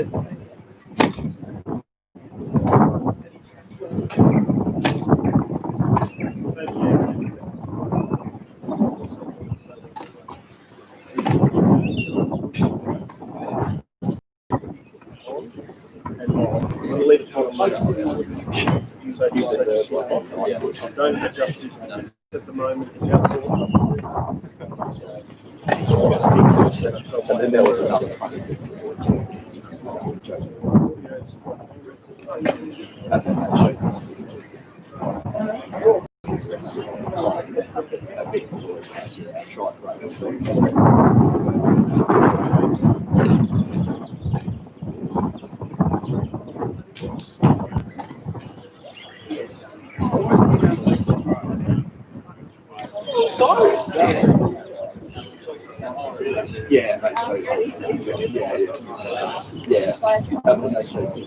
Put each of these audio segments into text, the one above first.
Don't have justice at the moment. And then there was another funny thing. Yeah, that shows. Yeah. That shows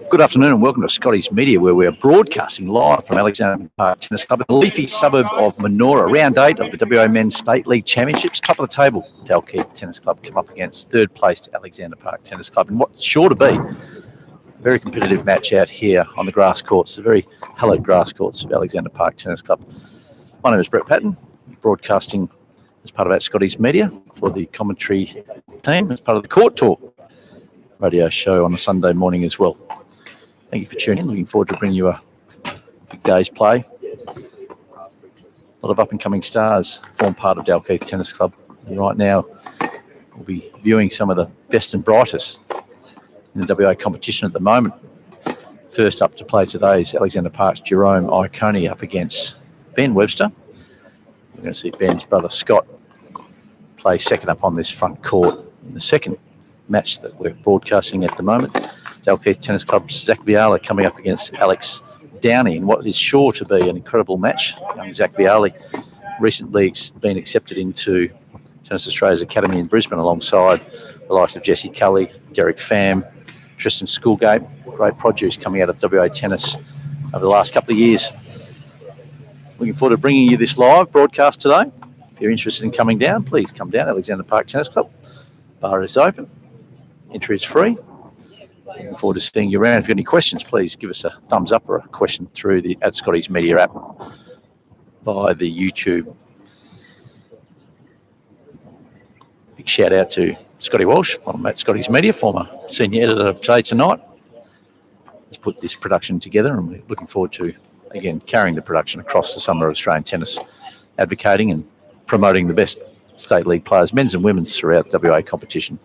Good afternoon and welcome to Scotty's Media, where we are broadcasting live from Alexander Park Tennis Club in the leafy suburb of Manoora. Round 8 of the WA Men's State League Championships. Top of the table, Dalkeith Tennis Club come up against third placed Alexander Park Tennis Club in what's sure to be a very competitive match out here on the grass courts, the very hallowed grass courts of Alexander Park Tennis Club. My name is Brett Patton, broadcasting as part of our Scotty's Media for the commentary team, as part of the Court Talk radio show on a Sunday morning as well. Thank you for tuning in. Looking forward to bringing you a big day's play. A lot of up-and-coming stars form part of Dalkeith Tennis Club. And right now, we'll be viewing some of the best and brightest in the WA competition at the moment. First up to play today is Alexander Park's Jerome Iacone up against Ben Webster. We're going to see Ben's brother Scott play second up on this front court in the second match that we're broadcasting at the moment. Dalkeith Tennis Club's Zach Viala coming up against Alex Downey in what is sure to be an incredible match. Young Zach Viala recently been accepted into Tennis Australia's Academy in Brisbane alongside the likes of Jesse Cully, Derek Pham, Tristan Schoolgate. Great produce coming out of WA tennis over the last couple of years. Looking forward to bringing you this live broadcast today. If you're interested in coming down, please come down, Alexander Park Tennis Club. Bar is open. Entry is free. Looking forward to seeing you around. If you've got any questions, please give us a thumbs up or a question through the Scotty's Media app via the YouTube. Big shout out to Scotty Walsh from Scotty's Media, former senior editor of Today Tonight. He's put this production together and we're looking forward to, again, carrying the production across the summer of Australian tennis, advocating and promoting the best state league players, men's and women's, throughout the WA competition.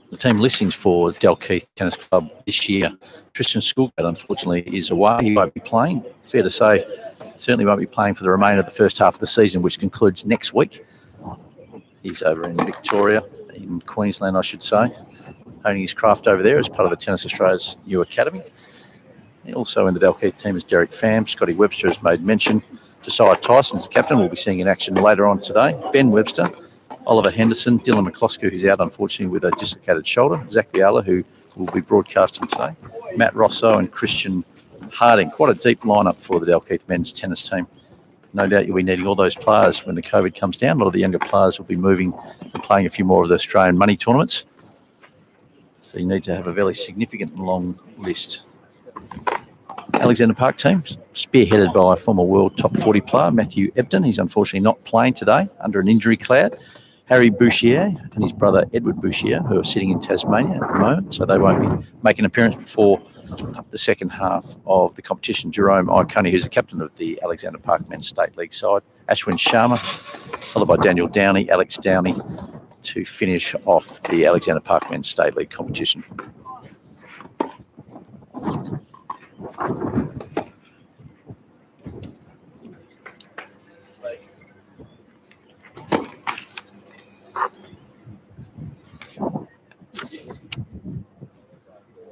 The team listings for Dalkeith Tennis Club this year. Tristan Schoolgate, unfortunately, is away. He won't be playing. Fair to say, certainly won't be playing for the remainder of the first half of the season, which concludes next week. He's over in Victoria, in Queensland, I should say, honing his craft over there as part of the Tennis Australia's new academy. Also in the Dalkeith team is Derek Pham. Scotty Webster has made mention. Josiah Tyson's the captain. We'll be seeing in action later on today. Ben Webster, Oliver Henderson, Dylan McCloskey, who's out unfortunately with a dislocated shoulder, Zach Viala, who will be broadcasting today, Matt Rosso and Christian Harding. Quite a deep lineup for the Dalkeith men's tennis team. No doubt you'll be needing all those players when the COVID comes down. A lot of the younger players will be moving and playing a few more of the Australian money tournaments. So you need to have a very significant and long list. Alexander Park team, spearheaded by former world top 40 player Matthew Ebden. He's unfortunately not playing today under an injury cloud. Harry Bouchier and his brother Edward Bouchier, who are sitting in Tasmania at the moment, so they won't be making an appearance before the second half of the competition. Jerome Iacone, who's the captain of the Alexander Park Men's State League side. Ashwin Sharma, followed by Daniel Downey, Alex Downey, to finish off the Alexander Park Men's State League competition.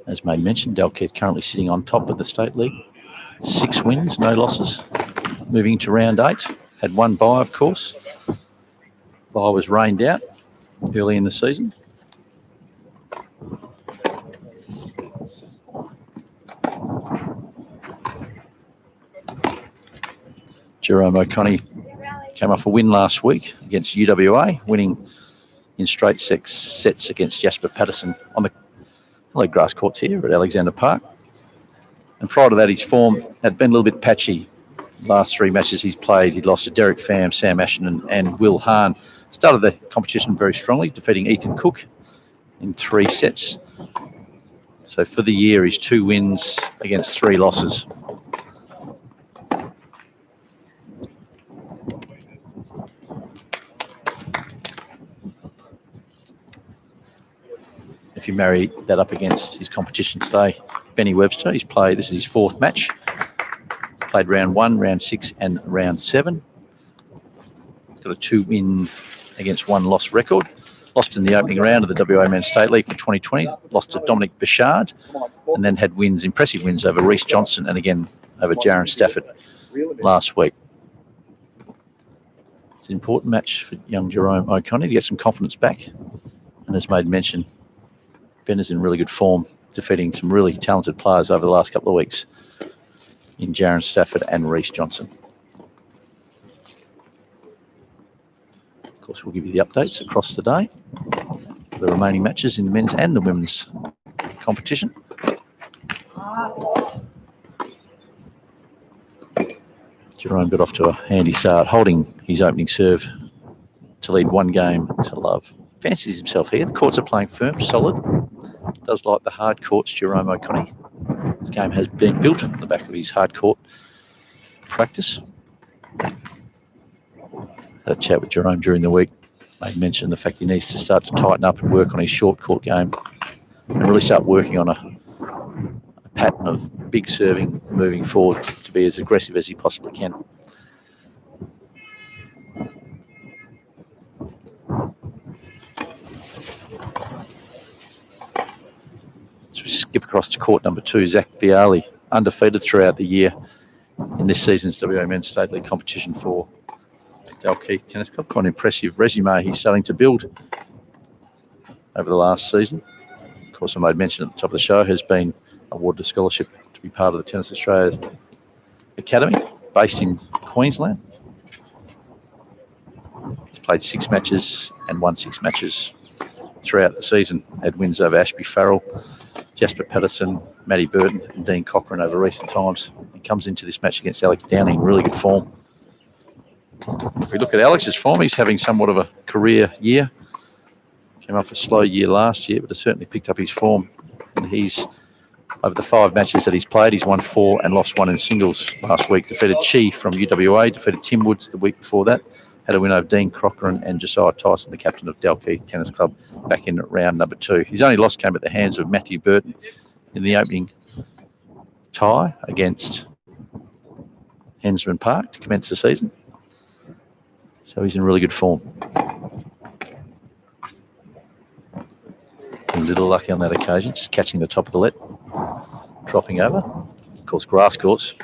As made mention, Dalkeith currently sitting on top of the State League. 6 wins, no losses. Moving into round 8. Had one bye, of course. Bye was rained out early in the season. Jerome Iacone came off a win last week against UWA, winning in straight sets against Jasper Patterson on the grass courts here at Alexander Park. And prior to that, his form had been a little bit patchy. Last 3 matches he's played, he'd lost to Derek Pham, Sam Ashton and Will Hahn. Started the competition very strongly, defeating Ethan Cook in 3 sets. So for the year, he's 2 wins against 3 losses. if you marry that up against his competition today, Benny Webster, this is his 4th match. Played round 1, round 6 and round 7. He's got a 2-win against 1-loss record. Lost in the opening round of the WA Men's State League for 2020. Lost to Dominic Bichard, and then had impressive wins over Reece Johnson and again over Jaron Stafford last week. It's an important match for young Jerome O'Connor to get some confidence back. And as made mention, Ben is in really good form, defeating some really talented players over the last couple of weeks in Jaron Stafford and Reece Johnson. Of course, we'll give you the updates across the day, the remaining matches in the men's and the women's competition. Jerome got off to a handy start, holding his opening serve to lead 1 game to love. Fancies himself here. The courts are playing firm, solid. Does like the hard courts, Jerome O'Connor. His game has been built on the back of his hard court practice. Had a chat with Jerome during the week. Made mention of the fact he needs to start to tighten up and work on his short court game and really start working on a pattern of big serving moving forward to be as aggressive as he possibly can. So we skip across to court number 2, Zach Viali, undefeated throughout the year in this season's WA Men's State League competition for Dalkeith Tennis Club. Quite an impressive resume he's starting to build over the last season. Of course, I made mention at the top of the show, has been awarded a scholarship to be part of the Tennis Australia Academy, based in Queensland. He's played 6 matches and won 6 matches throughout the season. Had wins over Ashby Farrell, Jasper Patterson, Matty Burton and Dean Cochran over recent times. He comes into this match against Alex Downing in really good form. If we look at Alex's form, he's having somewhat of a career year. Came off a slow year last year, but has certainly picked up his form. And he's, over the 5 matches that he's played, he's won 4 and lost 1 in singles last week. Defeated Chi from UWA, defeated Tim Woods the week before that. Had a win over Dean Cochran and Josiah Tyson, the captain of Dalkeith Tennis Club, back in round number 2. His only loss came at the hands of Matthew Burton in the opening tie against Hensman Park to commence the season. So he's in really good form. A little lucky on that occasion, just catching the top of the net, dropping over. Of course, grass courts,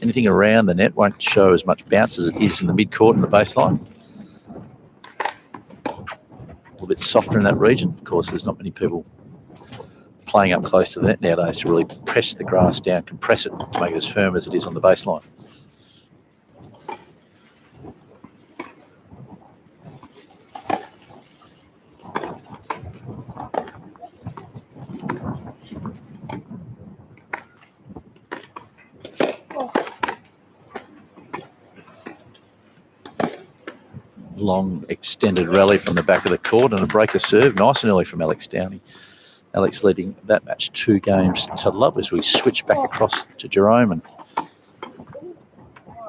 anything around the net won't show as much bounce as it is in the mid-court and the baseline. A little bit softer in that region. Of course, there's not many people playing up close to the net nowadays to really press the grass down, compress it to make it as firm as it is on the baseline. Long extended rally from the back of the court and a breaker serve, nice and early from Alex Downey. Alex leading that match 2 games to love as we switch back across to Jerome and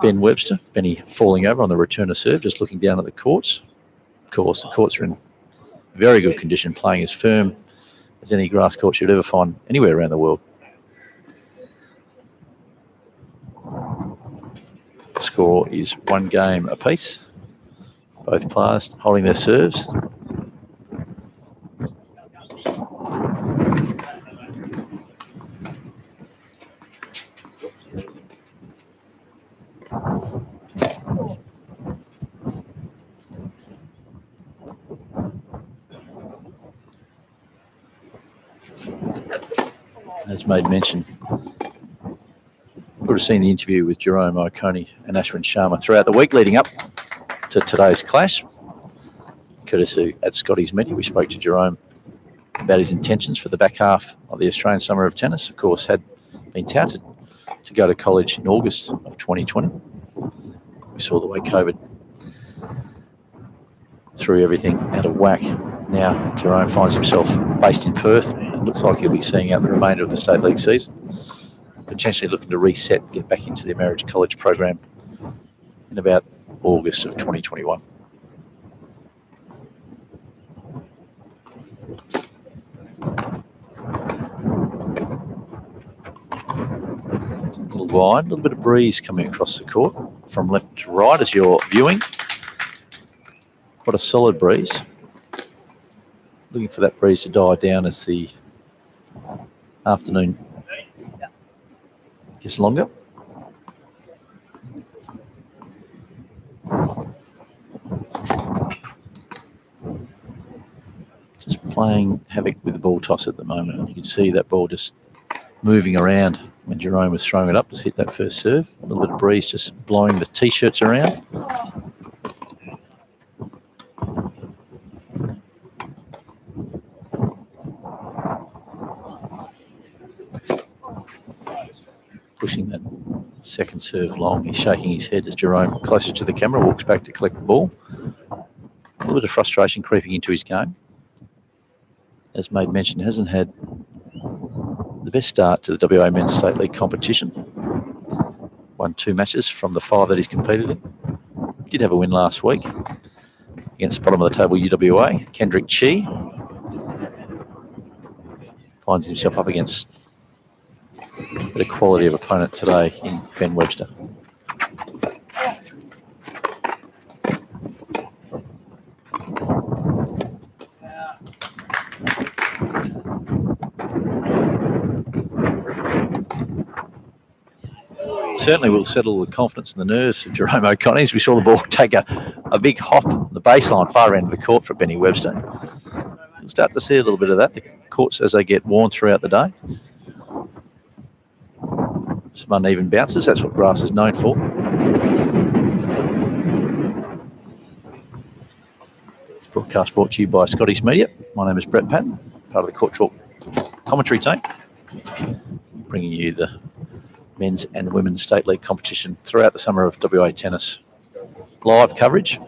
Ben Webster. Benny falling over on the return of serve, just looking down at the courts. Of course, the courts are in very good condition, playing as firm as any grass court you'd ever find anywhere around the world. The score is 1 game apiece. Both players holding their serves. As made mention, you would have seen the interview with Jerome O'Connor and Ashwin Sharma throughout the week leading up to today's clash. Courtesy at Scotty's Media, we spoke to Jerome about his intentions for the back half of the Australian Summer of Tennis. Of course, had been touted to go to college in August of 2020. We saw the way COVID threw everything out of whack. Now Jerome finds himself based in Perth and looks like he'll be seeing out the remainder of the State League season, potentially looking to reset, get back into the Marriage College program in about August of 2021. wide. A little bit of breeze coming across the court from left to right as you're viewing. Quite a solid breeze. Looking for that breeze to die down as the afternoon gets longer. Just playing havoc with the ball toss at the moment. You can see that ball just moving around when Jerome was throwing it up. Just hit that first serve. A little bit of breeze just blowing the T-shirts around. Pushing that second serve long. He's shaking his head as Jerome, closer to the camera, walks back to collect the ball. A little bit of frustration creeping into his game. As made mention, hasn't had the best start to the WA Men's State League competition. Won 2 matches from the 5 that he's competed in. Did have a win last week against the bottom of the table UWA, Kendrick Chi. Finds himself up against a bit of quality of opponent today in Ben Webster. Certainly will settle the confidence and the nerves of Jerome O'Connor as we saw the ball take a big hop on the baseline far end of the court for Benny Webster. We'll start to see a little bit of that. The courts as they get worn throughout the day. Some uneven bounces, that's what grass is known for. This broadcast brought to you by Scottish Media. My name is Brett Patton, part of the Court Talk commentary team, bringing you the men's and women's state league competition throughout the summer of WA tennis. Live coverage.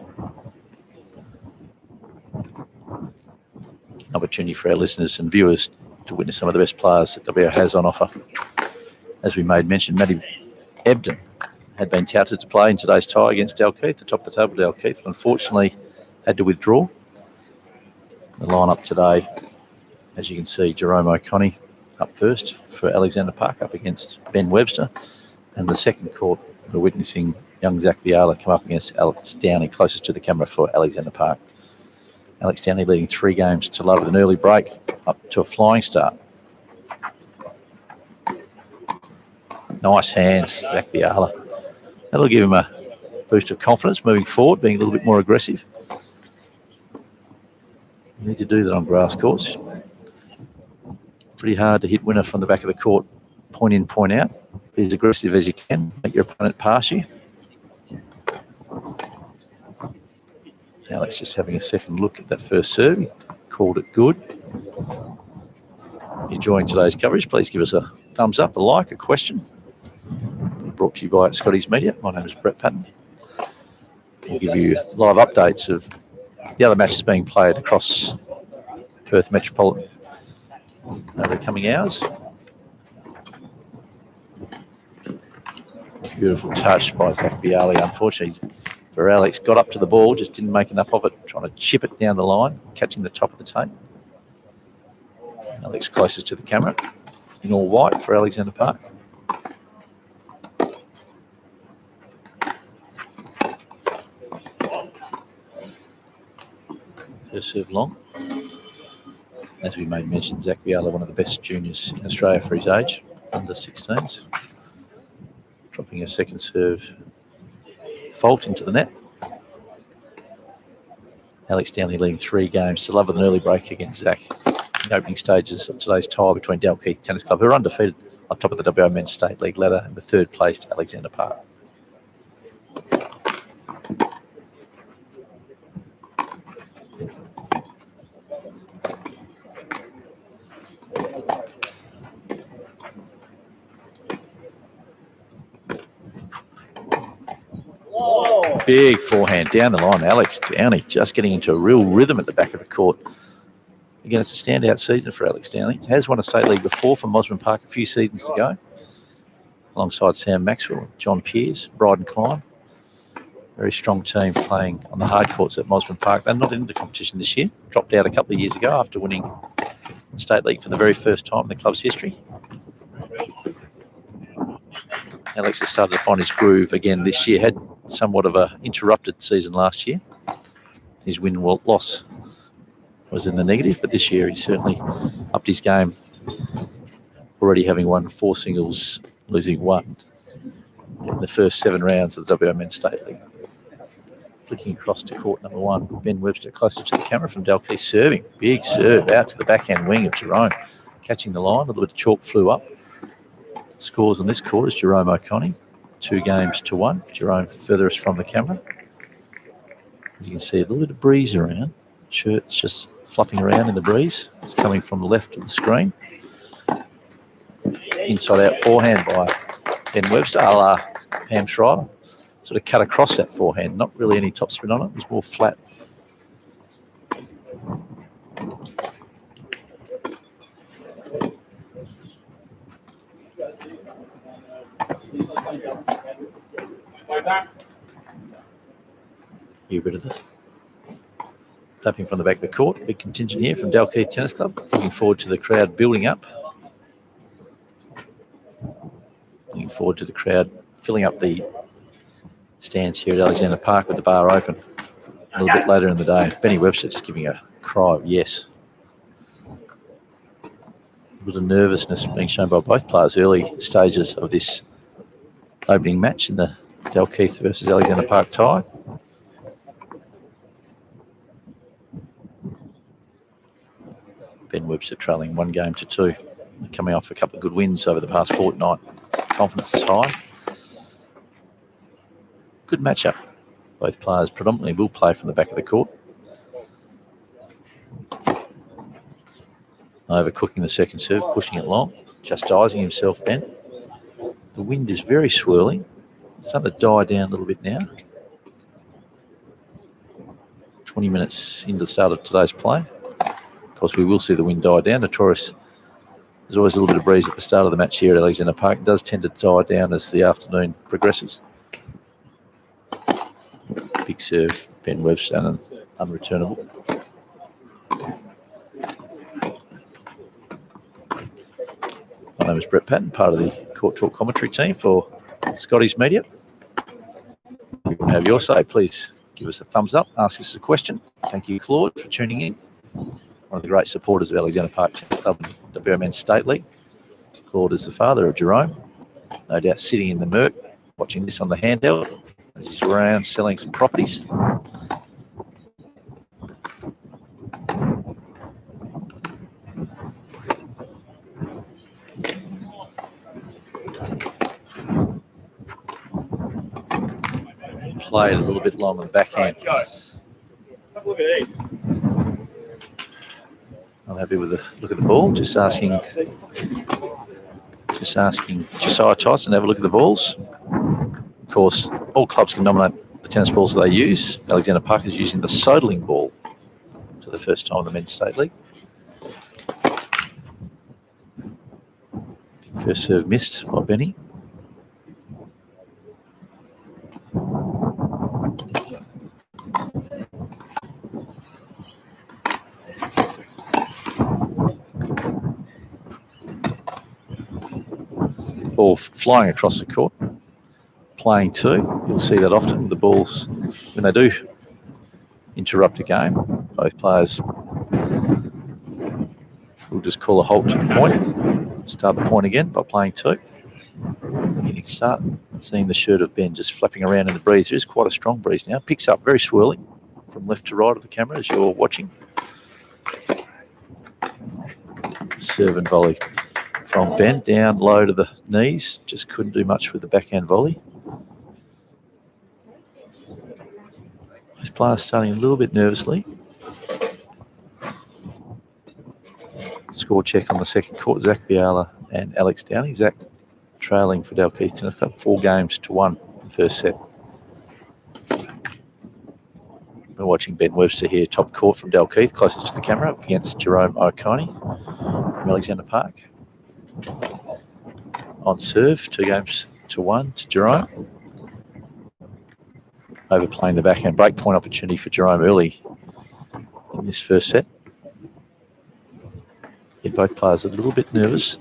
An opportunity for our listeners and viewers to witness some of the best players that WA has on offer. As we made mention, Maddie Ebden had been touted to play in today's tie against Dalkeith, the top of the table Dalkeith, but unfortunately had to withdraw. The lineup today, as you can see, Jerome O'Connor up first for Alexander Park up against Ben Webster. And the second court, we're witnessing young Zach Viala come up against Alex Downey, closest to the camera for Alexander Park. Alex Downey leading 3 games to love with an early break up to a flying start. Nice hands, Zach Viala. That'll give him a boost of confidence moving forward, being a little bit more aggressive. You need to do that on grass courts. Pretty hard to hit winner from the back of the court, point in, point out. Be as aggressive as you can, make your opponent pass you. Alex just having a second look at that first serve. He called it good. If you're enjoying today's coverage, please give us a thumbs up, a like, a question. Brought to you by Scottish Media. My name is Brett Patton. We'll give you live updates of the other matches being played across Perth Metropolitan over the coming hours. Beautiful touch by Zach Viala. Unfortunately for Alex, got up to the ball, just didn't make enough of it, trying to chip it down the line, catching the top of the tape. Alex closest to the camera in all white for Alexander Park. First serve long. As we made mention, Zach Viala, one of the best juniors in Australia for his age, under 16s. Dropping a second serve fault into the net. Alex Downey leading 3 games to love with an early break against Zach in the opening stages of today's tie between Dalkeith Tennis Club, who are undefeated on top of the WA Men's State League ladder, and the 3rd placed Alexander Park. Big forehand down the line. Alex Downey just getting into a real rhythm at the back of the court. Again, it's a standout season for Alex Downey. Has won a state league before from Mosman Park a few seasons ago, alongside Sam Maxwell, John Pearce, Bryden Klein. Very strong team playing on the hard courts at Mosman Park. They're not in the competition this year. Dropped out a couple of years ago after winning the state league for the very first time in the club's history. Alex has started to find his groove again this year. Had somewhat of a interrupted season last year. His win-loss was in the negative, but this year he certainly upped his game. Already having won 4 singles, losing 1 in the first 7 rounds of the WA Men's State League. Flicking across to court number 1, Ben Webster closer to the camera from Dalkeith, serving. Big serve out to the backhand wing of Jerome. Catching the line, a little bit of chalk flew up. Scores on this court is Jerome O'Connor, 2 games to 1. Jerome furthest from the camera. As you can see, a little bit of breeze around. Shirt's just fluffing around in the breeze. It's coming from the left of the screen. Inside out forehand by Ben Webster, a la Pam Schreiber. Sort of cut across that forehand. Not really any topspin on it. It was more flat. Here, a bit of the clapping from the back of the court. Big contingent here from Dalkeith Tennis Club. Looking forward to the crowd building up. Looking forward to the crowd filling up the stands here at Alexander Park with the bar open a little bit later in the day. Benny Webster just giving a cry of yes. A bit of nervousness being shown by both players early stages of this opening match in the Dalkeith versus Alexander Park tie. Ben Webster trailing 1 game to 2. Coming off a couple of good wins over the past fortnight. Confidence is high. Good matchup. Both players predominantly will play from the back of the court. Overcooking the second serve, pushing it long, chastising himself, Ben. The wind is very swirling. It's starting to die down a little bit now. 20 minutes into the start of today's play. Of course, we will see the wind die down. Notorious. There's always a little bit of breeze at the start of the match here at Alexander Park. It does tend to die down as the afternoon progresses. Big serve, Ben Webster, and unreturnable. My name is Brett Patton, part of the Court Talk commentary team for Scotty's Media. If you want to have your say, please give us a thumbs up, ask us a question. Thank you, Claude, for tuning in. One of the great supporters of Alexander Park Tennis Club and WA Men's State League. Claude is the father of Jerome. No doubt sitting in the murk, watching this on the handheld as he's around selling some properties. Played a little bit long on the backhand. I'm happy with the look at the ball. Just asking Josiah Tyson to have a look at the balls. Of course, all clubs can nominate the tennis balls that they use. Alexander Park is using the Soderling ball for the first time in the Men's State League. First serve missed by Benny. Ball flying across the court, playing 2. You'll see that often. The balls, when they do interrupt a game, both players will just call a halt to the point, start the point again by playing 2. You can start seeing the shirt of Ben just flapping around in the breeze. There is quite a strong breeze now. Picks up very swirling from left to right of the camera as you're watching. Serve and volley from Ben, down low to the knees. Just couldn't do much with the backhand volley. This player's starting a little bit nervously. Score check on the second court. Zach Viala and Alex Downey. Zach trailing for Dalkeith Tennis Club 4 games to 1 in the first set. We're watching Ben Webster here, top court from Dalkeith, closest to the camera, up against Jerome O'Connor from Alexander Park. On serve, 2 games to 1 to Jerome. Overplaying the backhand break point opportunity for Jerome early in this first set. Yeah, both players a little bit nervous.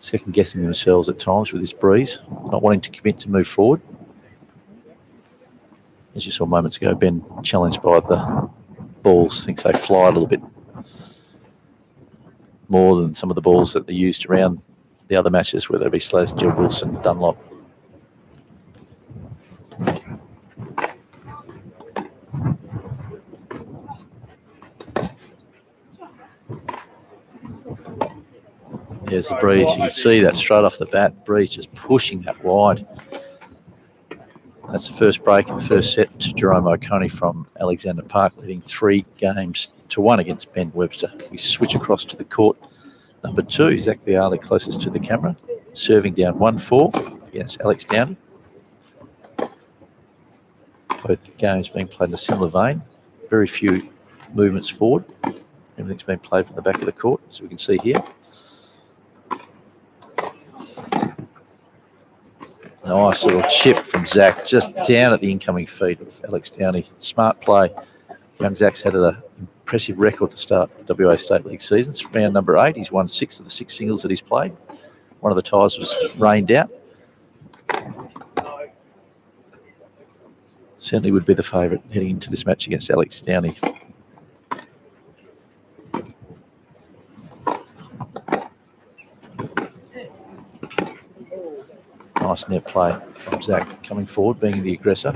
second guessing themselves at times with this breeze, not wanting to commit to move forward. As you saw moments ago, Ben challenged by the balls, thinks they fly a little bit more than some of the balls that are used around the other matches, whether it be Slazenger, Wilson, Dunlop. There's the breeze. You can see that straight off the bat. Breeze just pushing that wide. That's the first break in the first set to Jerome O'Coney from Alexander Park, leading 3-1 against Ben Webster. We switch across to the court. Number 2, Zach Viali closest to the camera, serving down 1-4 against Alex Downey. Both games being played in a similar vein. Very few movements forward. Everything's been played from the back of the court, as we can see here. Nice little chip from Zach, just down at the incoming feet of Alex Downey. Smart play. Young Zach's had an impressive record to start the WA State League season. It's round number 8. He's won 6 of the 6 singles that he's played. One of the ties was rained out. Certainly would be the favourite heading into this match against Alex Downey. Nice net play from Zach coming forward, being the aggressor.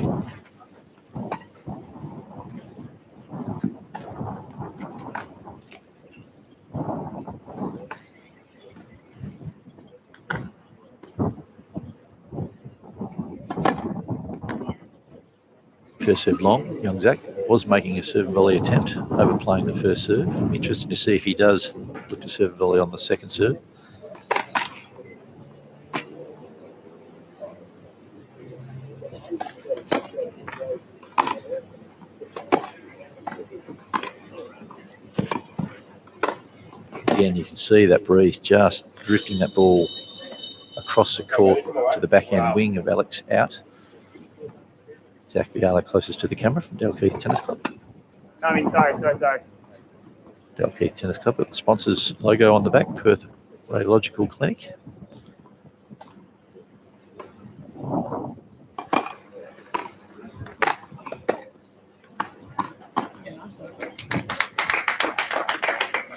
First serve long, young Zach was making a serve and volley attempt, overplaying the first serve. Interesting to see if he does look to serve and volley on the second serve. Again, you can see that breeze just drifting that ball across the court to the backhand wing of Alex out. Zach Viala closest to the camera from Dalkeith Tennis Club. Dalkeith Tennis Club with the sponsor's logo on the back, Perth Radiological Clinic.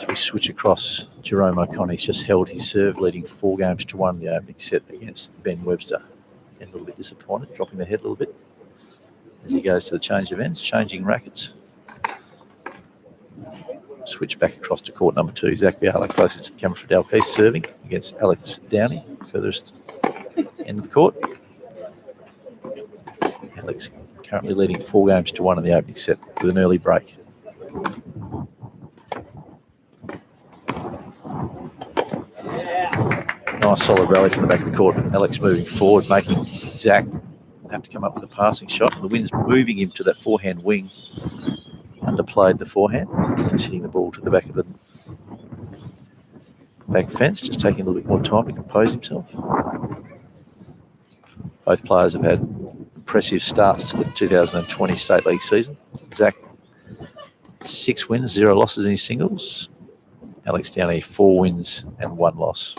We switch across. Jerome O'Connor's just held his serve, leading 4-1 the opening set against Ben Webster. And a little bit disappointed, dropping the head a little bit as he goes to the change of ends, changing rackets. Switch back across to court number 2. Zach Viala closer to the camera for Dalkeith, serving against Alex Downey, furthest end of the court. Alex currently leading 4-1 in the opening set with an early break. Nice solid rally from the back of the court. Alex moving forward, making Zach have to come up with a passing shot. And the wind's moving him to that forehand wing. Underplayed the forehand, just hitting the ball to the back of the back fence, just taking a little bit more time to compose himself. Both players have had impressive starts to the 2020 State League season. Zach, 6 wins, 0 losses in his singles. Alex Downey, 4 wins and 1 loss.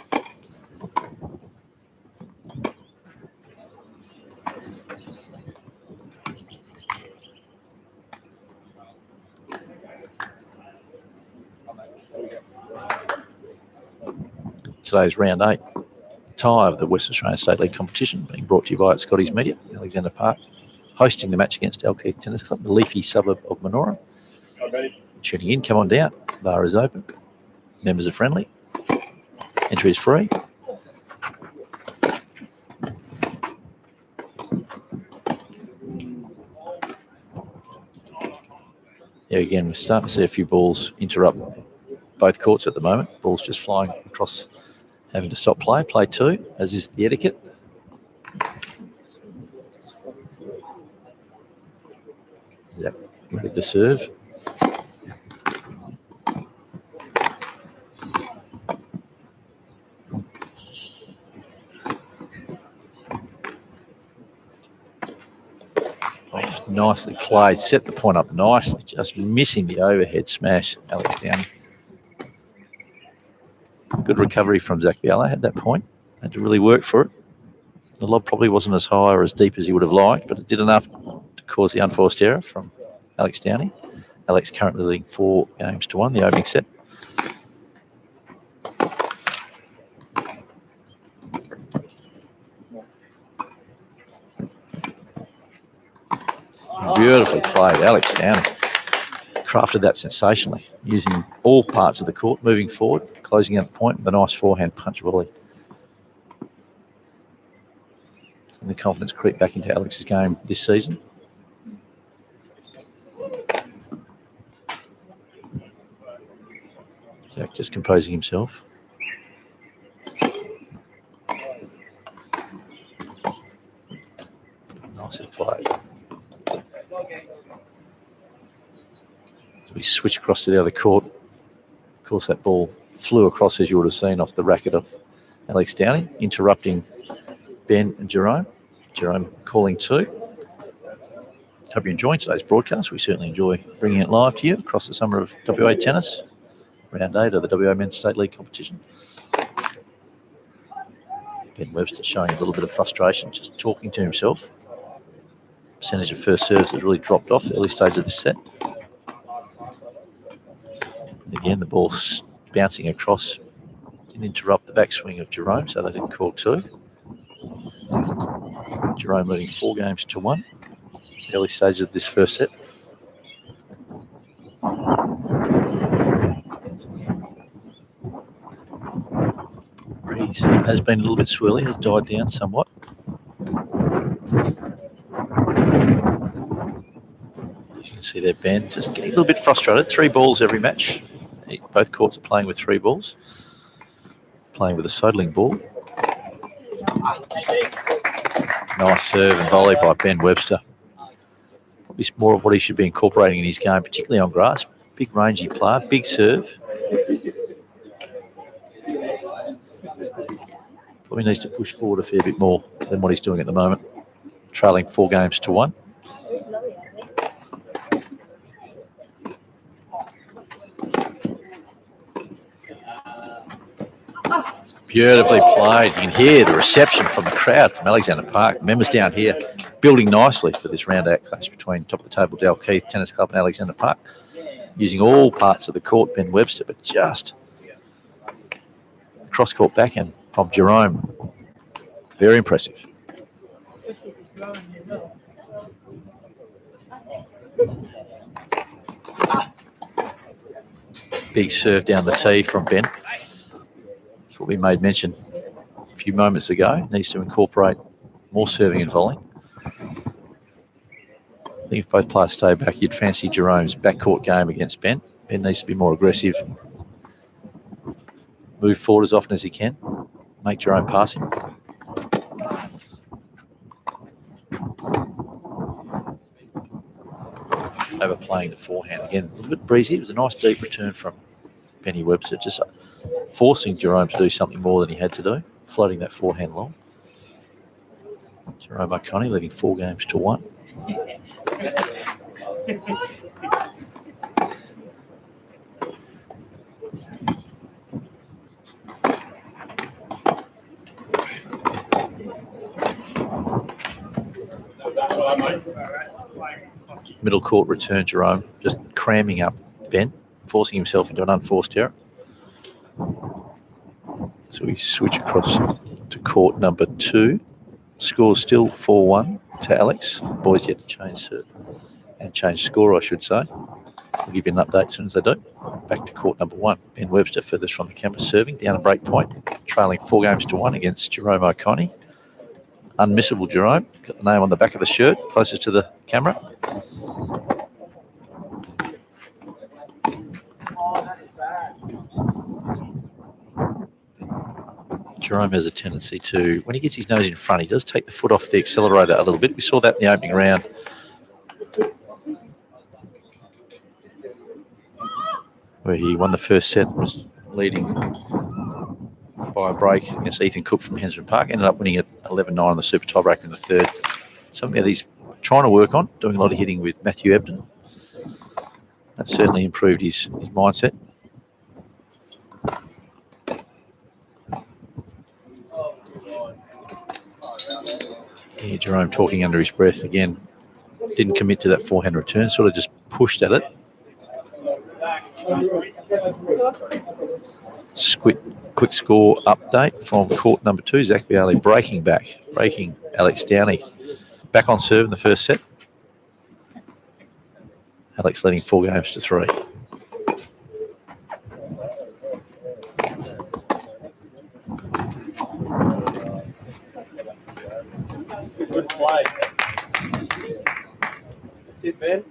Today's round 8 tie of the West Australian State League competition, being brought to you by Scotty's Media, Alexander Park, hosting the match against Dalkeith Tennis Club, the leafy suburb of Manoora. Tuning in, come on down. Bar is open. Members are friendly. Entry is free. There again, we're starting to see a few balls interrupt both courts at the moment. Balls just flying across, having to stop play. Play 2, as is the etiquette. Yep, ready to serve. Oh, nicely played. Set the point up nicely. Just missing the overhead smash, Alex Downey. Good recovery from Zach Viala at that point. Had to really work for it. The lob probably wasn't as high or as deep as he would have liked, but it did enough to cause the unforced error from Alex Downey. Alex currently leading 4-1, the opening set. Beautifully played, Alex Downey. Crafted that sensationally, using all parts of the court, moving forward, closing out the point with a nice forehand punch volley. Seeing the confidence creep back into Alex's game this season. Zach just composing himself. Nicely played. So we switch across to the other court. Of course, that ball flew across, as you would have seen, off the racket of Alex Downey, interrupting Ben and Jerome. Jerome calling two. Hope you're enjoying today's broadcast. We certainly enjoy bringing it live to you across the summer of WA tennis. Round 8 of the WA Men's State League competition. Ben Webster showing a little bit of frustration, just talking to himself. Percentage of first serves has really dropped off the early stage of the set. And again, the ball's bouncing across. Didn't interrupt the backswing of Jerome, so they didn't call two. Jerome leading 4-1. Early stages of this first set. Breeze has been a little bit swirly, has died down somewhat. As you can see there, Ben just getting a little bit frustrated. 3 balls every match. Both courts are playing with 3 balls. Playing with a Sodling ball. Nice serve and volley by Ben Webster. Probably more of what he should be incorporating in his game, particularly on grass. Big rangy player, big serve. Probably needs to push forward a fair bit more than what he's doing at the moment. Trailing 4-1. Beautifully played. You can hear the reception from the crowd from Alexander Park. Members down here building nicely for this round out clash between top of the table Dalkeith Tennis Club and Alexander Park. Using all parts of the court, Ben Webster, but just cross-court backhand from Jerome. Very impressive. Big serve down the tee from Ben. That's what we made mention a few moments ago. Needs to incorporate more serving and volleying. I think if both players stay back, you'd fancy Jerome's backcourt game against Ben. Ben needs to be more aggressive. Move forward as often as he can. Make Jerome pass him. Overplaying the forehand again. A little bit breezy. It was a nice deep return from Benny Webster. Just forcing Jerome to do something more than he had to do. Floating that forehand long. Jerome O'Connor leading 4-1. Middle court return, Jerome just cramming up Ben, forcing himself into an unforced error. So we switch across to court number 2. Score still 4-1 to Alex. Boys yet to change serve and change score, I should say. We'll give you an update as soon as they do. Back to court number 1. Ben Webster furthest from the camera, serving down a break point, trailing 4-1 against Jerome O'Connor. Unmissable Jerome. Got the name on the back of the shirt, closest to the camera. Jerome has a tendency to, when he gets his nose in front, he does take the foot off the accelerator a little bit. We saw that in the opening round. Where he won the first set, was leading by a break against Ethan Cook from Hensman Park. Ended up winning at 11-9 on the super tiebreaker in the third. Something that he's trying to work on, doing a lot of hitting with Matthew Ebden. That certainly improved his mindset. Yeah, Jerome talking under his breath again. Didn't commit to that forehand return, sort of just pushed at it. Quick score update from court number 2. Zach Vialli breaking Alex Downey. Back on serve in the first set. Alex leading 4-3. Good play. That's it, Ben.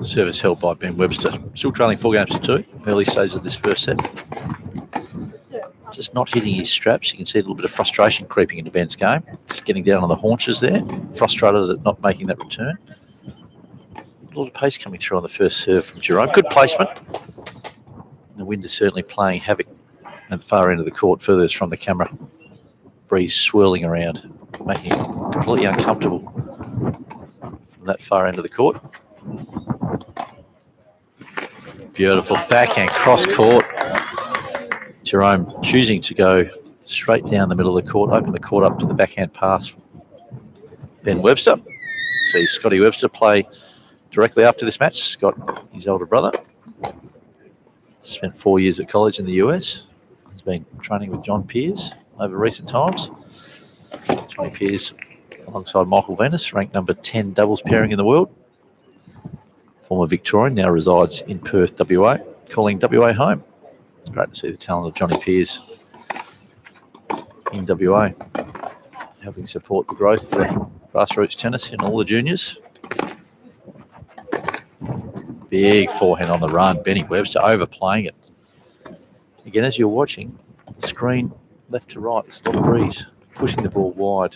Service held by Ben Webster. Still trailing 4-2. Early stages of this first set. Just not hitting his straps. You can see a little bit of frustration creeping into Ben's game. Just getting down on the haunches there. Frustrated at not making that return. A lot of pace coming through on the first serve from Jerome. Good placement. And the wind is certainly playing havoc at the far end of the court, furthest from the camera. Breeze swirling around, making it completely uncomfortable from that far end of the court. Beautiful backhand cross court. Jerome choosing to go straight down the middle of the court, open the court up to the backhand pass from Ben Webster. See Scotty Webster play directly after this match. Scott, his older brother, spent 4 years at college in the US. He's been training with John Peers over recent times. Johnny Peers alongside Michael Venus, ranked number 10 doubles pairing in the world. Former Victorian, now resides in Perth, WA, calling WA home. It's great to see the talent of Johnny Peers in WA, helping support the growth of the grassroots tennis in all the juniors. Big forehand on the run. Benny Webster overplaying it. Again, as you're watching, screen left to right, there's a lot of breeze, pushing the ball wide.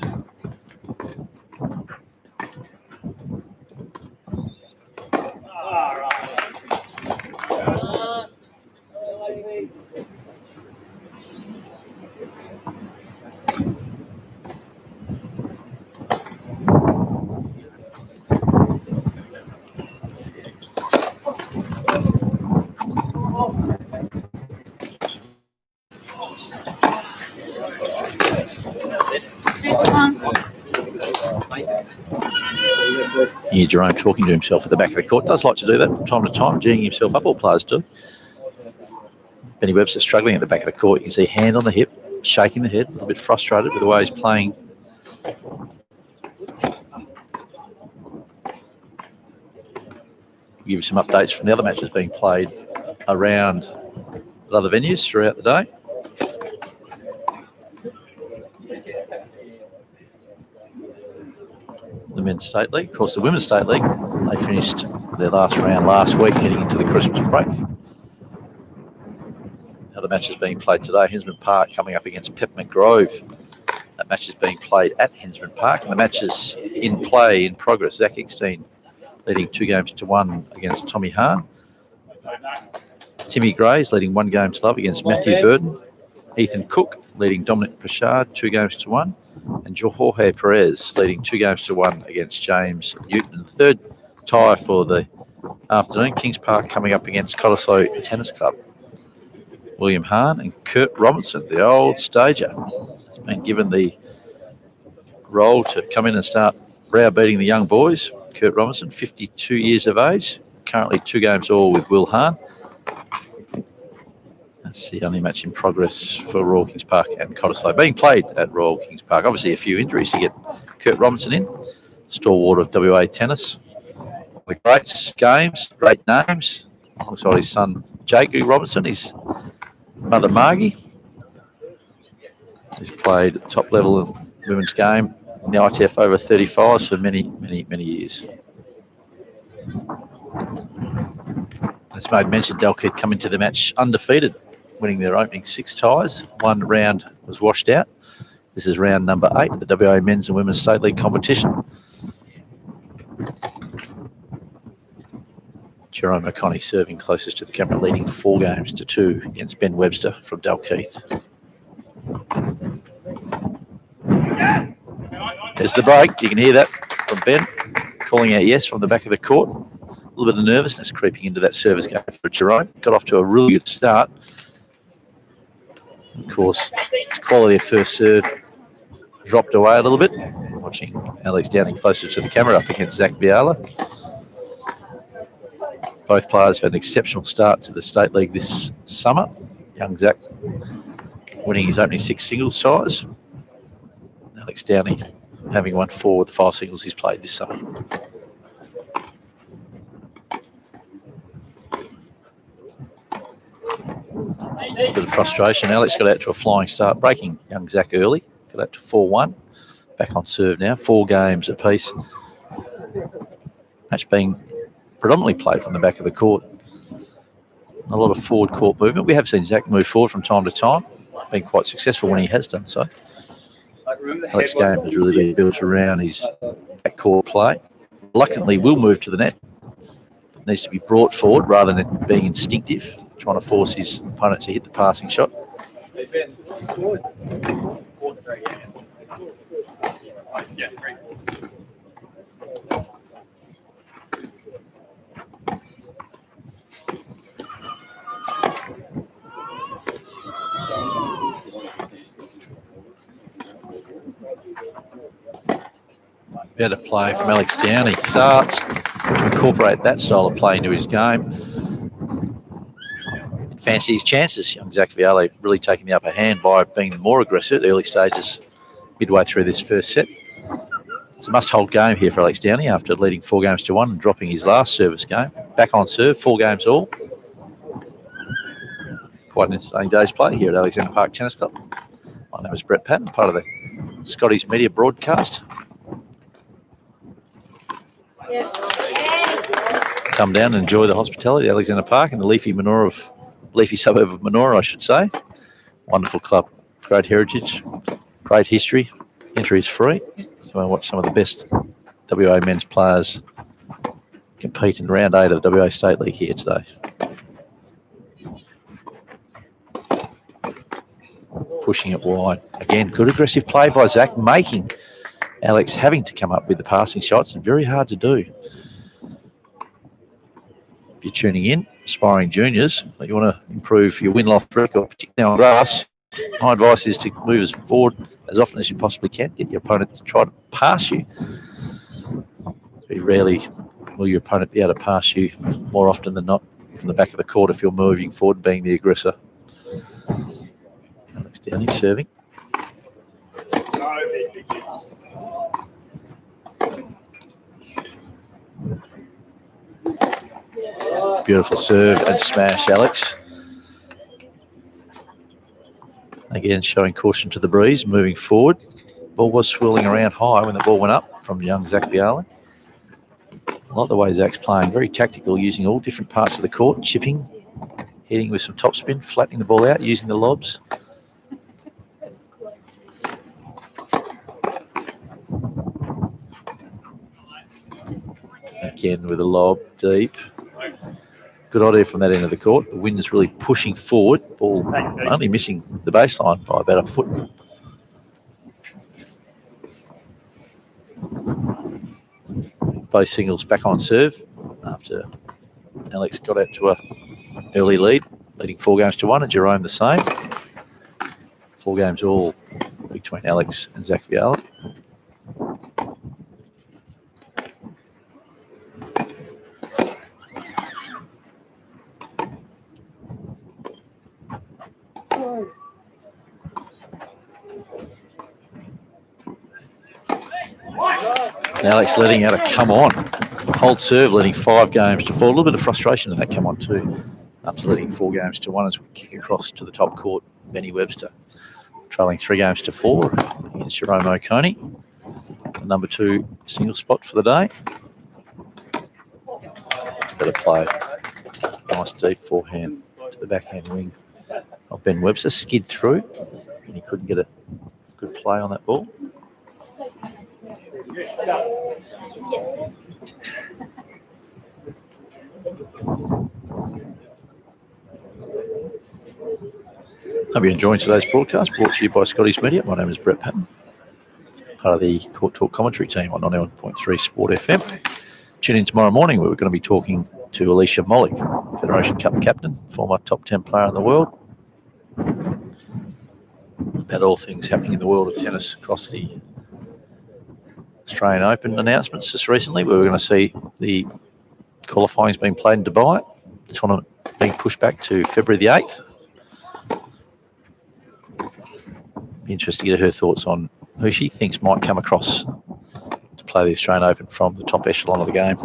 Yeah, Jerome talking to himself at the back of the court. Does like to do that from time to time, geeing himself up. All players do. Benny Webster struggling at the back of the court. You can see hand on the hip, shaking the head, a little bit frustrated with the way he's playing. We'll give you some updates from the other matches being played around at other venues throughout the day. The Men's State League. Of course, the Women's State League, they finished their last round last week, heading into the Christmas break. Other matches being played today. Hensman Park coming up against Peppermint Grove. That match is being played at Hensman Park. And the match is in play, in progress. Zach Eckstein leading 2-1 against Tommy Hahn. Timmy Gray's leading 1-0 against Matthew Burton. Ethan Cook leading Dominic Pritchard 2-1. And Jorge Perez leading 2-1 against James Newton. And the third tie for the afternoon, Kings Park coming up against Cottesloe Tennis Club. William Hahn and Kurt Robinson, the old stager, has been given the role to come in and start browbeating the young boys. Kurt Robinson, 52 years of age, currently 2 games all with Will Hahn. That's the only match in progress for Royal Kings Park and Cottesloe, being played at Royal Kings Park. Obviously a few injuries to get Kurt Robinson in, stalwart of WA tennis. The great games, great names, alongside his son Jake Robinson, his mother Margie, who's played at the top level of women's game in the ITF over 35s for many years. As made mention, Dalkeith come into the match undefeated, winning their opening 6 ties. 1 round was washed out. This is round number 8 of the WA Men's and Women's State League competition. Jerome O'Connor serving closest to the camera, leading 4-2 against Ben Webster from Dalkeith. There's the break. You can hear that from Ben calling out yes from the back of the court. A little bit of nervousness creeping into that service game for Jerome. Got off to a really good start. Of course, his quality of first serve dropped away a little bit. Watching Alex Downing closer to the camera up against Zach Viala. Both players have had an exceptional start to the State League this summer. Young Zach winning his opening 6 singles ties. Alex Downing having won 4 of the 5 singles he's played this summer. A bit of frustration. Alex got out to a flying start, breaking young Zach early. Got out to 4-1. Back on serve now. 4 games apiece. Match being predominantly played from the back of the court. A lot of forward court movement. We have seen Zach move forward from time to time. Been quite successful when he has done so. Alex's game has really been built around his backcourt play. Reluctantly will move to the net. It needs to be brought forward rather than being instinctive, trying to force his opponent to hit the passing shot. Better play from Alex Downing. He starts to incorporate that style of play into his game. Fancy his chances. Young Zach Viale really taking the upper hand by being more aggressive at the early stages midway through this first set. It's a must-hold game here for Alex Downing after leading 4-1 and dropping his last service game. Back on serve, 4 games all. Quite an entertaining day's play here at Alexander Park Tennis Club. My name is Brett Patton, part of the Scotty's Media broadcast. Come down and enjoy the hospitality at Alexander Park in the leafy suburb of Manoora, I should say. Wonderful club, great heritage, great history. Entry is free. So I watch some of the best WA men's players compete in round 8 of the WA State League here today. Pushing it wide. Again, good aggressive play by Zach, making Alex having to come up with the passing shots. Very hard to do. If you're tuning in, aspiring juniors, you want to improve your win-loss record, particularly on grass, my advice is to move as forward as often as you possibly can. Get your opponent to try to pass you. Very rarely will your opponent be able to pass you, more often than not, from the back of the court if you're moving forward, being the aggressor. Alex Downing serving. Beautiful serve and smash, Alex. Again, showing caution to the breeze, moving forward. Ball was swirling around high when the ball went up from young Zach Viala. I like the way Zach's playing, very tactical, using all different parts of the court, chipping, hitting with some topspin, flattening the ball out, using the lobs. Again with a lob deep. Good idea from that end of the court. The wind is really pushing forward. Ball only missing the baseline by about a foot. Both singles back on serve after Alex got out to an early lead, leading 4-1, and Jerome the same. 4 games all between Alex and Zach Viala. Alex letting out a come on. Hold serve, letting 5 games to 4. A little bit of frustration in that come on too. After letting 4-1 as we kick across to the top court, Benny Webster. Trailing 3-4 against Jerome O'Coney. The number 2 single spot for the day. It's a better play. Nice deep forehand to the backhand wing of Ben Webster. Skid through, and he couldn't get a good play on that ball. Hope you're enjoying today's broadcast, brought to you by Scotty's Media. My name is Brett Patton. part of the Court Talk commentary team on 91.3 Sport FM. Tune in tomorrow morning where we're going to be talking to Alicia Mollick, Federation Cup captain, former top 10 player in the world, about all things happening in the world of tennis across the Australian Open announcements just recently, where we're going to see the qualifying has been played in Dubai, the tournament being pushed back to February the 8th. Be interested to get her thoughts on who she thinks might come across to play the Australian Open from the top echelon of the game.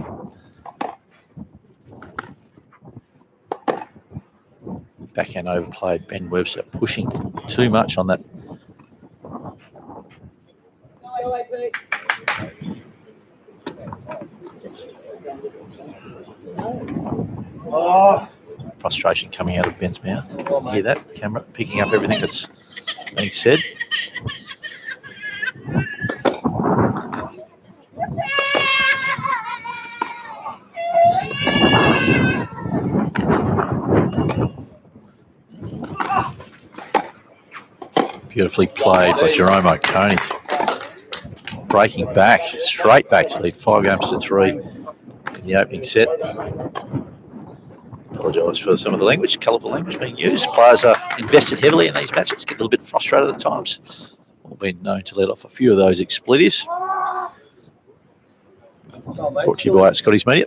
Backhand overplayed Ben Webster, pushing too much on that. Oh, Frustration coming out of Ben's mouth. You hear that? Camera picking up everything that's being said. Beautifully played by Jerome O'Coney. Breaking back, straight back to lead 5-3 in the opening set. Apologise for some of the language, colourful language being used. Players are invested heavily in these matches, get a little bit frustrated at times. All been known to let off a few of those expletives. Brought to you by Scotty's Media.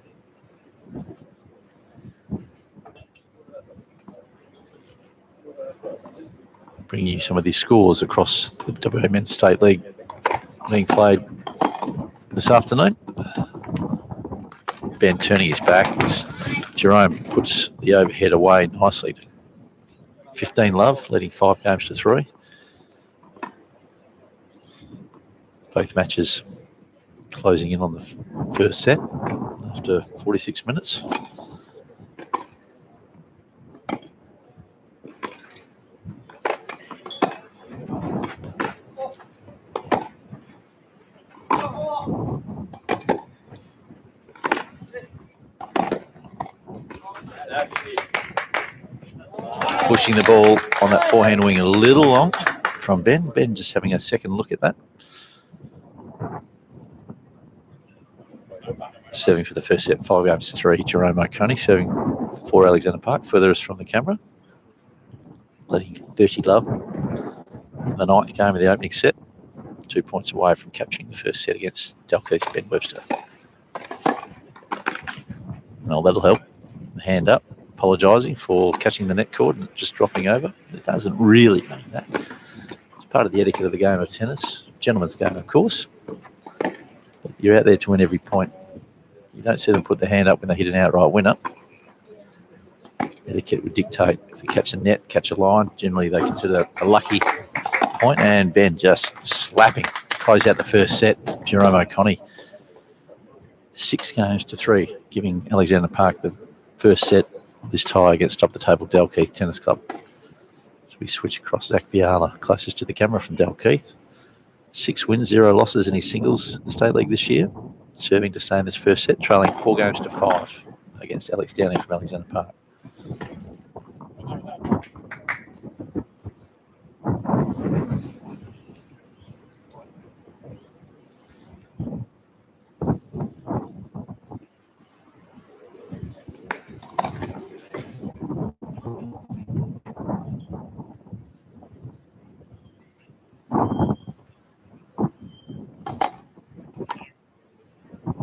Bringing you some of these scores across the WA Men's State League being played this afternoon. Ben turning his back as Jerome puts the overhead away nicely. 15 love, leading 5-3. Both matches closing in on the first set after 46 minutes. Pushing the ball on that forehand wing a little long from Ben. Ben just having a second look at that. Serving for the first set, 5-3. Jerome O'Coney serving for Alexander Park, furthest from the camera. Letting 30 love in the 9th game of the opening set. 2 points away from capturing the first set against Dalkeith's Ben Webster. Well, that'll help. Hand up. Apologising for catching the net cord and just dropping over. It doesn't really mean that. It's part of the etiquette of the game of tennis. Gentleman's game, of course. But you're out there to win every point. You don't see them put their hand up when they hit an outright winner. Etiquette would dictate if they catch a net, catch a line. Generally, they consider that a lucky point. And Ben just slapping to close out the first set. Jerome O'Coney. 6-3, giving Alexander Park the first set of this tie against top-of-the-table Dalkeith Tennis Club. So we switch across Zach Viala, closest to the camera from Dalkeith. 6 wins, 0 losses in his singles in the State League this year. Serving to stay in this first set, trailing 4-5 against Alex Downey from Alexander Park.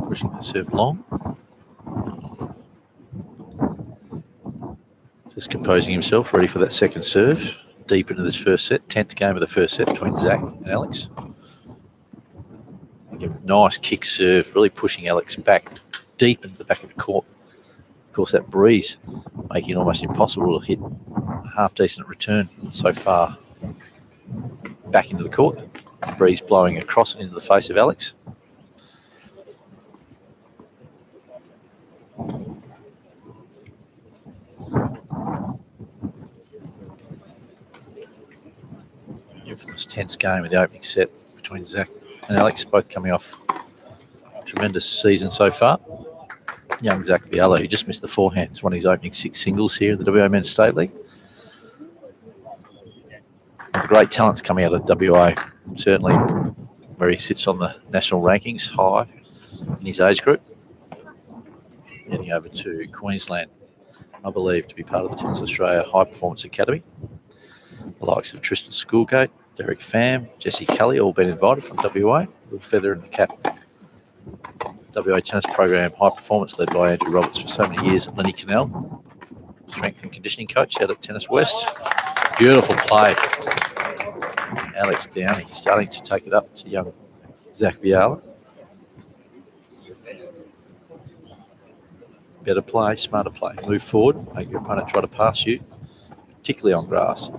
Pushing the serve long. Just composing himself, ready for that second serve. Deep into this first set, 10th game of the first set between Zach and Alex. Nice kick serve, really pushing Alex back deep into the back of the court. Of course, that breeze making it almost impossible to hit a half-decent return so far back into the court. Breeze blowing across and into the face of Alex. Infamous tense game in the opening set between Zach and Alex, both coming off a tremendous season so far. Young Zach Viala, who just missed the forehands, won his opening 6 singles here in the WA Men's State League. The great talents coming out of WA, certainly where he sits on the national rankings high in his age group. Heading over to Queensland, I believe, to be part of the Tennis Australia High Performance Academy. The likes of Tristan Schoolgate, Derek Pham, Jesse Kelly all been invited from WA. Little feather in the cap. WA tennis program High Performance led by Andrew Roberts for so many years at Lenny Canal, strength and conditioning coach out at Tennis West. Beautiful play. Alex Downey starting to take it up to young Zach Viala. Better play, smarter play. Move forward, make your opponent try to pass you, particularly on grass.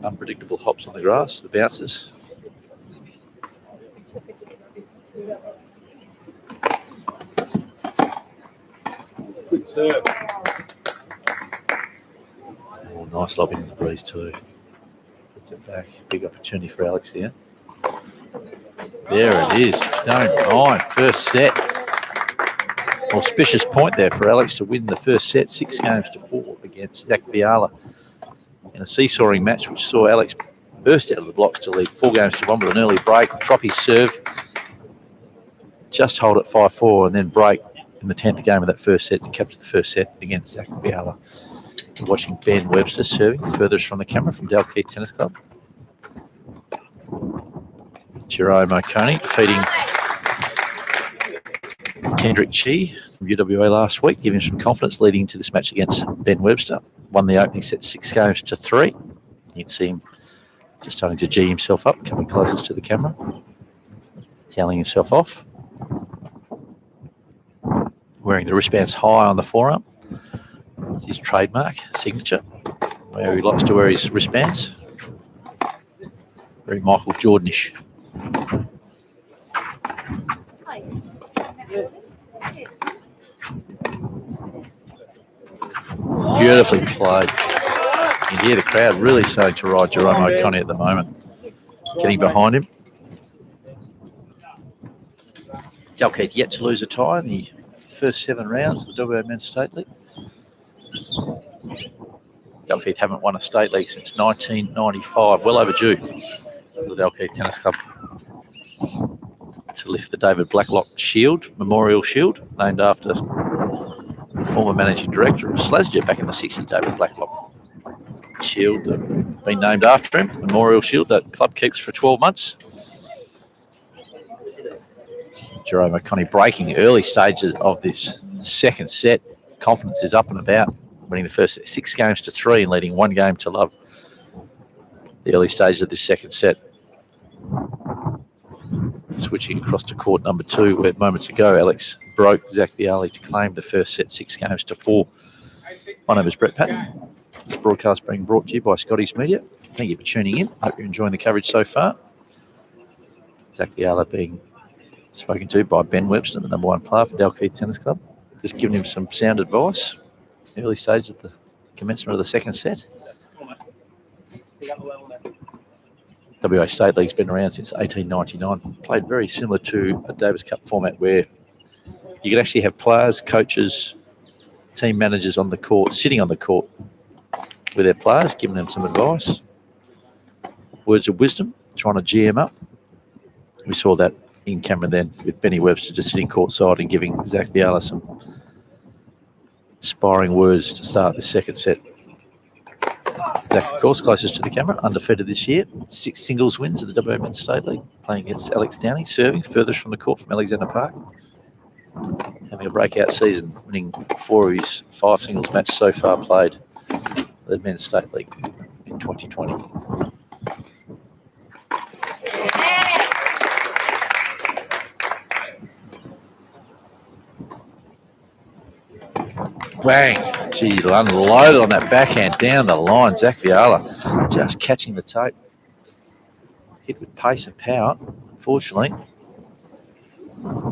Unpredictable hops on the grass, the bounces. Good serve. Oh, nice lobbing in the breeze too. Puts it back. Big opportunity for Alex here. There it is. Don't mind. First set. Auspicious point there for Alex to win the first set, 6-4 against Zach Viala in a seesawing match, which saw Alex burst out of the blocks to lead 4-1 with an early break, drop his serve, just hold at 5-4, and then break in the 10th game of that first set to capture the first set against Zach Viala. We're watching Ben Webster serving furthest from the camera from Dalkeith Tennis Club. Jerome O'Coney defeating Kendrick Chi from UWA last week, giving him some confidence leading into this match against Ben Webster. Won the opening set 6-3. You can see him just starting to G himself up, coming closest to the camera, toweling himself off. Wearing the wristbands high on the forearm. It's his trademark signature, where he likes to wear his wristbands. Very Michael Jordanish. Beautifully played. You can hear the crowd really starting to ride Jerome O'Coney at the moment. Getting behind him. Dalkeith yet to lose a tie in the first 7 rounds of the WA Men's State League. Dalkeith haven't won a state league since 1995. Well overdue for the Dalkeith Tennis Club to lift the David Blacklock Shield, Memorial Shield, named after former managing director of Slasjet back in the 60s, David Blacklock. Shield been named after him, Memorial Shield, that club keeps for 12 months. Jerome O'Coney breaking early stages of this second set. Confidence is up and about, winning the first 6-3 and leading 1 game to love. The early stages of this second set. Switching across to court number 2, where moments ago Alex broke Zach Viala to claim the first set 6-4. My name is Brett Patton. This broadcast being brought to you by Scotty's Media. Thank you for tuning in. Hope you're enjoying the coverage so far. Zach Viala being spoken to by Ben Webster, the number 1 player for Dalkeith Tennis Club. Just giving him some sound advice. Early stage at the commencement of the second set. WA State League's been around since 1899. Played very similar to a Davis Cup format where you could actually have players, coaches, team managers on the court, sitting on the court with their players, giving them some advice. Words of wisdom, trying to GM up. We saw that in camera then with Benny Webster just sitting courtside and giving Zach Viala some inspiring words to start the second set. Zach, of course, closest to the camera, undefeated this year. 6 singles wins of the WA Men's State League, playing against Alex Downey, serving furthest from the court from Alexander Park. Having a breakout season, winning 4 of his 5 singles matches so far played the Men's State League in 2020. Bang! Gee, unloaded on that backhand down the line. Zach Viala just catching the tape. Hit with pace and power, unfortunately.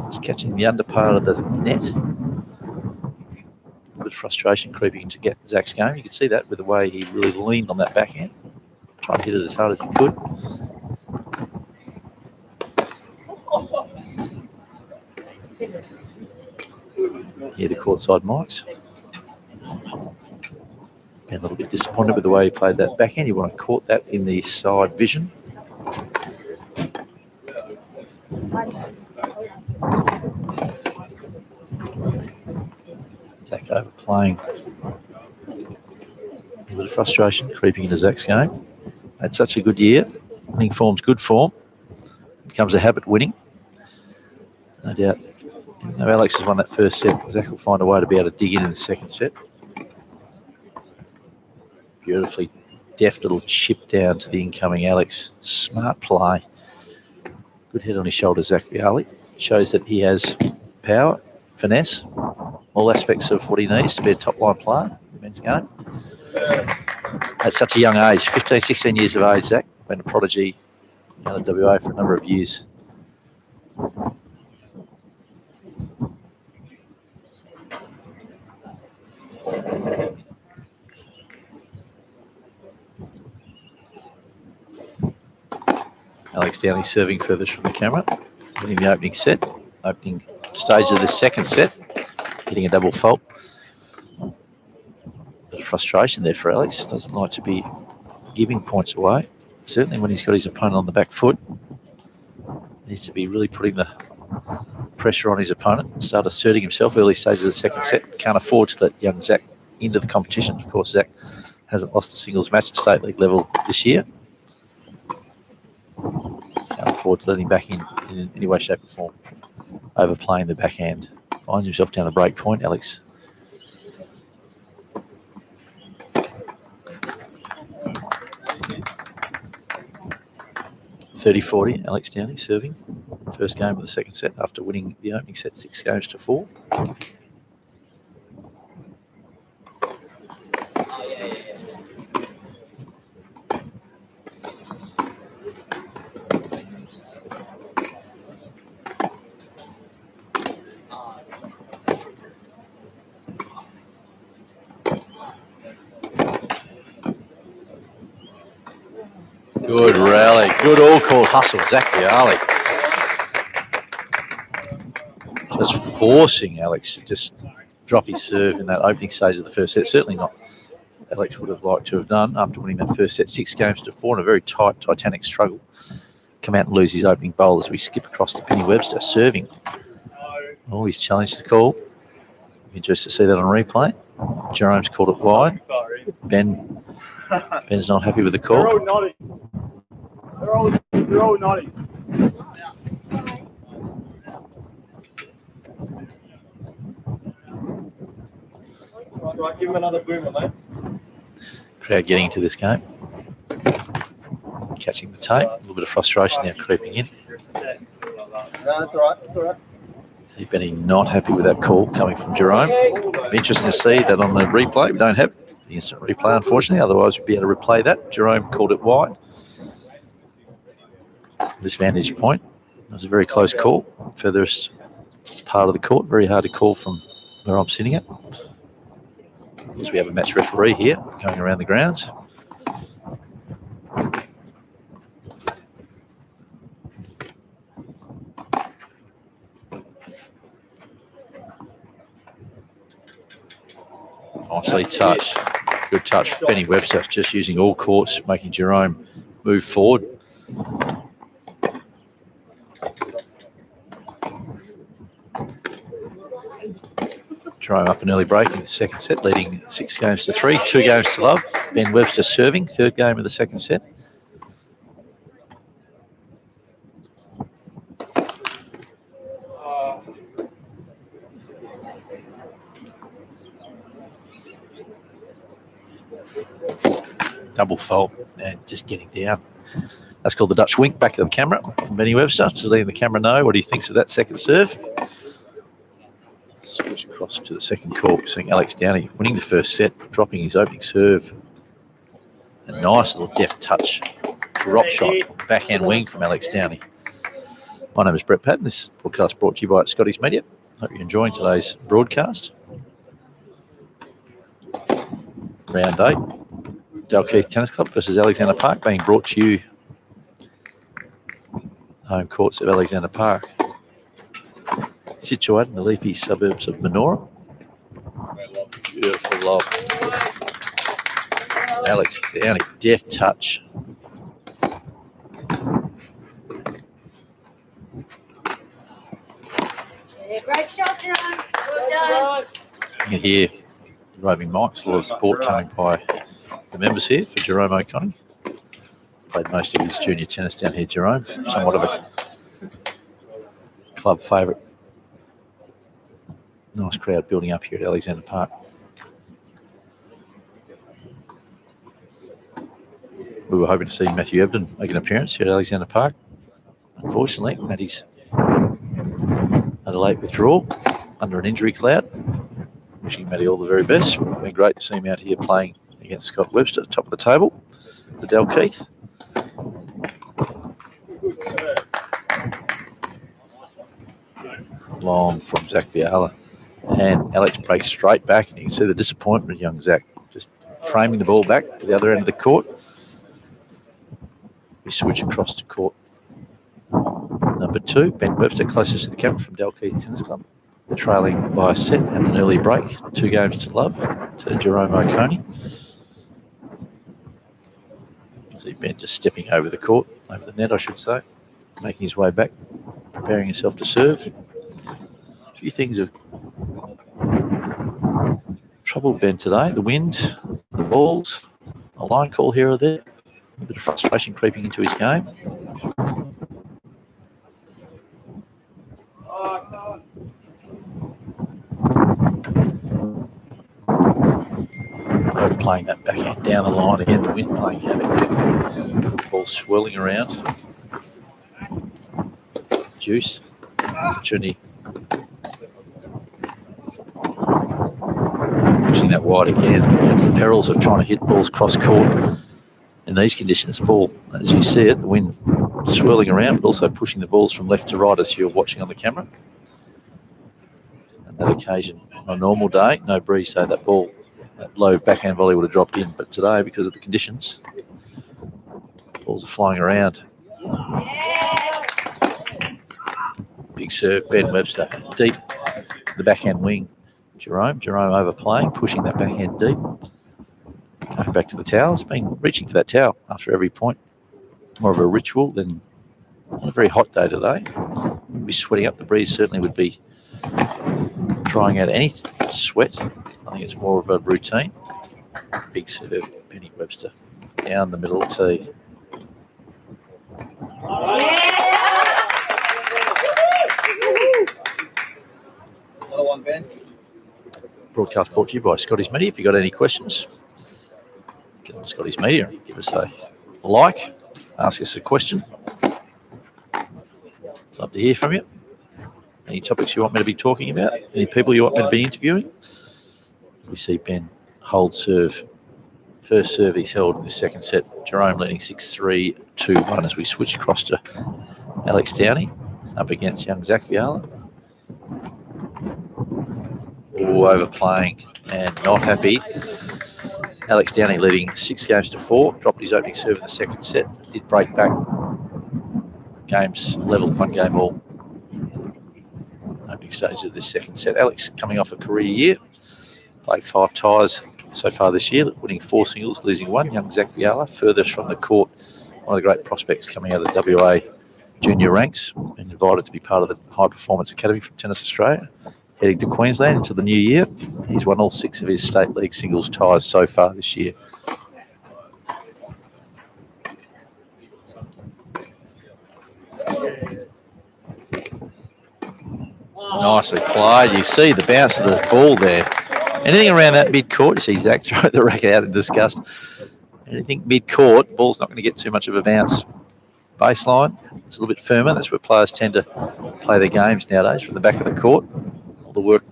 Just catching the under part of the net. A bit of frustration creeping to get Zach's game. You can see that with the way he really leaned on that backhand. Trying to hit it as hard as he could. Here the courtside mics. Been a little bit disappointed with the way he played that backhand. You want to court that in the side vision. playing a bit of frustration creeping into Zach's game. Had such a good year. Winning form's good form. Becomes a habit winning. No doubt. Now Alex has won that first set. Zach will find a way to be able to dig in the second set. Beautifully deft little chip down to the incoming Alex. Smart play. Good head on his shoulder, Zach Viali. Shows that he has power, finesse, all aspects of what he needs to be a top-line player in the men's game. At such a young age, 15, 16 years of age, Zach. Been a prodigy down at WA for a number of years. Alex Downey serving furthest from the camera, winning the opening set, opening stage of the second set, hitting a double fault. Bit of frustration there for Alex. Doesn't like to be giving points away. Certainly when he's got his opponent on the back foot. Needs to be really putting the pressure on his opponent. Start asserting himself early stage of the second set. Can't afford to let young Zach into the competition. Of course, Zach hasn't lost a singles match at state league level this year. Can't afford to let him back in any way, shape or form. Overplaying the backhand. Finds himself down the break point, Alex. (30-40), Alex Downey serving. First game of the second set after winning the opening set 6-4. Good rally, good all-call hustle, Zach Viali. Just forcing Alex to just drop his serve in that opening stage of the first set. Certainly not Alex would have liked to have done after winning that first set 6-4 in a very tight, titanic struggle. Come out and lose his opening bowl as we skip across to Penny Webster serving. Oh, he's challenged the call. Interested to see that on replay. Jerome's called it wide. Ben's not happy with the call. They're all nodding. They're all nodding. Right, give him another boomer, mate. Crowd getting into this game. Catching the tape. A little bit of frustration now creeping in. No, that's all right. That's all right. See Benny not happy with that call coming from Jerome. Be interesting to see that on the replay. We don't have the instant replay, unfortunately. Otherwise, we'd be able to replay that. Jerome called it wide. This vantage point. It was a very close call. Furthest part of the court. Very hard to call from where I'm sitting at. Of course, we have a match referee here going around the grounds. Nicely touched. Good touch. Benny Webster just using all courts, making Jerome move forward. Jerome up an early break in the second set, leading 6-3, 2 games to love. Ben Webster serving, third game of the second set. Double fault and just getting down. That's called the Dutch wink. Back of the camera from Benny Webster, just letting the camera know what he thinks of that second serve. Switch across to the second court, seeing Alex Downey winning the first set, dropping his opening serve. A nice little deft touch, drop shot, backhand wing from Alex Downey. My name is Brett Patton. This broadcast brought to you by Scotty's Media. Hope you're enjoying today's broadcast. Round 8, Dalkeith Tennis Club versus Alexander Park, being brought to you home courts of Alexander Park, situated in the leafy suburbs of Manoora. Beautiful lob. Alex Downey, deft touch. Great shot, Jerome. Well done. You can hear roving mics. A lot of support coming by the members here for Jerome O'Connor. Played most of his junior tennis down here, Jerome. Somewhat of a club favourite. Nice crowd building up here at Alexander Park. We were hoping to see Matthew Ebden make an appearance here at Alexander Park. Unfortunately, Matty's had a late withdrawal under an injury cloud. Wishing Matty all the very best. It's been great to see him out here playing against Scott Webster, top of the table for Dalkeith. Long from Zach Viala. And Alex breaks straight back, and you can see the disappointment of young Zach just framing the ball back to the other end of the court. We switch across to court number 2. Ben Webster closest to the camera from Dalkeith Tennis Club. They're trailing by a set and an early break. 2 games to love to Jerome O'Connor. See Ben just stepping over the court, over the net I should say, making his way back, preparing himself to serve. A few things have troubled Ben today. The wind, the balls, a line call here or there. A bit of frustration creeping into his game. Overplaying that backhand down the line again. The wind playing havoc. Ball swirling around. Juice. Opportunity. Pushing that wide again. That's the perils of trying to hit balls cross court in these conditions. Ball, as you see it, the wind swirling around, but also pushing the balls from left to right as you're watching on the camera. And that occasion, on a normal day, no breeze, so that ball, that low backhand volley would have dropped in. But today, because of the conditions, balls are flying around. Big serve, Ben Webster, deep to the backhand wing. Jerome overplaying, pushing that backhand deep. Going back to the towel. He's been reaching for that towel after every point. More of a ritual than on a very hot day today. Wouldn't be sweating up. The breeze certainly would be drying out any sweat. I think it's more of a routine. Big serve, Penny Webster down the middle tee. Another one, Ben. Broadcast brought to you by Scotty's Media. If you've got any questions, get on Scotty's Media and give us a like, ask us a question. Love to hear from you. Any topics you want me to be talking about? Any people you want me to be interviewing? We see Ben hold serve. First serve he's held in the second set. Jerome leading 6-3, 2-1 as we switch across to Alex Downey up against young Zach Viala. Oh, overplaying and not happy. Alex Downey leading 6-4, dropped his opening serve in the second set, did break back. Games level, 1 game all. Opening stages of this second set. Alex coming off a career year, played 5 ties so far this year, winning 4 singles, losing 1. Young Zach Viala, furthest from the court, one of the great prospects coming out of WA junior ranks, and invited to be part of the High Performance Academy from Tennis Australia. Heading to Queensland into the new year. He's won all 6 of his state league singles ties so far this year. Nicely played. You see the bounce of the ball there. Anything around that mid-court, you see Zach throw the racket out in disgust. Anything mid-court, ball's not going to get too much of a bounce. Baseline, it's a little bit firmer. That's where players tend to play their games nowadays, from the back of the court. All the work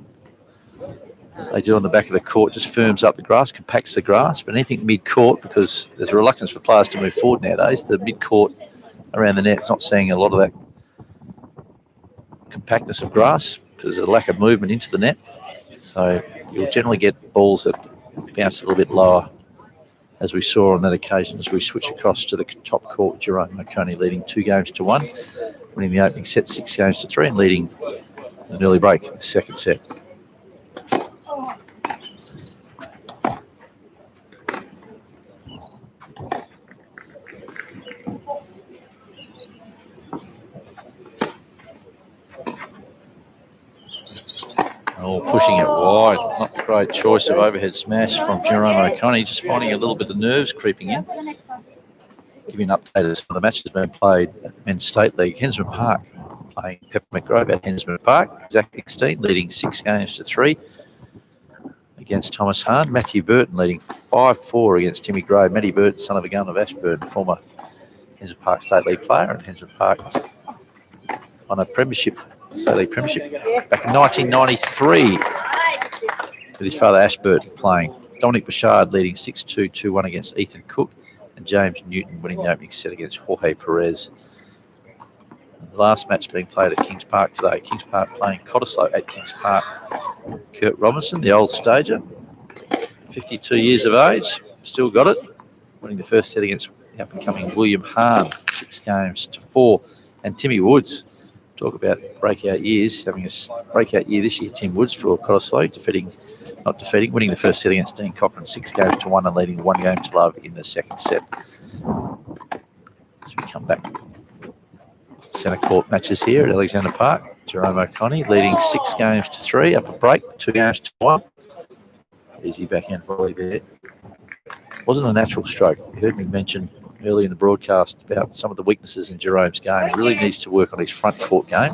they do on the back of the court just firms up the grass, compacts the grass. But anything mid-court, because there's a reluctance for players to move forward nowadays, the mid-court around the net is not seeing a lot of that compactness of grass because there's a lack of movement into the net. So you'll generally get balls that bounce a little bit lower, as we saw on that occasion as we switch across to the top court. Jerome O'Connor leading 2-1, winning the opening set 6-3 and leading an early break in the second set. Oh, pushing it wide. Great choice of overhead smash from Jerome O'Connor. Just finding a little bit of nerves creeping in. Giving an update as some of the matches being played at Men's State League. Hensman Park playing Pepper McGrove at Hensman Park. Zach Exteen leading 6 games to 3 against Thomas Hahn. Matthew Burton leading 5-4 against Timmy Grove. Matty Burton, son of a gun of Ashburton, former Hensman Park State League player, and Hensman Park on a premiership, State League premiership back in 1993 with his father Ashburton playing. Dominic Bouchard leading 6-2, 2-1 against Ethan Cook, and James Newton winning the opening set against Jorge Perez. And the last match being played at Kings Park today. Kings Park playing Cottesloe at Kings Park. Kurt Robinson, the old stager, 52 years of age, still got it, winning the first set against the up-and-coming William Hahn, 6 games to 4. And Timmy Woods, talk about breakout years, having a breakout year this year, Tim Woods for Cottesloe, winning the first set against Dean Cochran, 6 games to 1 and leading 1 game to love in the second set. As we come back, centre court matches here at Alexander Park. Jerome O'Connor leading 6 games to 3, up a break, 2 games to 1. Easy backhand volley there. Wasn't a natural stroke. You heard me mention early in the broadcast about some of the weaknesses in Jerome's game. He really needs to work on his front court game,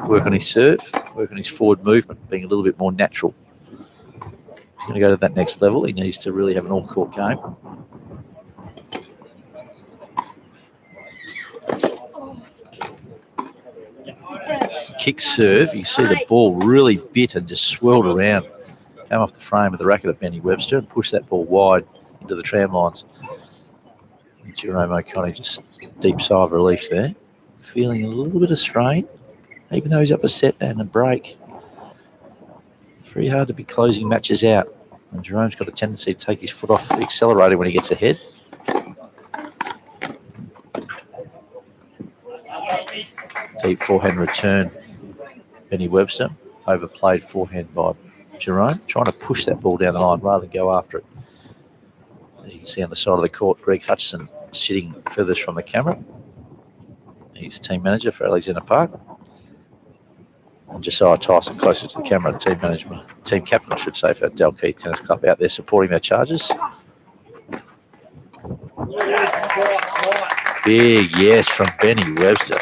work on his serve, work on his forward movement, being a little bit more natural. He's going to go to that next level. He needs to really have an all-court game. Kick serve, you see the ball really bit and just swirled around. Came off the frame of the racket of Benny Webster and pushed that ball wide into the tram lines. And Jerome O'Connor just deep sigh of relief there. Feeling a little bit of strain, even though he's up a set and a break. It's very hard to be closing matches out. And Jerome's got a tendency to take his foot off the accelerator when he gets ahead. Deep forehand return. Benny Webster, overplayed forehand by Jerome, trying to push that ball down the line rather than go after it. As you can see on the side of the court, Greg Hutchison sitting furthest from the camera. He's team manager for Alexander Park. And Josiah Tyson closer to the camera, team captain, I should say, for Dalkeith Tennis Club out there supporting their charges. Big yes from Benny Webster.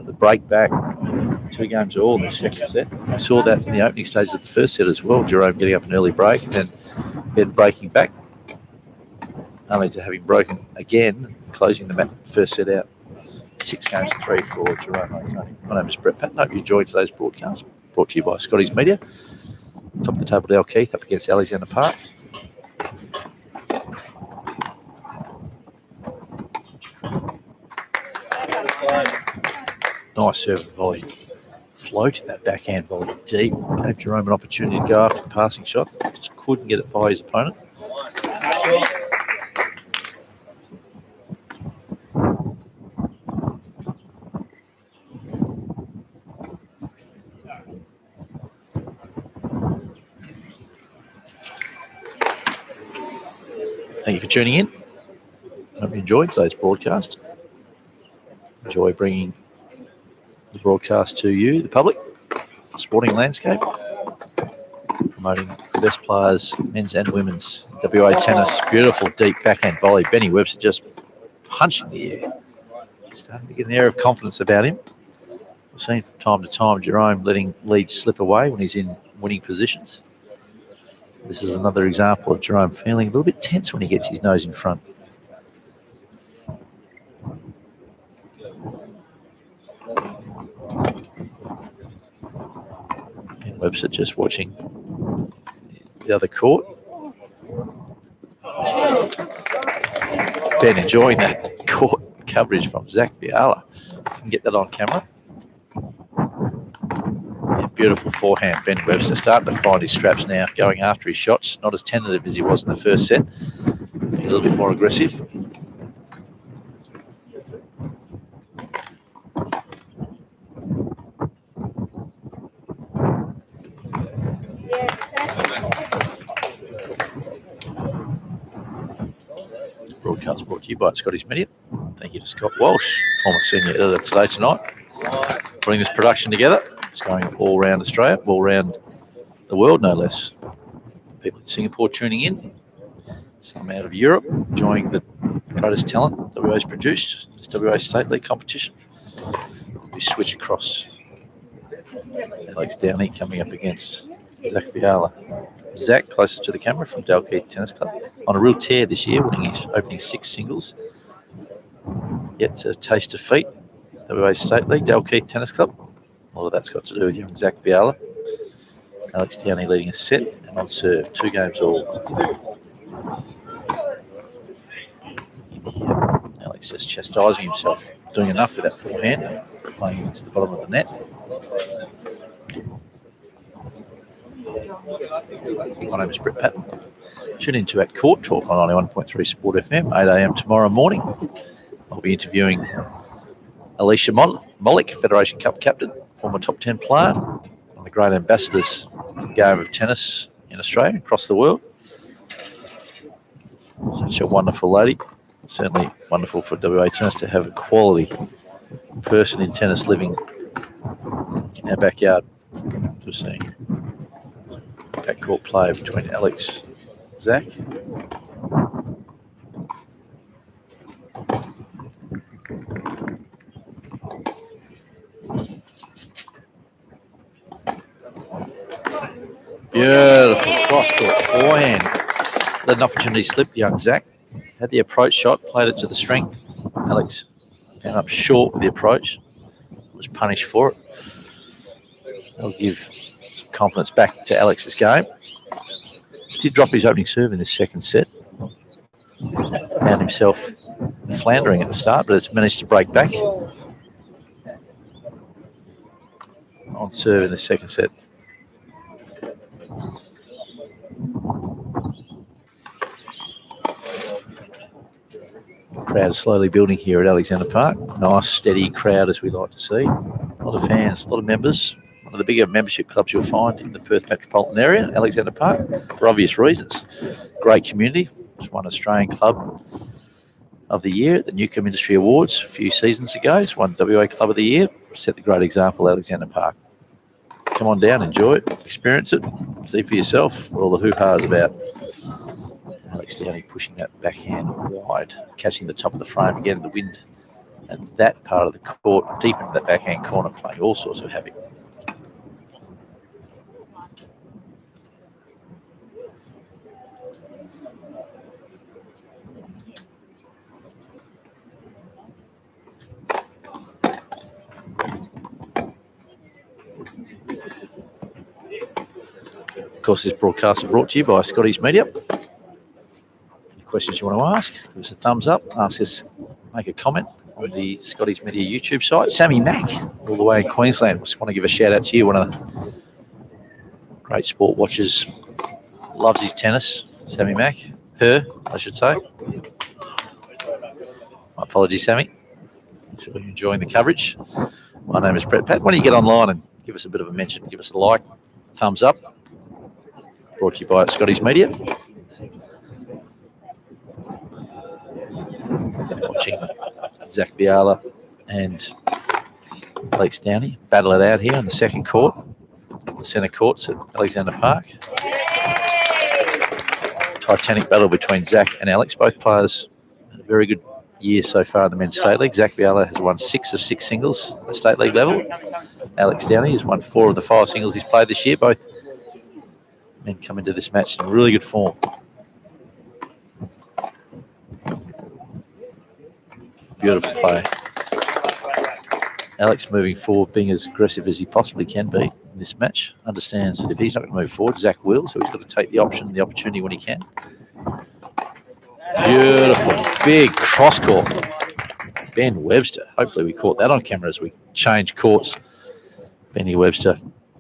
The break back, 2 games all in the second set. We saw that in the opening stages of the first set as well. Jerome getting up an early break and then breaking back. Only to having broken again, closing the first set out. 6 games to 3 for Jerome O'Connor. My name is Brett Patton. Hope you enjoyed today's broadcast. Brought to you by Scotty's Media. Top of the table, Dalkeith up against Alexander Park. Nice serve and volley. Floating that backhand volley deep. Gave Jerome an opportunity to go after the passing shot. Just couldn't get it by his opponent. Thank you for tuning in. Hope you enjoyed today's broadcast. Enjoy bringing the broadcast to you, the public, the sporting landscape, promoting the best players, men's and women's. WA tennis, beautiful deep backhand volley. Benny Webster just punching the air. Starting to get an air of confidence about him. We've seen from time to time Jerome letting leads slip away when he's in winning positions. This is another example of Jerome feeling a little bit tense when he gets his nose in front. And Webster just watching the other court. Ben enjoying that court coverage from Zach Viala. Can get that on camera. Yeah, beautiful forehand. Ben Webster starting to find his straps now, going after his shots. Not as tentative as he was in the first set. Being a little bit more aggressive. Broadcast brought to you by Scotty's Media. Thank you to Scott Walsh, former senior editor Today Tonight, putting this production together. It's going all around Australia, all around the world, no less. People in Singapore tuning in, some out of Europe, enjoying the greatest talent WA's produced. This WA State League competition. We switch across. Alex Downey coming up against Zach Viala. Zach, closest to the camera from Dalkeith Tennis Club, on a real tear this year, winning his opening 6 singles. Yet to taste defeat, WA State League, Dalkeith Tennis Club. A lot of that's got to do with young Zach Viala. Alex Downey leading a set and on serve, 2 games all. Alex just chastising himself, doing enough with that forehand, playing into the bottom of the net. My name is Brett Patton. Tune in to At Court Talk on 91.3 Sport FM, 8 a.m. tomorrow morning. I'll be interviewing Alicia Mollick, Federation Cup captain, former top 10 player, one of the great ambassadors of the game of tennis in Australia, across the world. Such a wonderful lady. Certainly wonderful for WA Tennis to have a quality person in tennis living in our backyard. Just seeing backcourt play between Alex and Zach. Beautiful cross-court forehand. Let an opportunity slip, young Zach. Had the approach shot, played it to the strength. Alex came up short with the approach. Was punished for it. That'll give some confidence back to Alex's game. Did drop his opening serve in this second set. Found himself floundering at the start, but has managed to break back. On serve in the second set. Crowd is slowly building here at Alexander Park. Nice, steady crowd as we like to see. A lot of fans, a lot of members. One of the bigger membership clubs you'll find in the Perth metropolitan area, Alexander Park, for obvious reasons. Great community. It's won Australian Club of the Year at the Newcomb Industry Awards a few seasons ago. It's won WA Club of the Year. Set the great example at Alexander Park. Come on down, enjoy it, experience it, see for yourself what all the hoo-ha is about. Alex Downey pushing that backhand wide, catching the top of the frame again in the wind. And that part of the court, deep into that backhand corner, playing all sorts of havoc. Of course, this broadcast is brought to you by Scotty's Media. Questions you want to ask, give us a thumbs up, ask us, make a comment on the Scotty's Media YouTube site. Sammy Mack, all the way in Queensland. Just want to give a shout out to you, one of the great sport watchers, loves his tennis. Sammy Mack, her, I should say. My apologies, Sammy. Sure you're enjoying the coverage. My name is Brett Pat. Why don't you get online and give us a bit of a mention, give us a like, thumbs up. Brought to you by Scotty's Media. Watching Zach Viala and Alex Downey battle it out here in the second court, the centre courts at Alexander Park. Titanic battle between Zach and Alex. Both players had a very good year so far in the men's state league. Zach Viala has won 6 of 6 singles at the state league level. Alex Downey has won 4 of the 5 singles he's played this year. Both men come into this match in really good form. Beautiful play. Alex moving forward, being as aggressive as he possibly can be in this match. Understands that if he's not going to move forward, Zach will, so he's got to take the opportunity when he can. Beautiful. Big cross court from Ben Webster. Hopefully we caught that on camera as we change courts. Benny Webster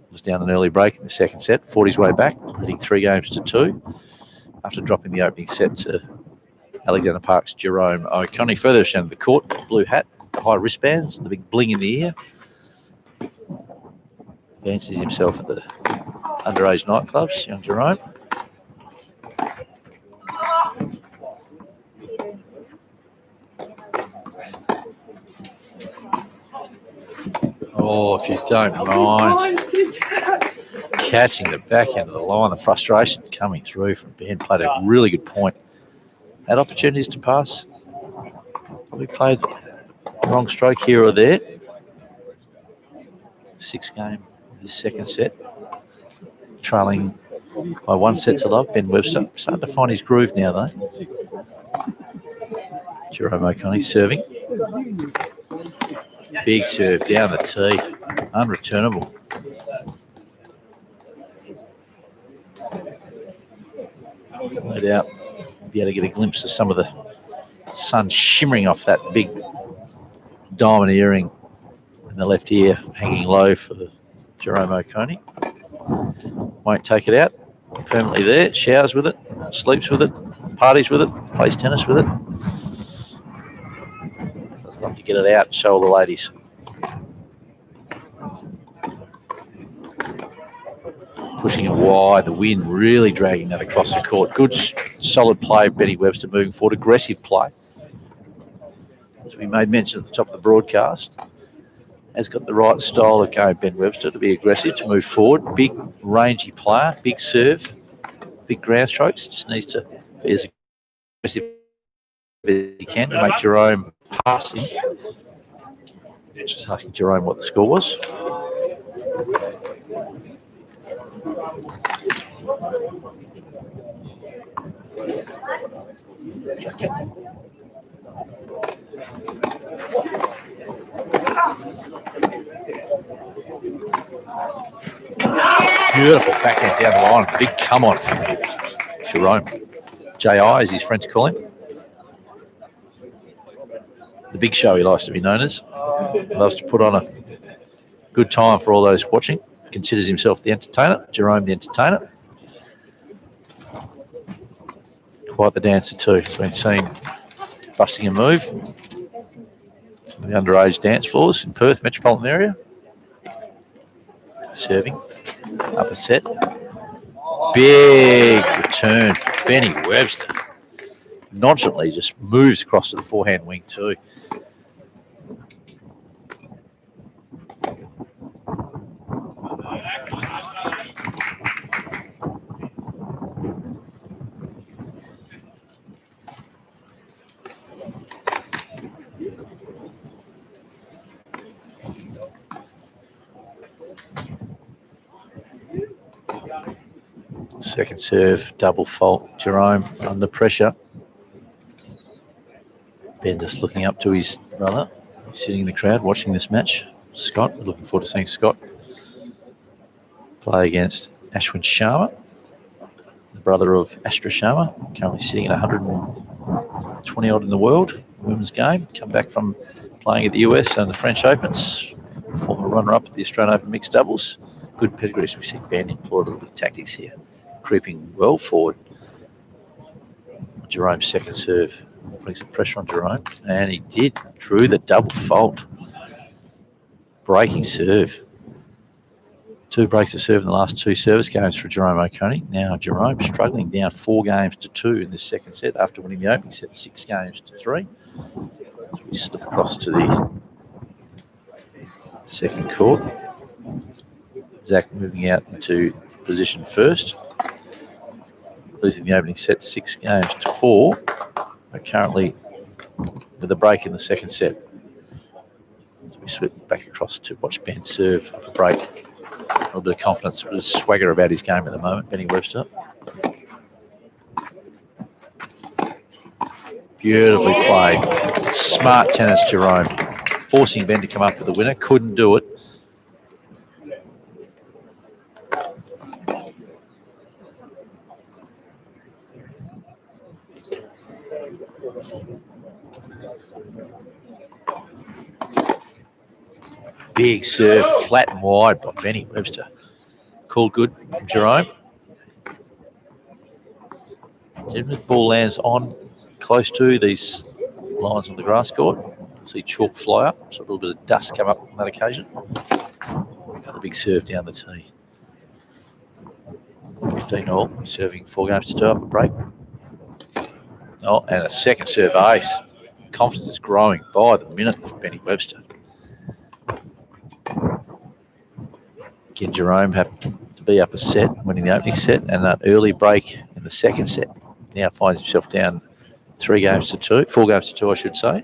was down an early break in the second set, fought his way back, leading 3 games to 2 after dropping the opening set to Alexander Park's Jerome O'Connor. Further down the court, blue hat, the high wristbands, the big bling in the ear. Fancies himself at the underage nightclubs, young Jerome. Oh, if you don't mind. catching the back end of the line. The frustration coming through from Ben. Played a really good point. Had opportunities to pass. Probably played the wrong stroke here or there. 6th game, this second set. Trailing by 1 set to love. Ben Webster starting to find his groove now, though. Jerome O'Connor serving. Big serve down the tee. Unreturnable. No doubt be able to get a glimpse of some of the sun shimmering off that big diamond earring in the left ear, hanging low for Jerome O'Coney. Won't take it out. Permanently there. Showers with it. Sleeps with it. Parties with it. Plays tennis with it. Does love to get it out and show all the ladies. Pushing it wide. The wind really dragging that across the court. Good, solid play of Benny Webster moving forward. Aggressive play. As we made mention at the top of the broadcast, has got the right style of game, Ben Webster, to be aggressive, to move forward. Big, rangy player, big serve, big ground strokes. Just needs to be as aggressive as he can to make Jerome pass him. Just asking Jerome what the score was. Beautiful backhand down the line. Big come on from Jerome. J.I. as his friends call him. The big show he likes to be known as. Loves to put on a good time for all those watching. Considers himself the entertainer. Jerome the entertainer. Quite the dancer too. He's been seen busting a move. Some of the underage dance floors in Perth metropolitan area. Serving. Upper set. Big return for Benny Webster. Nonchalantly just moves across to the forehand wing too. Second serve, double fault. Jerome under pressure. Ben just looking up to his brother. He's sitting in the crowd watching this match. Scott, we're looking forward to seeing Scott play against Ashwin Sharma, the brother of Astra Sharma, currently sitting at 120 odd in the world, women's game. Come back from playing at the US and the French Opens. Former runner-up at the Australian Open mixed doubles. Good pedigree. So we see Ben employed a little bit of tactics here. Creeping well forward. Jerome's second serve. Putting some pressure on Jerome. And he did. Drew the double fault. Breaking serve. 2 breaks of serve in the last 2 service games for Jerome O'Coney. Now Jerome struggling down 4 games to 2 in this second set after winning the opening set 6 games to 3. So we slip across to the second court. Zach moving out into position first. Losing the opening set 6 games to 4. But currently with a break in the second set. So we slip back across to watch Ben serve up a break. A little bit of confidence, a bit of swagger about his game at the moment, Benny Webster. Beautifully played. Smart tennis, Jerome. Forcing Ben to come up with the winner. Couldn't do it. Big serve, flat and wide by Benny Webster. Called good from Jerome. Even if the ball lands on close to these lines on the grass court, you'll see chalk fly up, so a little bit of dust come up on that occasion. Got a big serve down the tee. 15 all, serving 4 games to 2 up a break. Oh, and a second serve ace. Confidence is growing by the minute for Benny Webster. Again, Jerome had to to be up a set, winning the opening set, and an early break in the second set. Now finds himself down 4 games to 2, I should say.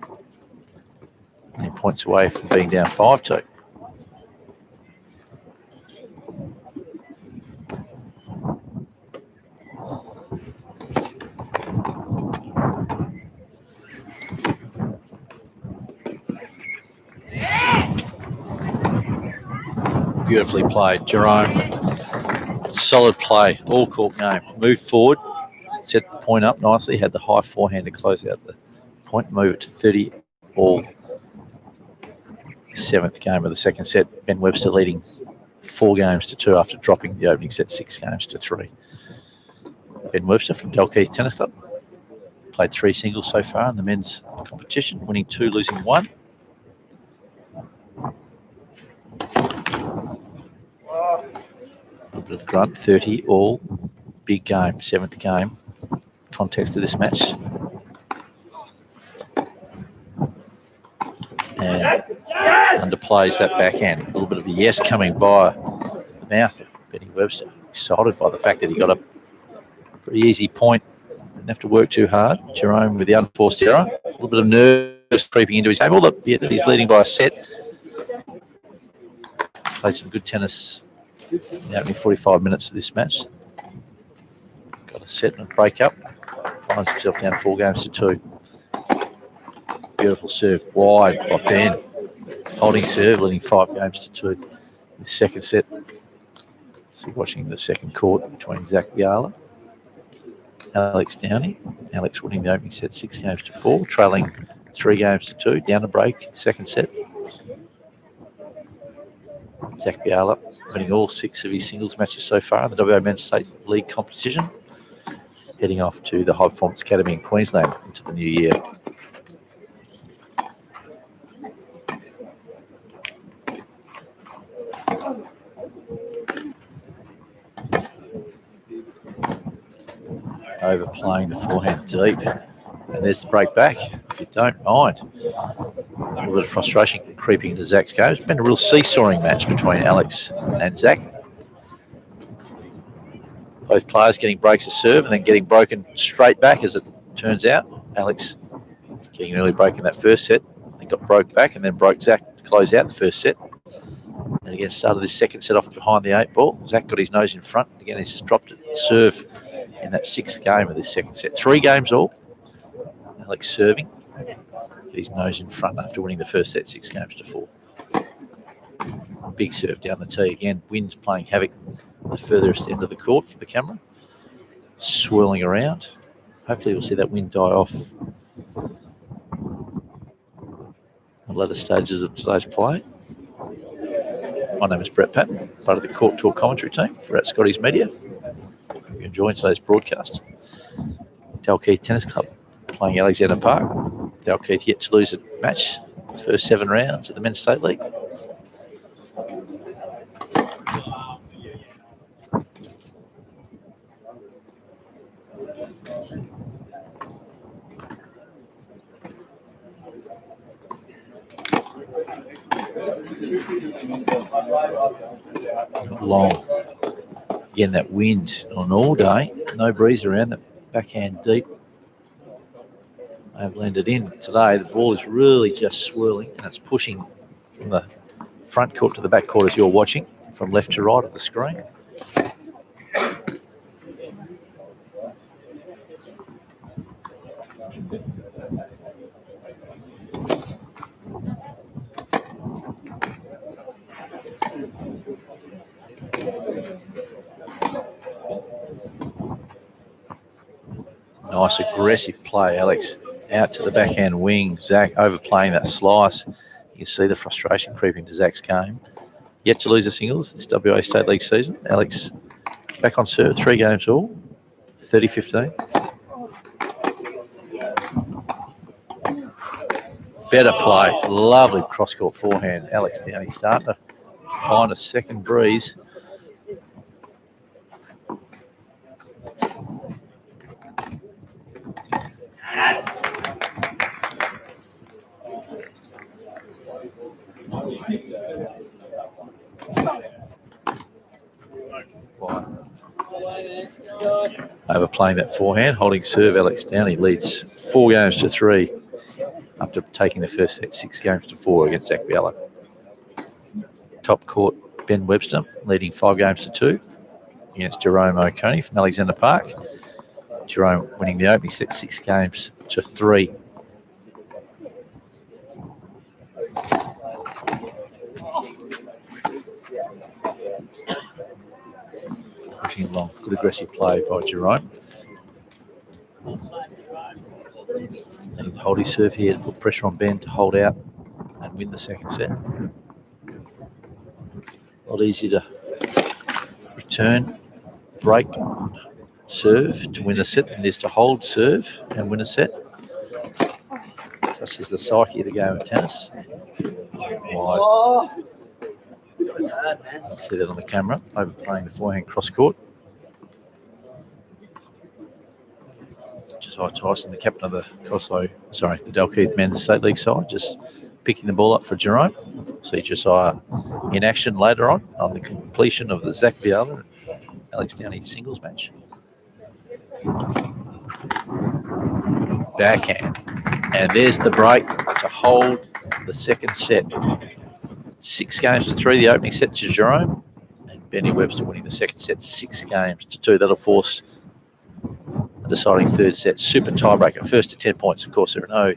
And he points away from being down 5-2. Beautifully played, Jerome. Solid play, all court game. Moved forward, set the point up nicely, had the high forehand to close out the point, move it to 30 all. 7th game of the second set. Ben Webster leading 4 games to 2 after dropping the opening set 6 games to 3. Ben Webster from Dalkeith Tennis Club. Played 3 singles so far in the men's competition, winning 2, losing 1. A bit of grunt, 30 all. Big game, 7th game. Context of this match. And underplays that backhand. A little bit of a yes coming by the mouth of Benny Webster. Excited by the fact that he got a pretty easy point. Didn't have to work too hard. Jerome with the unforced error. A little bit of nerves creeping into his game. Albeit that he's leading by a set. Played some good tennis in the opening 45 minutes of this match. Got a set and a break up. Finds himself down 4 games to 2. Beautiful serve wide by Ben. Holding serve, leading 5 games to 2 in the second set. So watching the second court between Zach Viala, Alex Downey. Alex winning the opening set 6 games to 4, trailing 3 games to 2, down a break in the second set. Zach Viala winning all 6 of his singles matches so far in the WA Men's State League competition. Heading off to the High Performance Academy in Queensland into the new year. Overplaying the forehand deep. And there's the break back, if you don't mind. A little bit of frustration creeping into Zach's game. It's been a real seesawing match between Alex and Zach. Both players getting breaks of serve and then getting broken straight back, as it turns out. Alex getting an early break in that first set. Then got broke back and then broke Zach to close out the first set. And again, started this second set off behind the 8 ball. Zach got his nose in front. Again, he's just dropped it serve in that 6th game of this second set. 3 games all. Alex serving. His nose in front after winning the first set 6 games to 4. Big serve down the tee again. Wind's playing havoc at the furthest end of the court for the camera. Swirling around. Hopefully we'll see that wind die off the latter stages of today's play. My name is Brett Patton, part of the Court Talk commentary team for at Scotty's Media. Hope you're enjoying today's broadcast. Dalkeith Tennis Club playing Alexander Park. Dalkeith yet to lose a match, the first 7 rounds of the Men's State League. Not long. Again, that wind on all day. No breeze around. That backhand deep. They've landed in today. The ball is really just swirling and it's pushing from the front court to the back court as you're watching, from left to right of the screen. Nice aggressive play, Alex. Out to the backhand wing. Zach overplaying that slice. You can see the frustration creeping to Zach's game. Yet to lose a singles this WA State League season. Alex back on serve, 3 games all, 30-15. Better play. Lovely cross-court forehand. Alex Downey starting to find a second breeze. overplaying that forehand, holding serve. Alex Downey leads 4-3 after taking the first set 6-4 against Zach Viala. Top court, Ben Webster leading 5-2 against Jerome O'Coney from Alexander Park. Jerome winning the opening set 6-3. Pushing along, good aggressive play by Jerome. Need to hold his serve here to put pressure on Ben to hold out and win the second set. A lot easier to return, break, serve to win a set than it is to hold serve and win a set. Such is the psyche of the game of tennis. Wide. I'll see that on the camera, overplaying the forehand cross court. Josiah Tyson, the captain of the Dalkeith men's state league side, just picking the ball up for Jerome. We'll see Josiah in action later on the completion of the Zach Viala and Alex Downey singles match. Backhand. And there's the break to hold the second set. 6-3, the opening set to Jerome. And Benny Webster winning the second set 6-2. That'll force a deciding third set. Super tiebreaker. First to 10 points. Of course, there are no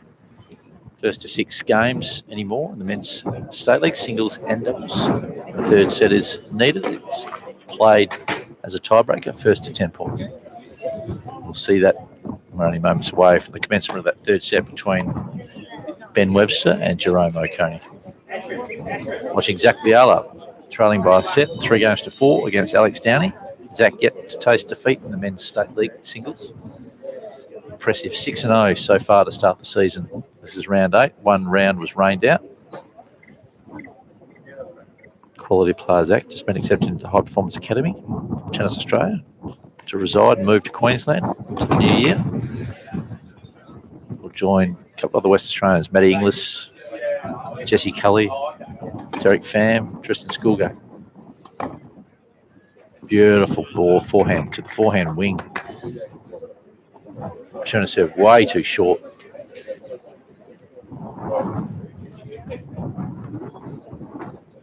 first to 6 games anymore in the men's state league, singles and doubles. The third set is needed. It's played as a tiebreaker, first to 10 points. We'll see that. We're only moments away from the commencement of that third set between Ben Webster and Jerome O'Coney. Watching Zach Viala trailing by a set, 3-4 against Alex Downey. Zach yet to taste defeat in the men's state league singles. Impressive 6-0 so far to start the season. This is round 8. One round was rained out. Quality player Zach just been accepted into High Performance Academy, Tennis Australia, to reside and move to Queensland for the new year. We'll join a couple of other West Australians, Matty Inglis, Jesse Cully, Derek Pham, Tristan Schoolgate. Beautiful ball, forehand to the forehand wing. Trying to serve way too short.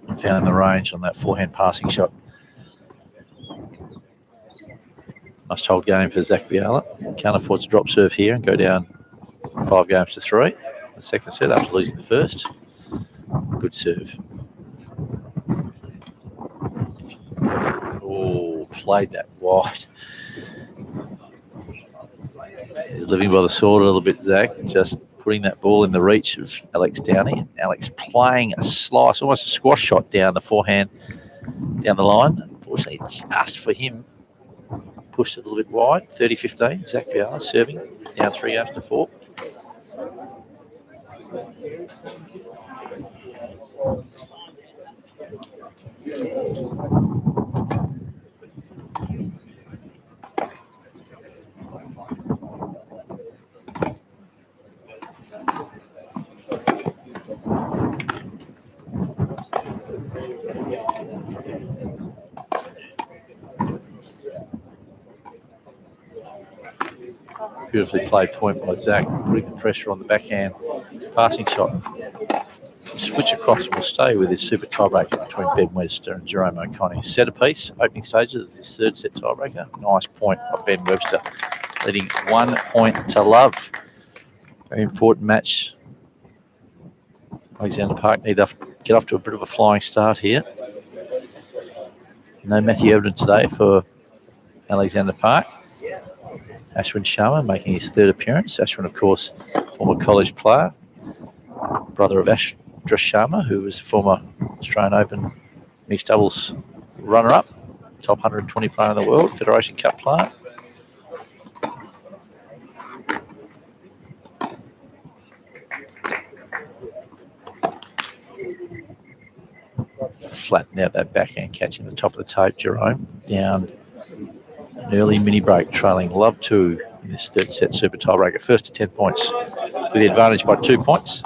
And found the range on that forehand passing shot. Must hold game for Zach Viala. Can't afford to drop serve here and go down 5-3. The second set after losing the first. Good serve. Oh, played that wide. He's living by the sword a little bit, Zach. Just putting that ball in the reach of Alex Downey. And Alex playing a slice, almost a squash shot down the forehand, down the line. Unfortunately, just for him, pushed it a little bit wide. 30-15. Zach Viala serving down 3-4. Beautifully played point by Zach, putting the pressure on the backhand passing shot. Switch across and will stay with his super tiebreaker between Ben Webster and Jerome O'Coney. Set apiece, opening stages of this third set tiebreaker. Nice point by Ben Webster, leading 1 point to love. Very important match. Alexander Park need to get off to a bit of a flying start here. No Matthew Everton today for Alexander Park. Ashwin Sharma making his third appearance. Ashwin, of course, former college player, brother of Ashwin Sharma, who was a former Australian Open mixed doubles runner-up, top 120 player in the world, Federation Cup player. Flattened out that backhand, catching the top of the tape. Jerome down an early mini break, trailing love 2 in this third set super tiebreaker. First to 10 points with the advantage by 2 points.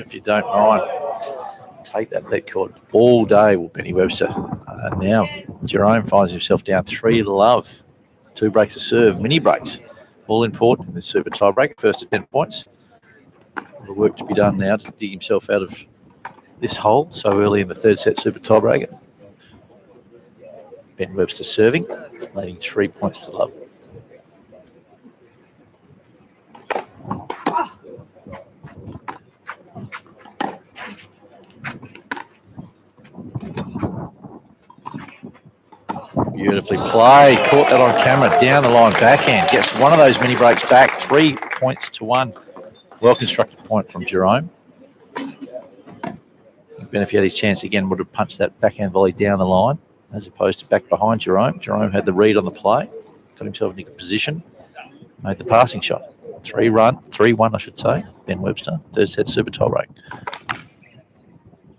if you don't mind, take that bet cord all day, will Benny Webster. Now, Jerome finds himself down 3-love. 2 breaks to serve, mini breaks. All important in this super tie break. First to 10 points. A lot of work to be done now to dig himself out of this hole so early in the third set super tie break. Ben Webster serving, leading 3 points to love. Beautifully played. Caught that on camera. Down the line backhand. Gets one of those mini breaks back. 3 points to 1. Well constructed point from Jerome. Ben, if he had his chance again, would have punched that backhand volley down the line as opposed to back behind Jerome. Jerome had the read on the play. Got himself in a good position. Made the passing shot. 3-1, I should say. Ben Webster. Third set super tie break.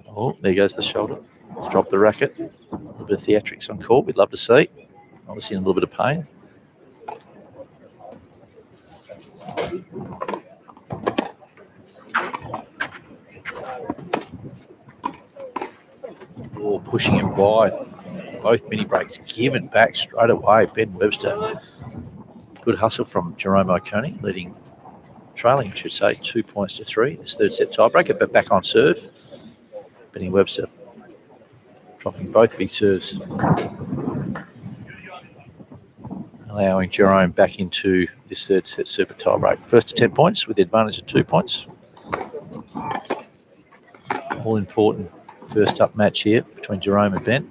Oh, there goes the shoulder. Let's drop the racket. A little bit of theatrics on court. We'd love to see. Obviously in a little bit of pain. Oh, pushing it wide. Both mini breaks given back straight away. Ben Webster. Good hustle from Jerome O'Coney, trailing, I should say, 2 points to 3. This third set tiebreaker, but back on serve. Benny Webster dropping both of his serves, allowing Jerome back into this third set super tiebreak. First to 10 points with the advantage of 2 points. All important first up match here between Jerome and Ben.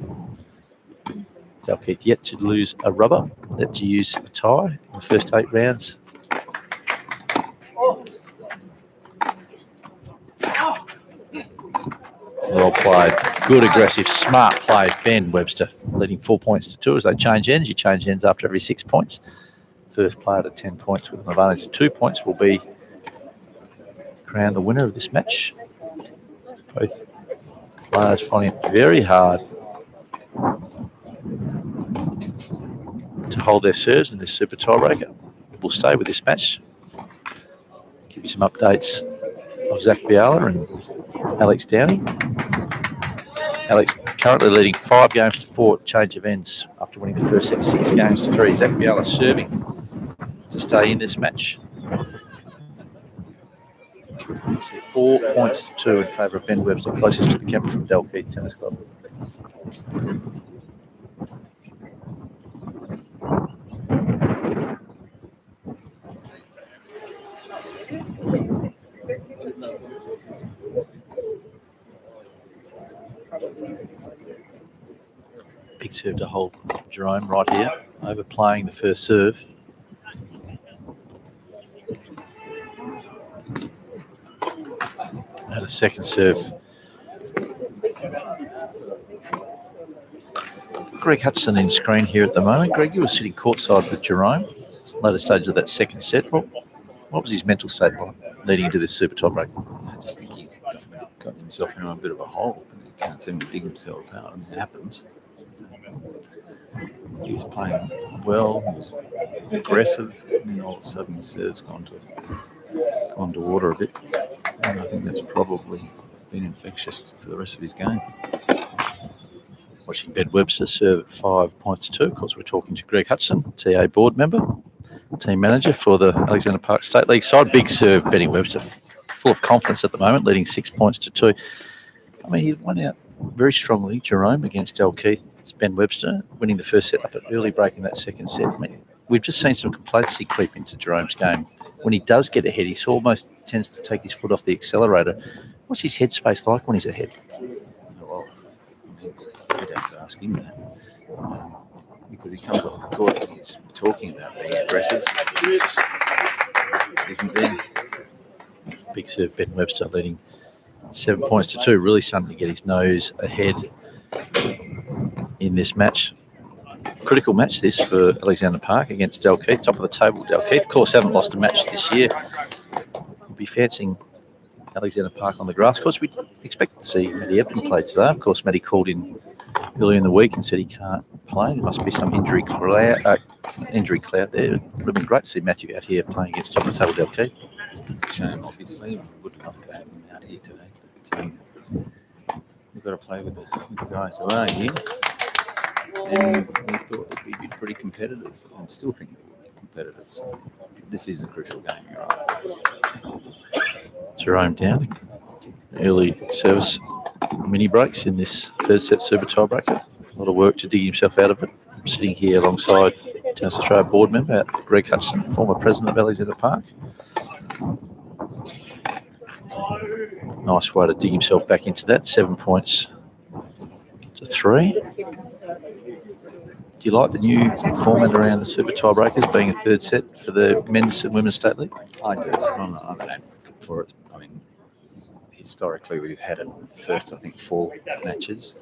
Dalkeith yet to lose a rubber, yet to use a tie in the first 8 rounds. Well played. Good, aggressive, smart play. Ben Webster leading 4 points to 2 as they change ends. You change ends after every 6 points. First player to 10 points with an advantage of 2 points will be crowned the winner of this match. Both players finding it very hard to hold their serves in this super tiebreaker. We'll stay with this match. Give you some updates of Zach Viala and Alex Downey. Alex currently leading 5 games to 4 at change of ends after winning the first set 6 games to 3. Zach Viala serving to stay in this match. So 4 points to 2 in favour of Ben Webster, closest to the camera from Dalkeith Tennis Club. Big serve to hold Jerome right here, overplaying the first serve. And a second serve. Greg Hudson in screen here at the moment. Greg, you were sitting courtside with Jerome. Later stage of that second set. What was his mental state like leading into this super tie break? I just think he's got himself in a bit of a hole. He can't seem to dig himself out, and it happens. He was playing well, he was aggressive, and then all of a sudden his serve's gone to water a bit. And I think that's probably been infectious for the rest of his game. Watching Ben Webster serve at 5 points to 2. Of course, we're talking to Greg Hudson, TA board member, team manager for the Alexander Park State League side. Big serve, Benny Webster, full of confidence at the moment, leading 6 points to 2. I mean, he won out very strongly, Jerome, against Dalkeith. It's Ben Webster winning the first set up at early break in that second set. I mean, we've just seen some complacency creep into Jerome's game. When he does get ahead, he almost tends to take his foot off the accelerator. What's his headspace like when he's ahead? Well, I mean, you'd have to ask him that. Because he comes off the court and he's talking about being aggressive. Isn't there? Big serve, Ben Webster leading 7 points to 2. Really starting to get his nose ahead in this match. Critical match this for Alexander Park against Dalkeith. Top of the table, Dalkeith. Of course, haven't lost a match this year. We'll be fancying Alexander Park on the grass. Of course, we expect to see Matty Ebden play today. Of course, Matty called in earlier in the week and said he can't play. There must be some injury cloud there. It would have been great to see Matthew out here playing against top of the table Dalkeith. It's a shame, obviously. We would love to have him out here today. But, we've got to play with the guys who are here. And we thought that we'd be pretty competitive, and still think that we'll be competitive. So this is a crucial game, you're right. Jerome Downing. Early service mini breaks in this third set super tiebreaker. A lot of work to dig himself out of it. I'm sitting here alongside Tennis Australia board member Greg Hudson, former president of Alexander Park. Nice way to dig himself back into that. 7 points to 3. Do you like the new format around the super tiebreakers being a third set for the men's and women's state league? I do. I'm an advocate for it. I mean, historically we've had it first, I think, 4 matches,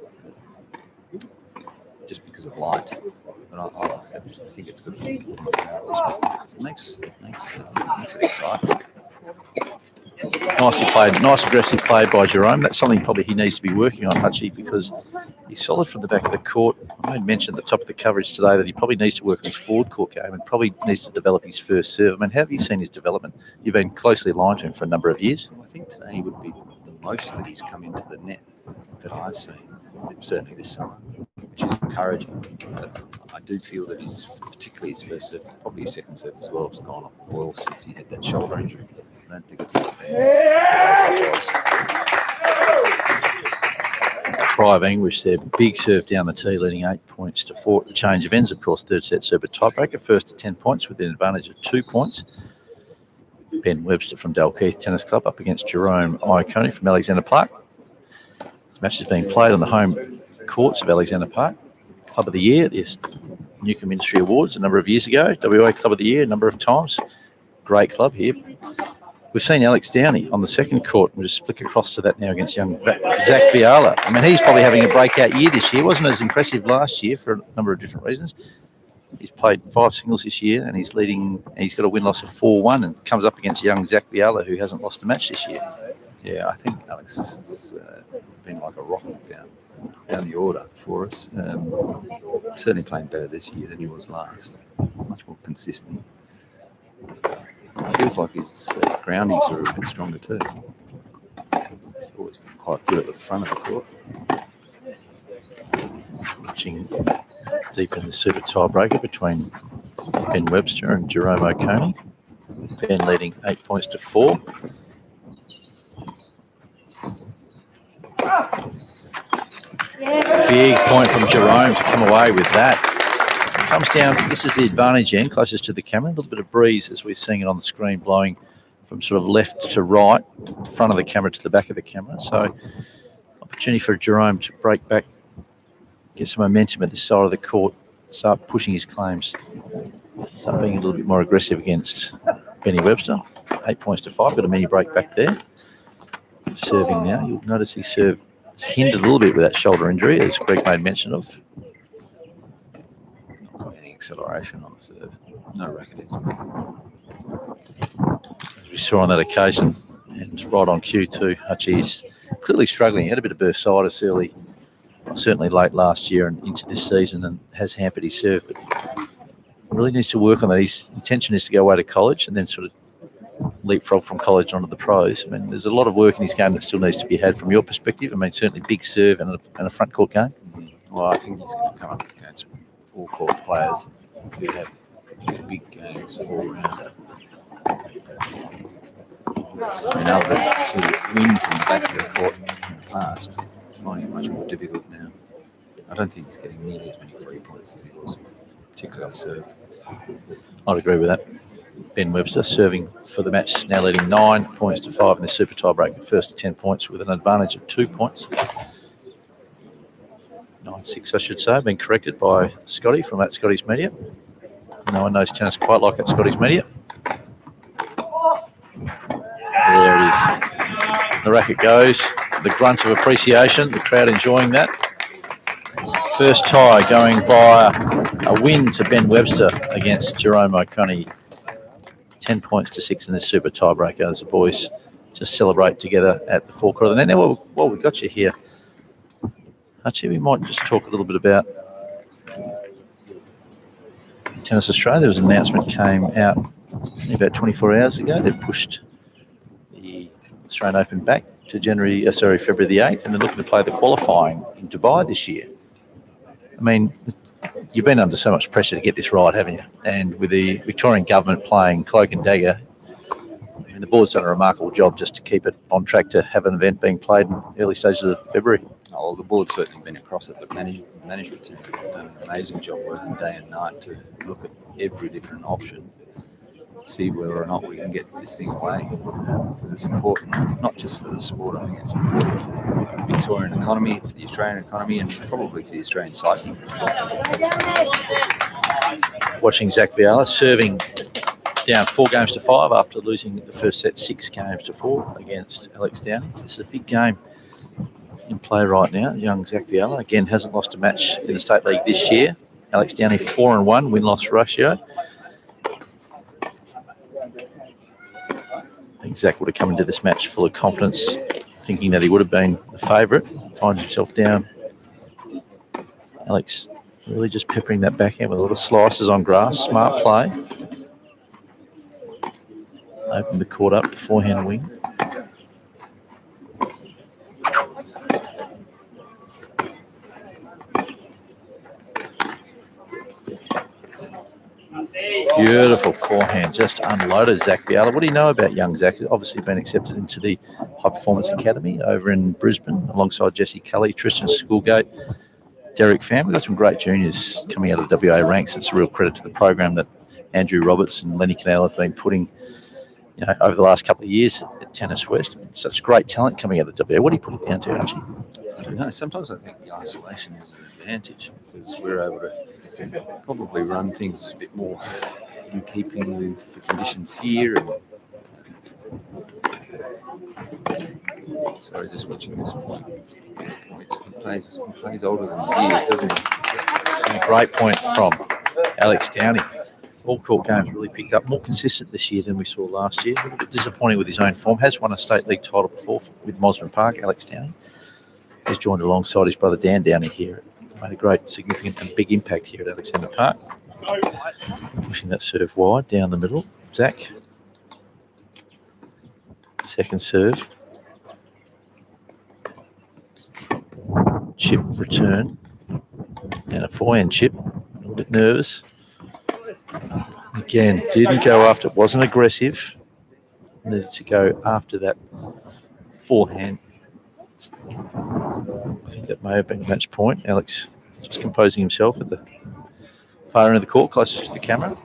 just because of light. But I like it. I think it's good for it makes it exciting. Nicely played, nice aggressive play by Jerome. That's something probably he needs to be working on, Hutchie, because he's solid from the back of the court. I made mention at the top of the coverage today that he probably needs to work on his forward court game and probably needs to develop his first serve. I mean, how have you seen his development? You've been closely aligned to him for a number of years. I think today would be the most that he's come into the net that I've seen, certainly this summer, which is encouraging. But I do feel that particularly his first serve, probably his second serve as well, has gone off the boil since he had that shoulder injury. I don't think it's Cry of anguish there. Big serve down the tee, leading 8 points to 4 at the change of ends. Of course, third set super tiebreaker. First to 10 points with an advantage of 2 points. Ben Webster from Dalkeith Tennis Club up against Jerome Iacone from Alexander Park. This match is being played on the home courts of Alexander Park. Club of the Year, the Newcomb Industry Awards a number of years ago. WA Club of the Year a number of times. Great club here. We've seen Alex Downey on the second court. We'll just flick across to that now against young Zach Viala. I mean, he's probably having a breakout year this year. Wasn't as impressive last year for a number of different reasons. He's played 5 singles this year, and he's leading. And he's got a win-loss of 4-1, and comes up against young Zach Viala, who hasn't lost a match this year. Yeah, I think Alex has been like a rocket down the order for us. Certainly playing better this year than he was last. Much more consistent. It feels like his groundies are a bit stronger too. He's always been quite good at the front of the court. Watching deep in the super tiebreaker between Ben Webster and Jerome Iacone. Ben leading 8 points to 4. Big point from Jerome to come away with that. Comes down, this is the advantage end, closest to the camera. A little bit of breeze as we're seeing it on the screen, blowing from sort of left to right, front of the camera to the back of the camera. So opportunity for Jerome to break back, get some momentum at this side of the court, start pushing his claims. Start being a little bit more aggressive against Benny Webster. 8 points to 5, got a mini break back there. Serving now, you'll notice he served, it's hindered a little bit with that shoulder injury, as Greg made mention of. Acceleration on the serve. No racket is. As we saw on that occasion, and right on cue too, Hutchie's clearly struggling. He had a bit of bursitis early, certainly late last year and into this season, and has hampered his serve, but really needs to work on that. His intention is to go away to college and then sort of leapfrog from college onto the pros. I mean, there's a lot of work in his game that still needs to be had from your perspective. I mean, certainly big serve and a front court game. Well, I think he's going to come up against all court players who have big games all round. He's been able to win from the back of the court in the past. He's finding it much more difficult now. I don't think he's getting nearly as many free points as he was, particularly off serve. I'd agree with that. Ben Webster serving for the match, now leading 9 points to 5 in the super tiebreaker. First to 10 points with an advantage of 2 points. 9-6, I should say, been corrected by Scotty from that Scotty's Media. No one knows tennis quite like that Scotty's Media. There it is. The racket goes. The grunt of appreciation. The crowd enjoying that. First tie going by a win to Ben Webster against Jerome Iacone. 10 points to 6 in this super tiebreaker as the boys just celebrate together at the forecourt of the net. Now, while we've got you here, actually, we might just talk a little bit about Tennis Australia. There was an announcement came out about 24 hours ago. They've pushed Australian Open back to February the 8th, and they're looking to play the qualifying in Dubai this year. I mean, you've been under so much pressure to get this right, haven't you? And with the Victorian government playing cloak and dagger, I mean, the board's done a remarkable job just to keep it on track to have an event being played in early stages of February. Oh, well, the board's certainly been across it, but management team have done an amazing job working day and night to look at every different option, see whether or not we can get this thing away, because it's important, not just for the sport. I think it's important for the Victorian economy, for the Australian economy, and probably for the Australian cycling. Watching Zach Viala serving down 4-5 after losing the first set 6-4 against Alex Downey. This is a big game in play right now. Young Zach Viala, again, hasn't lost a match in the State League this year. Alex Downey 4-1 win-loss ratio. I think Zach would have come into this match full of confidence, thinking that he would have been the favourite. Finds himself down. Alex really just peppering that backhand with a lot of slices on grass. Smart play. Open the court up, forehand wing. Beautiful forehand, just unloaded Zach Viala. What do you know about young Zach? He's obviously been accepted into the High Performance Academy over in Brisbane alongside Jesse Cully, Tristan Schoolgate, Derek Pham. We've got some great juniors coming out of the WA ranks. It's a real credit to the program that Andrew Roberts and Lenny Cannell have been putting over the last couple of years at Tennis West. Such great talent coming out of the WA. What do you put it down to, Archie? I don't know. Sometimes I think the isolation is an advantage because we're able to probably run things a bit more in keeping with the conditions here. And, sorry, just watching this point. He plays older than his years, doesn't he? A great point from Alex Downey. All court games really picked up, more consistent this year than we saw last year. A little bit disappointing with his own form. Has won a State League title before with Mosman Park, Alex Downey. He's joined alongside his brother Dan Downey here. Made a great, significant and big impact here at Alexander Park. Pushing that serve wide down the middle. Zach. Second serve. Chip return. And a forehand chip. A little bit nervous. Again, didn't go after it. Wasn't aggressive. Needed to go after that forehand. I think that may have been a match point. Alex just composing himself at the far end of the court, closest to the camera.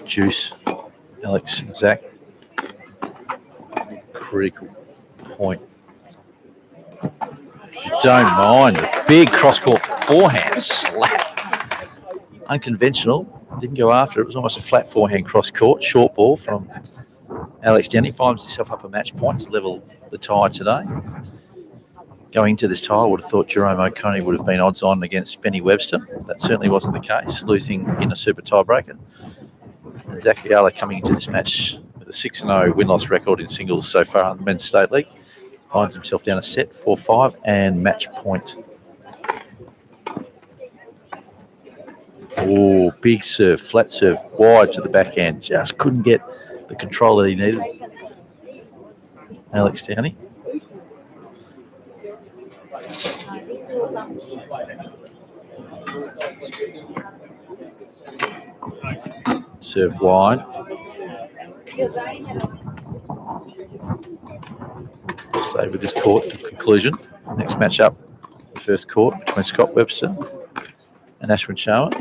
Juice, Alex, Zach. Critical point. If you don't mind, the big cross-court forehand slap. Unconventional, didn't go after it. It was almost a flat forehand cross-court, short ball from Alex Downey. Finds himself up a match point to level the tie today. Going into this tie, I would have thought Jerome O'Connor would have been odds on against Benny Webster. That certainly wasn't the case, losing in a super tiebreaker. And Zach Viala coming into this match with a 6-0 win-loss record in singles so far in the Men's State League. Finds himself down a set, 4-5, and match point. Oh, big serve, flat serve, wide to the backhand. Just couldn't get the control that he needed. Alex Downey. Serve wide. Stay with this court to conclusion. Next match up, first court between Scott Webster and Ashwin Sharma.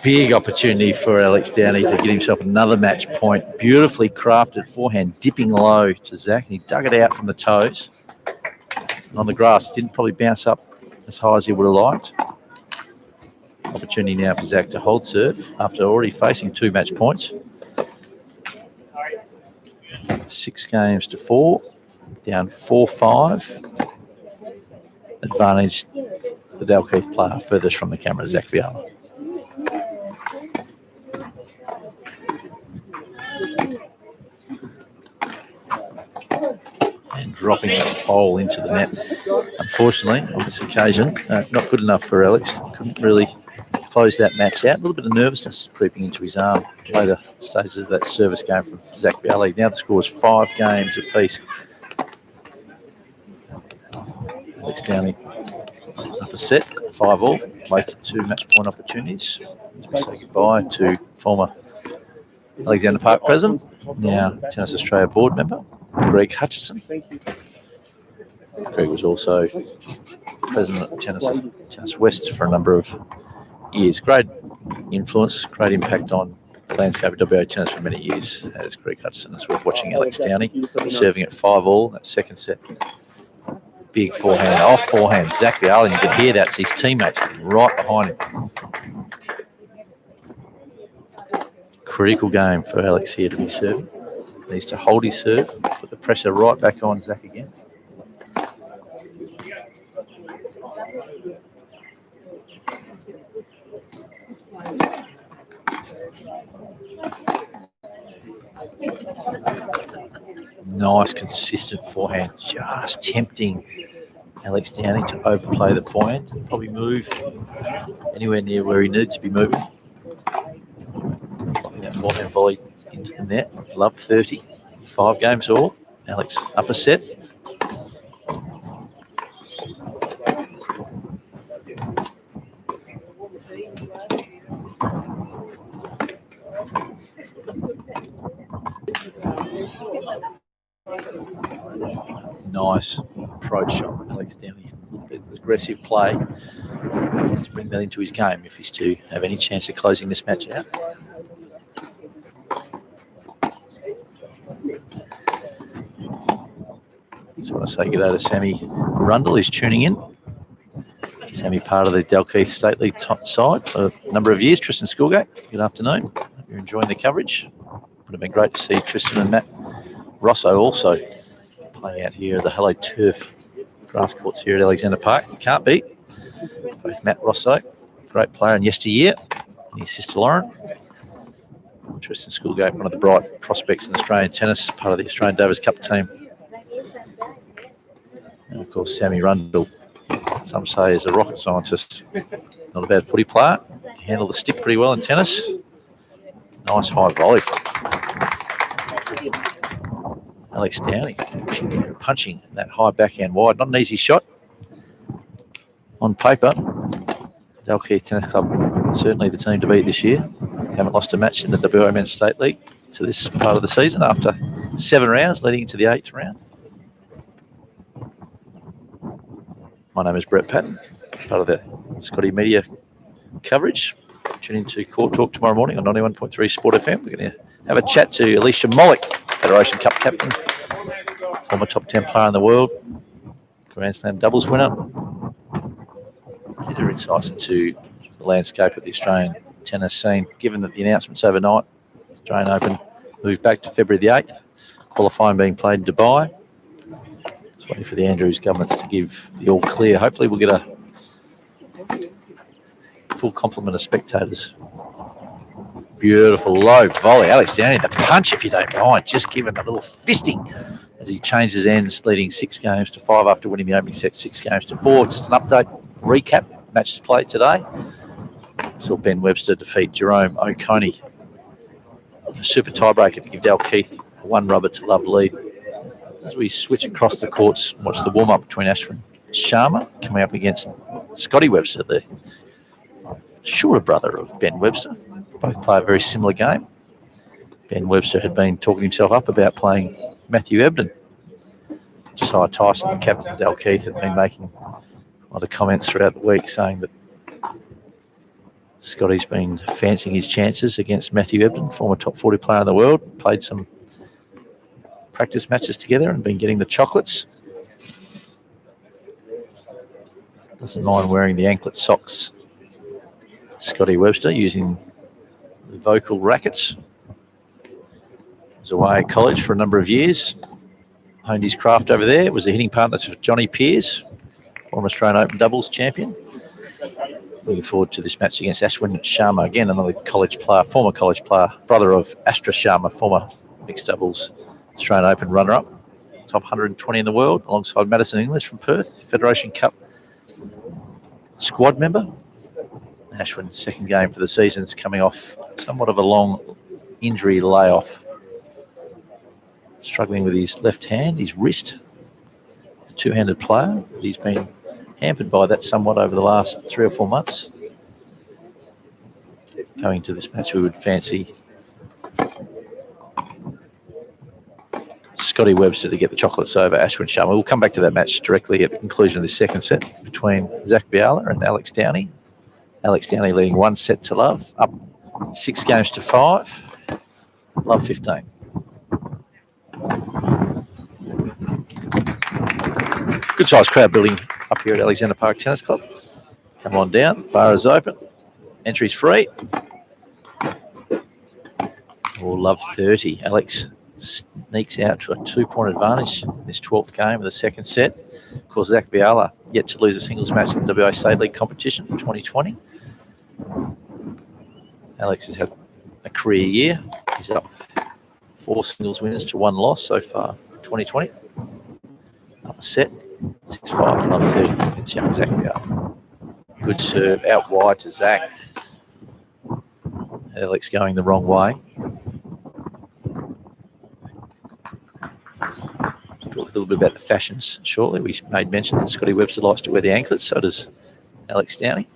Big opportunity for Alex Downey to get himself another match point. Beautifully crafted forehand, dipping low to Zach, and he dug it out from the toes. And on the grass, didn't probably bounce up as high as he would have liked. Opportunity now for Zach to hold serve after already facing 2 match points. 6-4, down 4-5. Advantage the Dalkeith player furthest from the camera, Zach Viala. dropping that bowl into the net. Unfortunately, on this occasion, not good enough for Alex. Couldn't really close that match out. A little bit of nervousness creeping into his arm later stages of that service game from Zach Vialli. Now the score is 5 games apiece. Alex Downey up a set, 5-all, wasted 2 match point opportunities. As we say goodbye to former Alexander Park president, now Tennis Australia board member, Greg Hutchison. Greg was also president of Tennis West for a number of years. Great influence, great impact on the landscape of WA tennis for many years, as Greg Hutchison, as we're watching Alex Downey serving at 5-all, that second set. Big forehand, off forehand, Zach Vialli, and you can hear that, it's his teammates right behind him. Critical game for Alex here to be serving. Needs to hold his serve, put the pressure right back on Zach again. Nice, consistent forehand, just tempting Alex Downey to overplay the forehand, probably move anywhere near where he needs to be moving. Popping that forehand volley into the net. Love 30, 5 games all. Alex up a set. Nice approach shot from Alex Downey. A bit of aggressive play to bring that into his game if he's to have any chance of closing this match out. Just want to say good day to Sammy Rundle, who's tuning in. Sammy, part of the Dalkeith State League side for a number of years. Tristan Schoolgate, good afternoon. Hope you're enjoying the coverage. Would have been great to see Tristan and Matt Rosso also playing out here at the Hello Turf grass courts here at Alexander Park. Can't beat both Matt Rosso, great player in yesteryear, and his sister Lauren. Tristan Schoolgate, one of the bright prospects in Australian tennis, part of the Australian Davis Cup team. And of course, Sammy Rundle, some say is a rocket scientist. Not a bad footy player. Can handle the stick pretty well in tennis. Nice high volley from Alex Downey, punching that high backhand wide. Not an easy shot. On paper, Dalkeith Tennis Club certainly the team to beat this year. Haven't lost a match in the WA Men's State League to this part of the season after 7 rounds, leading into the 8th round. My name is Brett Patton, part of the Scotty Media coverage. Tune into Court Talk tomorrow morning on 91.3 Sport FM. We're going to have a chat to Alicia Mollick, Federation Cup captain, former top 10 player in the world, Grand Slam doubles winner. Get her insights into the landscape of the Australian tennis scene, given that the announcements overnight, the Australian Open moved back to February the 8th, qualifying being played in Dubai. Just waiting for the Andrews government to give the all clear. Hopefully we'll get a full complement of spectators. Beautiful low volley. Alex Downey, the punch, if you don't mind, just giving a little fisting as he changes ends, leading 6 games to 5 after winning the opening set 6 games to 4. Just an update, recap, matches played today. Saw Ben Webster defeat Jerome O'Coney. A super tiebreaker to give Dalkeith a 1 rubber to love lead. As we switch across the courts, watch the warm-up between Ashwin Sharma coming up against Scotty Webster, the shorter brother of Ben Webster. Both play a very similar game. Ben Webster had been talking himself up about playing Matthew Ebden. Josiah Tyson, the captain of Dalkeith, had been making a lot of comments throughout the week saying that Scotty's been fancying his chances against Matthew Ebden, former top 40 player in the world. Played some practice matches together and been getting the chocolates. Doesn't mind wearing the anklet socks. Scotty Webster using the vocal rackets. Was away at college for a number of years. Honed his craft over there. Was the hitting partner for Johnny Pearce, former Australian Open doubles champion. Looking forward to this match against Ashwin Sharma. Again, another college player, former college player, brother of Astra Sharma, former mixed doubles Australian Open runner-up. top 120 in the world, alongside Madison English from Perth, Federation Cup squad member. Ashwin's second game for the season is coming off somewhat of a long injury layoff. Struggling with his left hand, his wrist. The two-handed player. He's been hampered by that somewhat over the last 3 or 4 months. Going to this match, we would fancy Scotty Webster to get the chocolates over Ashwin Sharma. We'll come back to that match directly at the conclusion of this second set between Zach Viala and Alex Downey. Alex Downey leading 1-0, up 6 games to 5. Love 15. Good sized crowd building up here at Alexander Park Tennis Club. Come on down. Bar is open. Entry's free. Love 30. Alex sneaks out to a 2-point advantage in this 12th game of the second set. Of course, Zach Viala yet to lose a singles match at the WA State League competition in 2020. Alex has had a career year. He's up 4 singles winners to 1 loss so far in 2020. Up a set, 6-5 and love 30 against young Zach Viala. Good serve out wide to Zach. Alex going the wrong way. Talk a little bit about the fashions shortly. We made mention that Scotty Webster likes to wear the anklets, so does Alex Downey.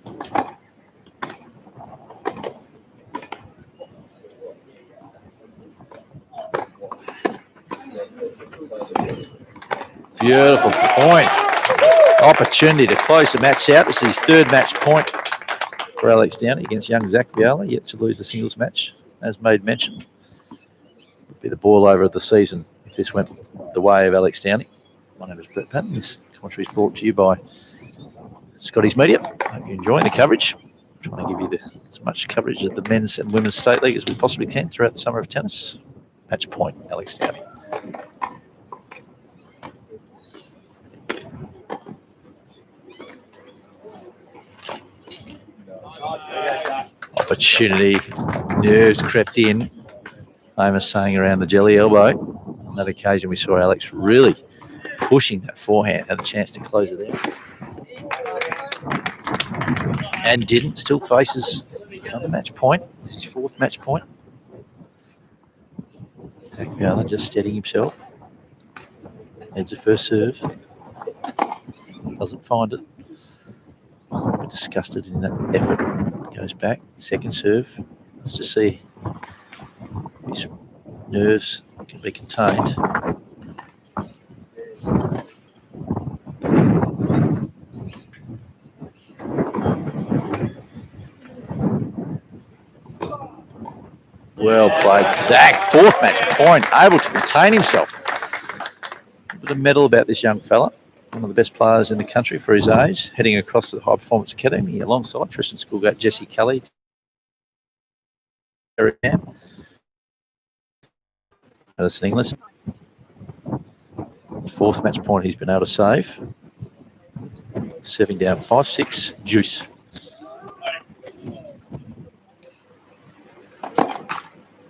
Beautiful point. Opportunity to close the match out. This is his 3rd match point for Alex Downey against young Zach Viala, yet to lose the singles match, as made mention. Would be the ball over of the season if this went the way of Alex Downey. My name is Brett Patton. This commentary is brought to you by Scotty's Media. I hope you're enjoying the coverage. I'm trying to give you as much coverage of the men's and women's state league as we possibly can throughout the summer of tennis. Match point, Alex Downey. Opportunity, nerves crept in. Famous saying around the jelly elbow. On that occasion, we saw Alex really pushing that forehand, had a chance to close it out. And didn't, still faces another match point. This is his 4th match point. Zach Viala just steadying himself. Heads a first serve. Doesn't find it. A bit disgusted in that effort. Goes back, second serve. Let's just see if his nerves can be contained. Well played, Zach. 4th match point, able to contain himself. A bit of medal about this young fella. One of the best players in the country for his age, heading across to the High Performance Academy alongside Tristan Schoolgate, Jesse Kelly, Eric Ham, Madison English. The 4th match point he's been able to save. Serving down 5-6, juice.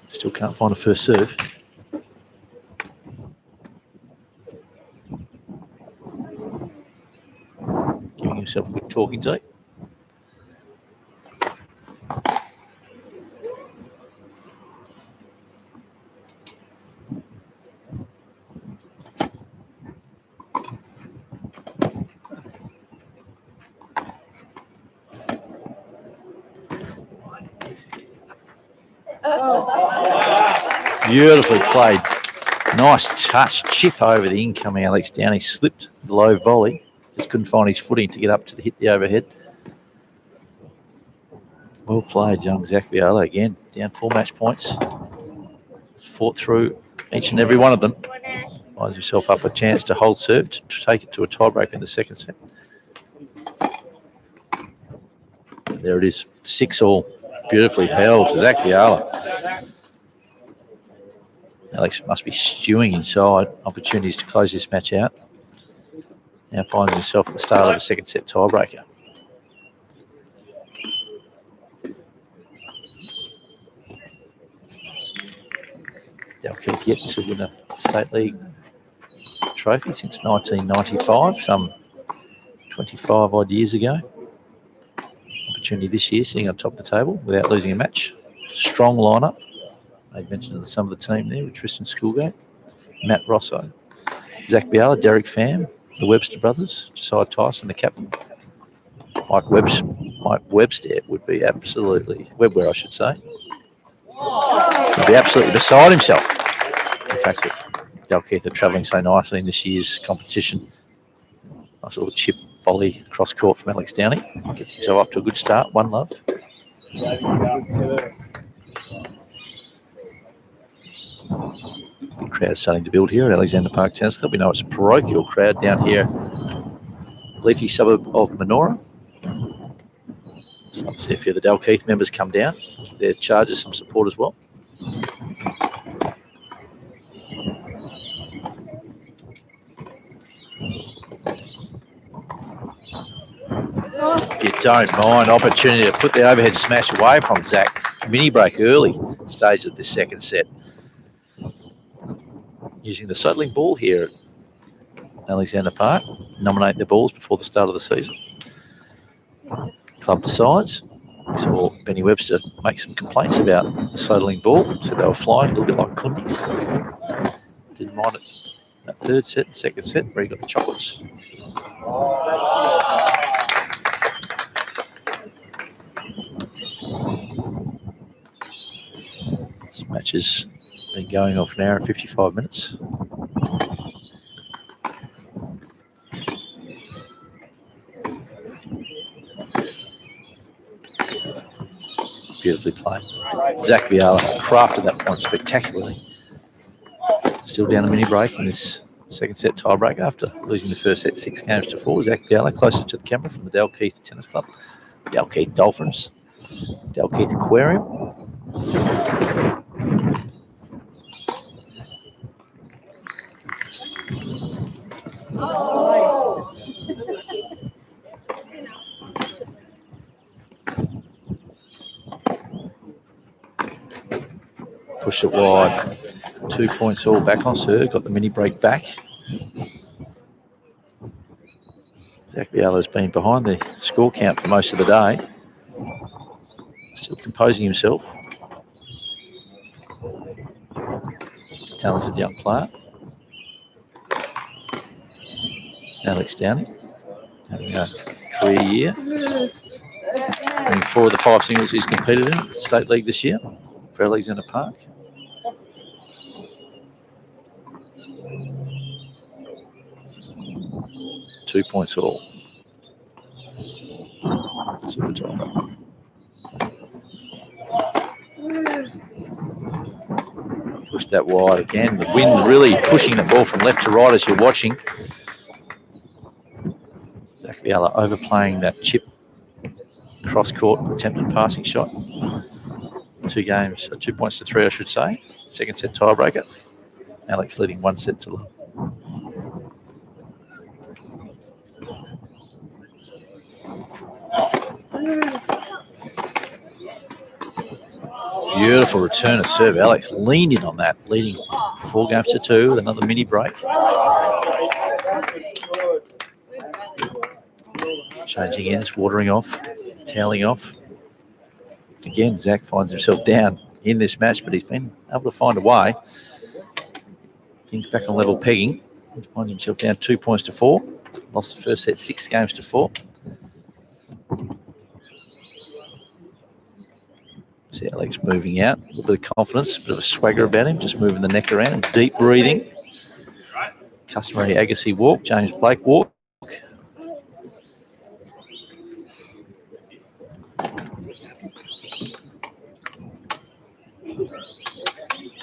Still can't find a first serve. Giving himself a good talking to. Beautifully played. Nice touch, chip over the incoming Alex Downey. Slipped the low volley. Just couldn't find his footing to get up to hit the overhead. Well played, young Zach Viala again. Down 4 match points. Fought through each and every one of them. Finds himself up a chance to hold serve to take it to a tiebreak in the second set. And there it is, 6-all. Beautifully held to Zach Viala. Alex must be stewing inside. Opportunities to close this match out. Now finds himself at the start of the second set tiebreaker. Dalkeith yet to win a state league trophy since 1995, some 25 odd years ago. Opportunity this year, sitting on top of the table without losing a match. Strong lineup. I mentioned some of the team there with Tristan Schoolgate, Matt Rosso, Zach Viala, Derek Pham, the Webster brothers, Josiah Tyson, the captain. Mike Webster would be absolutely, Webware I should say, would be absolutely beside himself. The fact that Dalkeith are travelling so nicely in this year's competition. Nice little chip volley across court from Alex Downey. Gets himself off to a good start. One love. Big crowd starting to build here at Alexander Park Tennis Club. We know it's a parochial crowd down here, leafy suburb of Manoora. So let's see a few of the Dalkeith members come down, give their charges some support as well. If you don't mind, opportunity to put the overhead smash away from Zach. Mini break early stage of this second set. Using the settling ball here at Alexander Park. Nominate the balls before the start of the season. Club decides. We saw Benny Webster make some complaints about the settling ball. So they were flying a little bit like Kundis. Didn't mind it. That third set and second set where he got the chocolates. This match has been going off an hour and 55 minutes. Beautifully played. Zach Viala crafted that point spectacularly. Still down a mini break in this second set tiebreak after losing the first set 6-4. Zach Viala closer to the camera from the Dalkeith Tennis Club. Dalkeith Dolphins. Dalkeith Aquarium. Pushed it wide. 2 points all back on serve. Got the mini break back. Zach Viala's been behind the score count for most of the day. Still composing himself. Talented young player. Alex Downey having a career year. Winning 4 of the 5 singles he's competed in at the State League this year for Alexander Park. Two points all. Super top. Pushed that wide again. The wind really pushing the ball from left to right as you're watching. Zach Viala overplaying that chip cross court attempted passing shot. 2 games, 2 points to 3, I should say. Second set tiebreaker. Alex leading 1 set to love. Beautiful return of serve. Alex leaned in on that, leading 4-2 with another mini break. Changing ends, watering off, toweling off. Again, Zach finds himself down in this match, but he's been able to find a way. Things back on level pegging. He's finding himself down 2 points to 4. Lost the first set 6-4. See Alex moving out, a little bit of confidence, a bit of a swagger about him, just moving the neck around, deep breathing. Customary Agassi walk, James Blake walk. A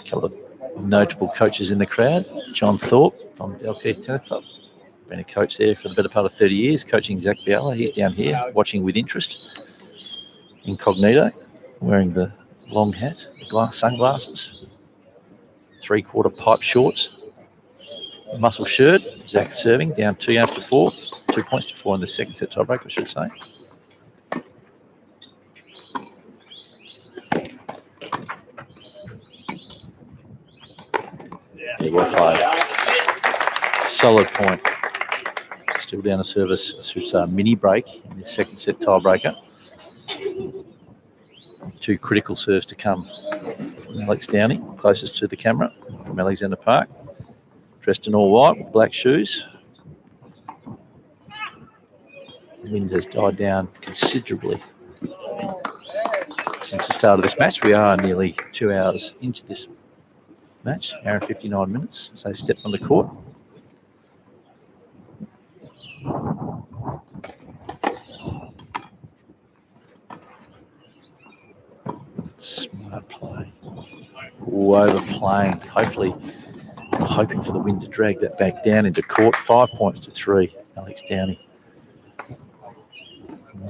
couple of notable coaches in the crowd. John Thorpe from Dalkeith Tennis Club. Been a coach there for the better part of 30 years, coaching Zach Viala. He's down here watching with interest. Incognito, wearing the long hat, the sunglasses, 3/4 pipe shorts, muscle shirt. Zach serving, down 2-4, 2 points to 4 in the second set tiebreak, I should say. Yeah, well played. So solid point. Still down a service, I should say a mini break in this second set tiebreaker. 2 critical serves to come from Alex Downey, closest to the camera from Alexander Park. Dressed in all white with black shoes. The wind has died down considerably since the start of this match. We are nearly 2 hours into this match, hour and 59 minutes. So step on the court. Smart play. Overplaying. Hopefully, hoping for the wind to drag that back down into court. 5 points to 3. Alex Downey.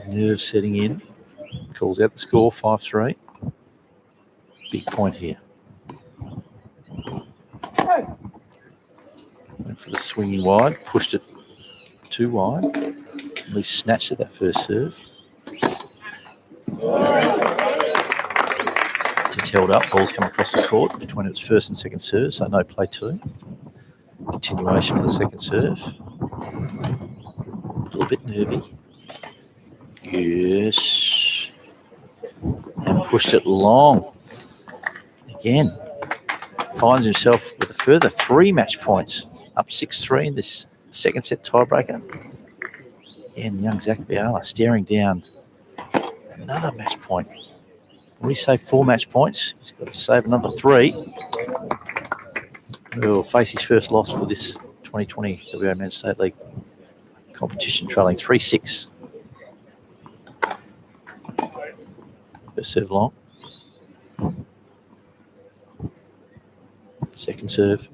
Nerves setting in. Calls out the score, 5-3. Big point here. Went for the swinging wide. Pushed it too wide. At least snatched at that first serve. It's held up. Ball's come across the court between its first and second serve, so no play 2. Continuation of the second serve. A little bit nervy. Yes. And pushed it long. Again. Finds himself with a further 3 match points. Up 6-3 in this second set tiebreaker. And young Zach Viala staring down another match point. When we save 4 match points, he's got to save another 3. He'll face his first loss for this 2020 WA Men's State League competition, trailing 3-6. First serve long. Second serve.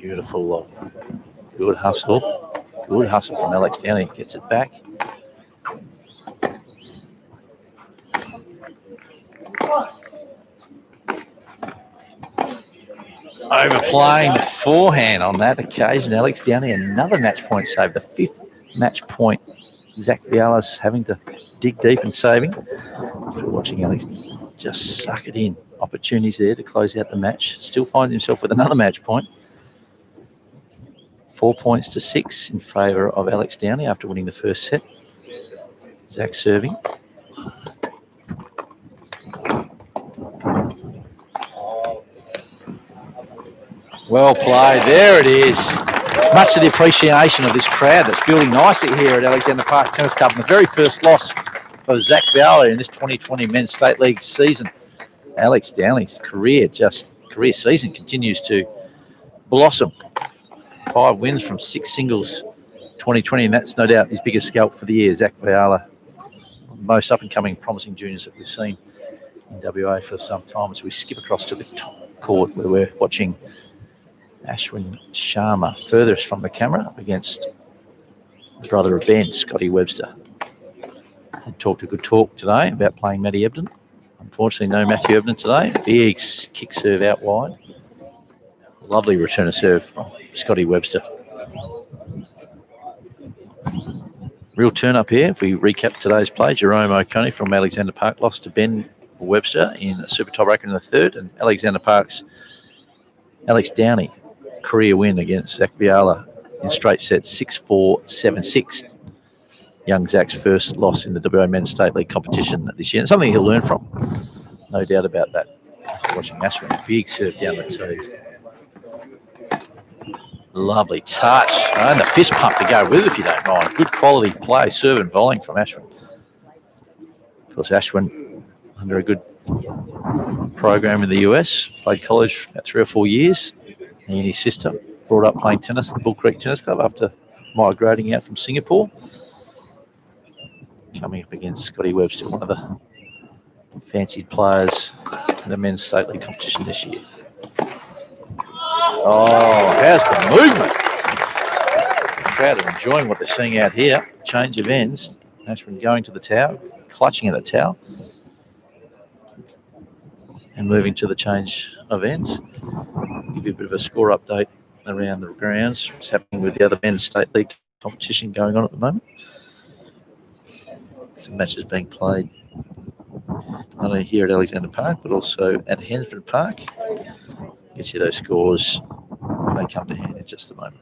Beautiful lob. Good hustle. Good hustle from Alex Downey. Gets it back. Overplaying the forehand on that occasion. Alex Downey, another match point save. The 5th match point. Zach Viala's having to dig deep and saving. After watching Alex just suck it in. Opportunities there to close out the match. Still finds himself with another match point. 4 points to 6 in favour of Alex Downey after winning the first set. Zach serving. Well played. There it is. Much to the appreciation of this crowd that's building nicely here at Alexander Park Tennis Club. And the very first loss for Zach Viala in this 2020 Men's State League season. Alex Downey's career season continues to blossom. 5 wins from 6 singles 2020, and that's no doubt his biggest scalp for the year. Zach Viala, most up-and-coming promising juniors that we've seen in WA for some time. As we skip across to the top court where we're watching Ashwin Sharma furthest from the camera up against the brother of Ben, Scotty Webster. Had talked a good talk today about playing Matty Ebden. Unfortunately, no Matthew Ebden today. Big kick serve out wide. Lovely return of serve from Scotty Webster. Real turn up here. If we recap today's play, Jerome O'Coney from Alexander Park lost to Ben Webster in a super tiebreaker in the 3rd, and Alexander Park's Alex Downey career win against Zach Viala in straight sets 6-4, 7-6. Young Zach's first loss in the WA Men's State League competition this year, and something he'll learn from. No doubt about that. After watching Ashwin, big serve down the tee. Lovely touch. And the fist pump to go with it, if you don't mind. Good quality play, serve and volleying from Ashwin. Of course, Ashwin, under a good program in the US, played college about 3 or 4 years. He and his sister brought up playing tennis at the Bull Creek Tennis Club after migrating out from Singapore. Coming up against Scotty Webster, one of the fancied players in the Men's State League competition this year. Oh, how's the movement? The crowd are enjoying what they're seeing out here. Change of ends. Ashwin going to the towel, clutching at the towel. And moving to the change of ends. Give you a bit of a score update around the grounds. What's happening with the other Men's State League competition going on at the moment. some matches being played not only here at Alexander Park, but also at Hansford Park. Get you those scores when they come to hand in just a moment.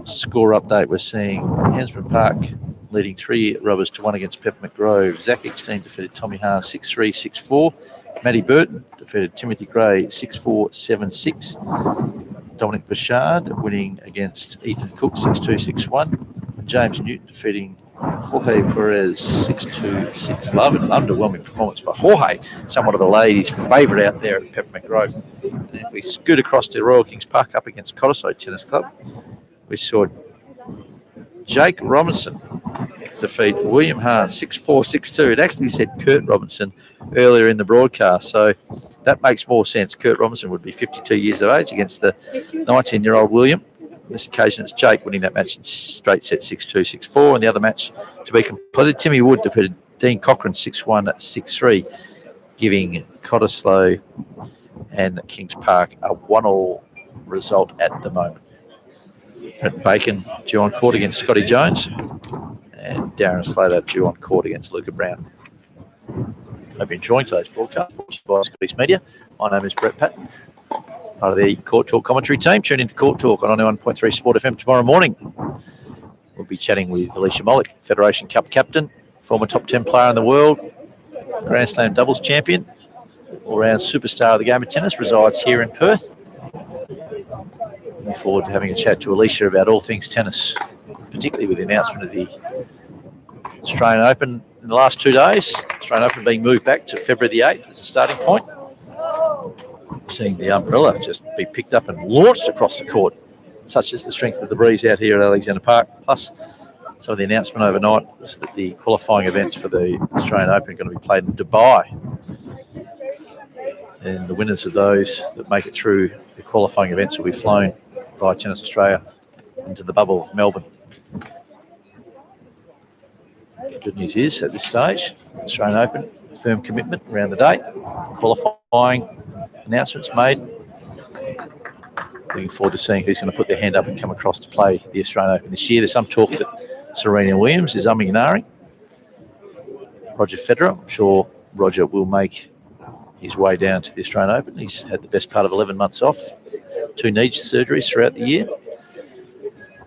Score update, we're seeing Hansford Park leading 3 rubbers to 1 against Peppermint Grove. Zach Eckstein defeated Tommy Haas 6-3, 6-4. Matty Burton defeated Timothy Gray 6-4, 7-6. Dominic Bouchard winning against Ethan Cook 6-2, 6-1. And James Newton defeating Jorge Perez 6-2, 6-love. An underwhelming performance for Jorge, somewhat of a ladies' favourite out there at Peppermint Grove. And if we scoot across to Royal Kings Park up against Cottesloe Tennis Club, we saw Jake Robinson defeat William Hahn 6-4, 6-2. It actually said Kurt Robinson earlier in the broadcast, so that makes more sense. Kurt Robinson would be 52 years of age against the 19-year-old William. On this occasion, it's Jake winning that match in straight set 6-2, 6-4. And the other match to be completed, Timmy Wood defeated Dean Cochran 6-1, 6-3, giving Cottesloe and Kings Park a 1-1 result at the moment. Brenton Bacon due on court against Scotty Jones, and Darren Slater due on court against Luca Brown. Hope you're enjoying today's broadcast by Scotty's Media. My name is Brett Patton, part of the Court Talk commentary team. Tune into Court Talk on 91.3 Sport FM tomorrow morning. We'll be chatting with Alicia Mollick, Federation Cup captain, former top 10 player in the world, Grand Slam doubles champion, all-round superstar of the game of tennis, resides here in Perth. Looking forward to having a chat to Alicia about all things tennis, particularly with the announcement of the Australian Open in the last 2 days. Australian Open being moved back to February the 8th as a starting point. Seeing the umbrella just be picked up and launched across the court, such as the strength of the breeze out here at Alexander Park. Plus, some of the announcement overnight was that the qualifying events for the Australian Open are going to be played in Dubai. And the winners of those that make it through the qualifying events will be flown by Tennis Australia into the bubble of Melbourne. The good news is, at this stage, Australian Open, firm commitment around the date, qualifying announcements made. Looking forward to seeing who's going to put their hand up and come across to play the Australian Open this year. There's some talk that Serena Williams is umming and ahhing. Roger Federer, I'm sure Roger will make his way down to the Australian Open. He's had the best part of 11 months off, 2 knee surgeries throughout the year.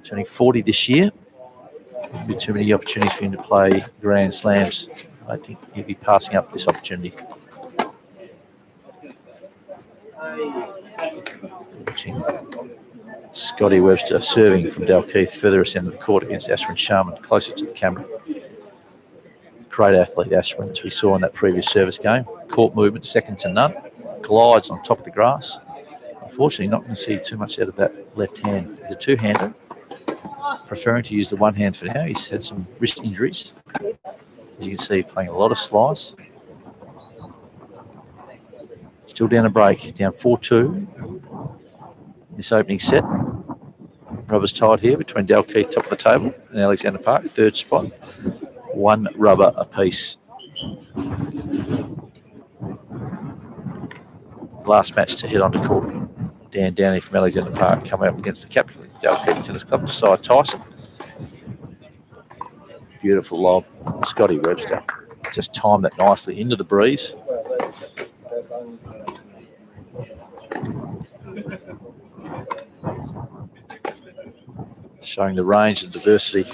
Turning 40 this year. There'll be too many opportunities for him to play Grand Slams. I think he'll be passing up this opportunity. Watching Scotty Webster serving from Dalkeith furthest end of the court against Ashwin Sharma, closer to the camera. Great athlete, Ashwin, as we saw in that previous service game. Court movement, second to none. Glides on top of the grass. Unfortunately, not going to see too much out of that left hand. He's a two-hander, preferring to use the one hand for now. He's had some wrist injuries. As you can see, playing a lot of slice. Still down a break, down 4-2. This opening set. Rubbers tied here between Dalkeith, top of the table, and Alexander Park, third spot. 1 rubber apiece. Last match to head onto court. Dan Downey from Alexander Park coming up against the captain of the Dalkeith Tennis Club, Josiah Tyson. Beautiful lob. Scotty Webster just timed that nicely into the breeze. Showing the range and diversity.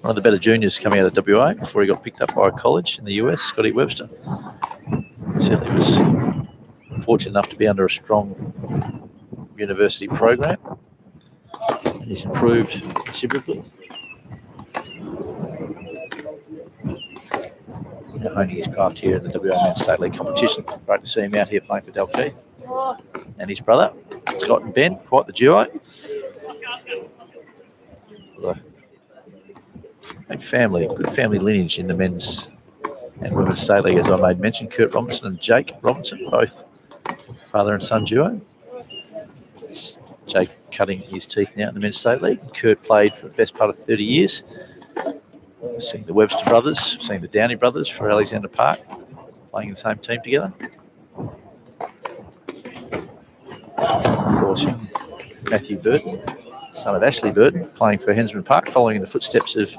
One of the better juniors coming out of WA before he got picked up by a college in the US, Scotty Webster. Certainly was fortunate enough to be under a strong university program. And he's improved considerably. Now honing his craft here in the WA Men's State League competition. Great to see him out here playing for Dalkeith. And his brother, Scott and Ben, quite the duo. Good family lineage in the men's and women's state league, as I made mention. Kurt Robinson and Jake Robinson, both father and son duo. Jake cutting his teeth now in the men's state league. Kurt played for the best part of 30 years. Seeing the Webster brothers, seeing the Downey brothers for Alexander Park, playing in the same team together. Of course, Matthew Burton son of Ashley Burton, playing for Hensman Park, following in the footsteps of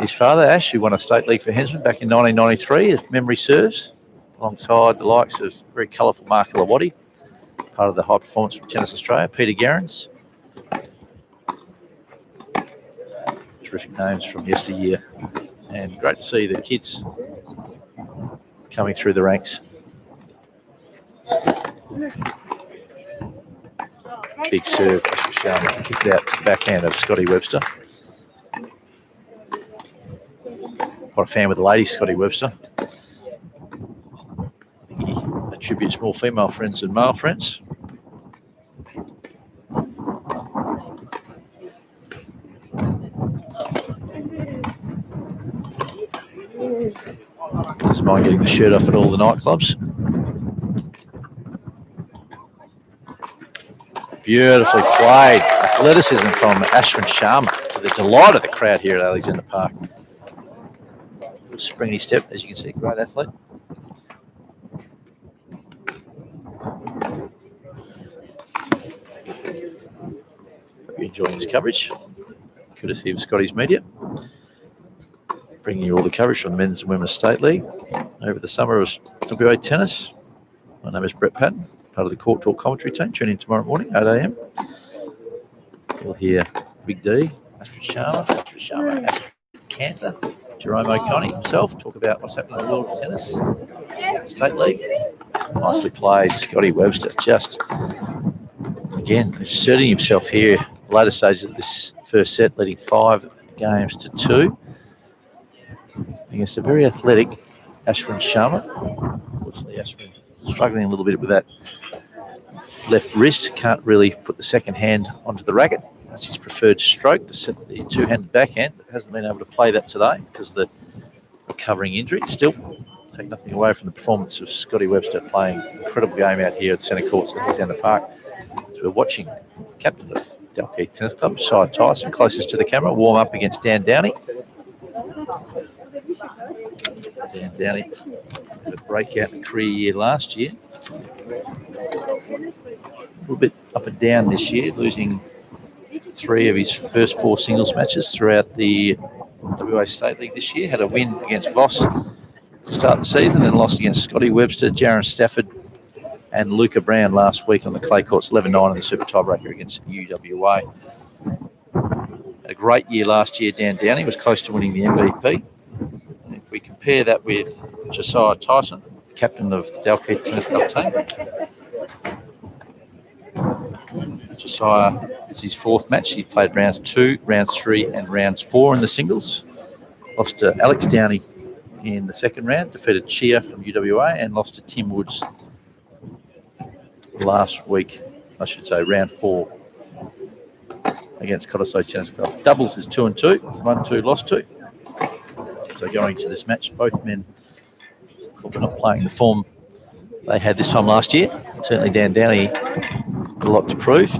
his father, Ash, who won a state league for Hensman back in 1993, if memory serves, alongside the likes of very colourful Mark Lawati, part of the High Performance from Tennis Australia, Peter Garrans. Terrific names from yesteryear. And great to see the kids coming through the ranks. Big serve, Sharma, kicked out to the backhand of Scotty Webster. Quite a fan with the ladies, Scotty Webster. I think he attributes more female friends than male friends. Doesn't mind getting the shirt off at all the nightclubs. Beautifully played. Athleticism from Ashwin Sharma, to the delight of the crowd here at Alexander Park. Springy step, as you can see, great athlete. Hope you're enjoying this coverage. Courtesy of Scotty's Media. Bringing you all the coverage from the Men's and Women's State League over the summer of WA Tennis. My name is Brett Patton, part of the Court Talk commentary team. Tune in tomorrow morning, 8 a.m. We'll hear Big D, Astrid Sharma, Astrid Cantha, Jerome O'Connor himself talk about what's happening in the world of tennis. State League. Nicely played. Scotty Webster just, again, asserting himself here. Later stages of this first set, leading 5 games to 2 against a very athletic Ashwin Sharma. Unfortunately, Ashwin struggling a little bit with that left wrist. Can't really put the second hand onto the racket. That's his preferred stroke, the two-handed backhand. Hasn't been able to play that today because of the recovering injury. Still, take nothing away from the performance of Scotty Webster, playing an incredible game out here at Centre Courts at Alexander Park. As we're watching captain of Dalkeith Tennis Club, Josiah Tyson, closest to the camera, warm up against Dan Downey. Dan Downey had a breakout career year last year. A little bit up and down this year, losing 3 of his first 4 singles matches throughout the WA State League this year. Had a win against Voss to start the season, then lost against Scotty Webster, Jaron Stafford and Luca Brown last week on the clay courts, 11-9 in the super tiebreaker against UWA. Had a great year last year, Dan Downey was close to winning the MVP. And if we compare that with Josiah Tyson, captain of the Dalkeith Tennis Club team, Josiah, it's his 4th match. He played rounds 2, rounds 3 and rounds 4 in the singles. Lost to Alex Downey in the second round, defeated Chia from UWA and lost to Tim Woods last week, I should say, round 4 against Cottesloe Tennis Club. Doubles is 2-2, 1-2, lost 2. So going to this match, both men probably not playing the form they had this time last year. Certainly Dan Downey had a lot to prove.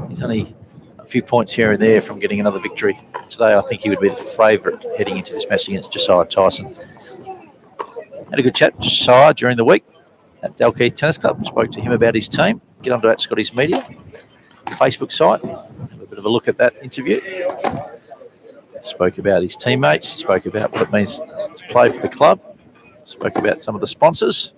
He's only a few points here and there from getting another victory. Today I think he would be the favourite heading into this match against Josiah Tyson. Had a good chat with Josiah during the week at Dalkeith Tennis Club. Spoke to him about his team. Get onto that Scotty's Media Facebook site. Have a bit of a look at that interview. Spoke about his teammates. He spoke about what it means to play for the club. Spoke about some of the sponsors.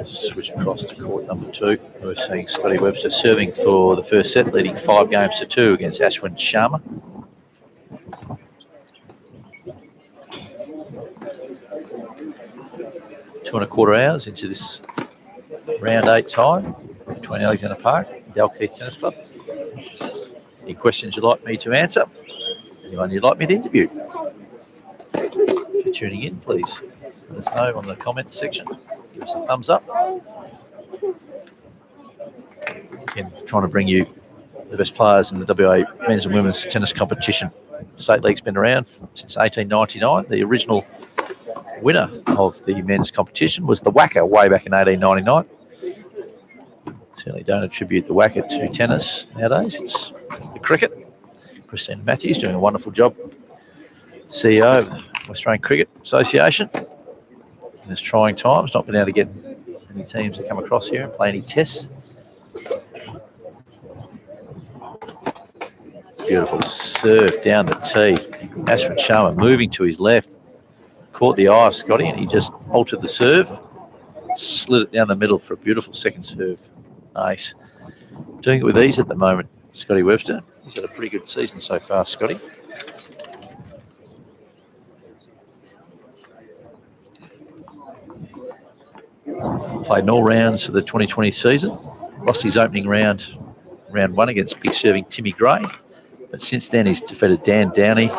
Switch across to court number 2. We're seeing Scotty Webster serving for the first set, leading 5 games to 2 against Ashwin Sharma. Two and a quarter hours into this round 8 tie between Alexander Park and Dalkeith Tennis Club. Any questions you'd like me to answer? Anyone you'd like me to interview? If you're tuning in, please let us know on the comments section. Give us a thumbs up. Again, trying to bring you the best players in the WA men's and women's tennis competition. The State League's been around since 1899. The original winner of the men's competition was the Whacker way back in 1899. Certainly don't attribute the Whacker to tennis nowadays. It's the cricket. Christina Matthews doing a wonderful job. CEO of the Australian Cricket Association. In this trying times, not been able to get any teams to come across here and play any tests. Beautiful serve down the tee. Ashwin Sharma moving to his left. Caught the eye of Scotty and he just altered the serve. Slid it down the middle for a beautiful second serve. Nice. Doing it with ease at the moment, Scotty Webster. He's had a pretty good season so far, Scotty. Played in all rounds for the 2020 season. Lost his opening round 1 against big serving Timmy Gray. But since then, he's defeated Dan Downey,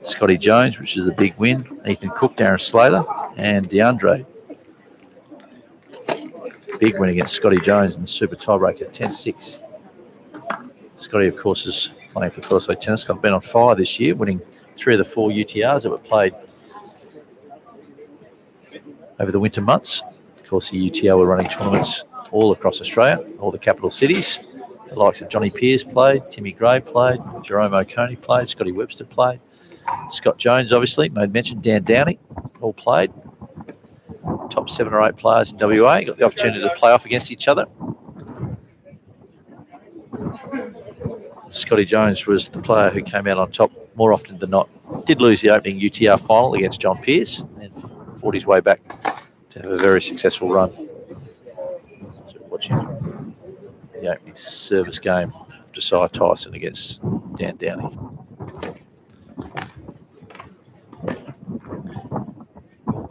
Scotty Jones, which is a big win, Ethan Cook, Darren Slater, and DeAndre. Big win against Scotty Jones in the Super Tiebreaker, 10-6. Scotty, of course, is playing for Corso Tennis Club. Been on fire this year, winning 3 of the 4 UTRs that were played over the winter months. Of course, the UTR were running tournaments all across Australia, all the capital cities. The likes of Johnny Pearce played, Timmy Gray played, Jerome O'Coney played, Scotty Webster played. Scott Jones, obviously, made mention, Dan Downey, all played. Top 7 or 8 players in WA got the opportunity to play off against each other. Scotty Jones was the player who came out on top more often than not. Did lose the opening UTR final against John Pearce and fought his way back to have a very successful run. So watching the opening service game, Josiah Tyson against Dan Downey.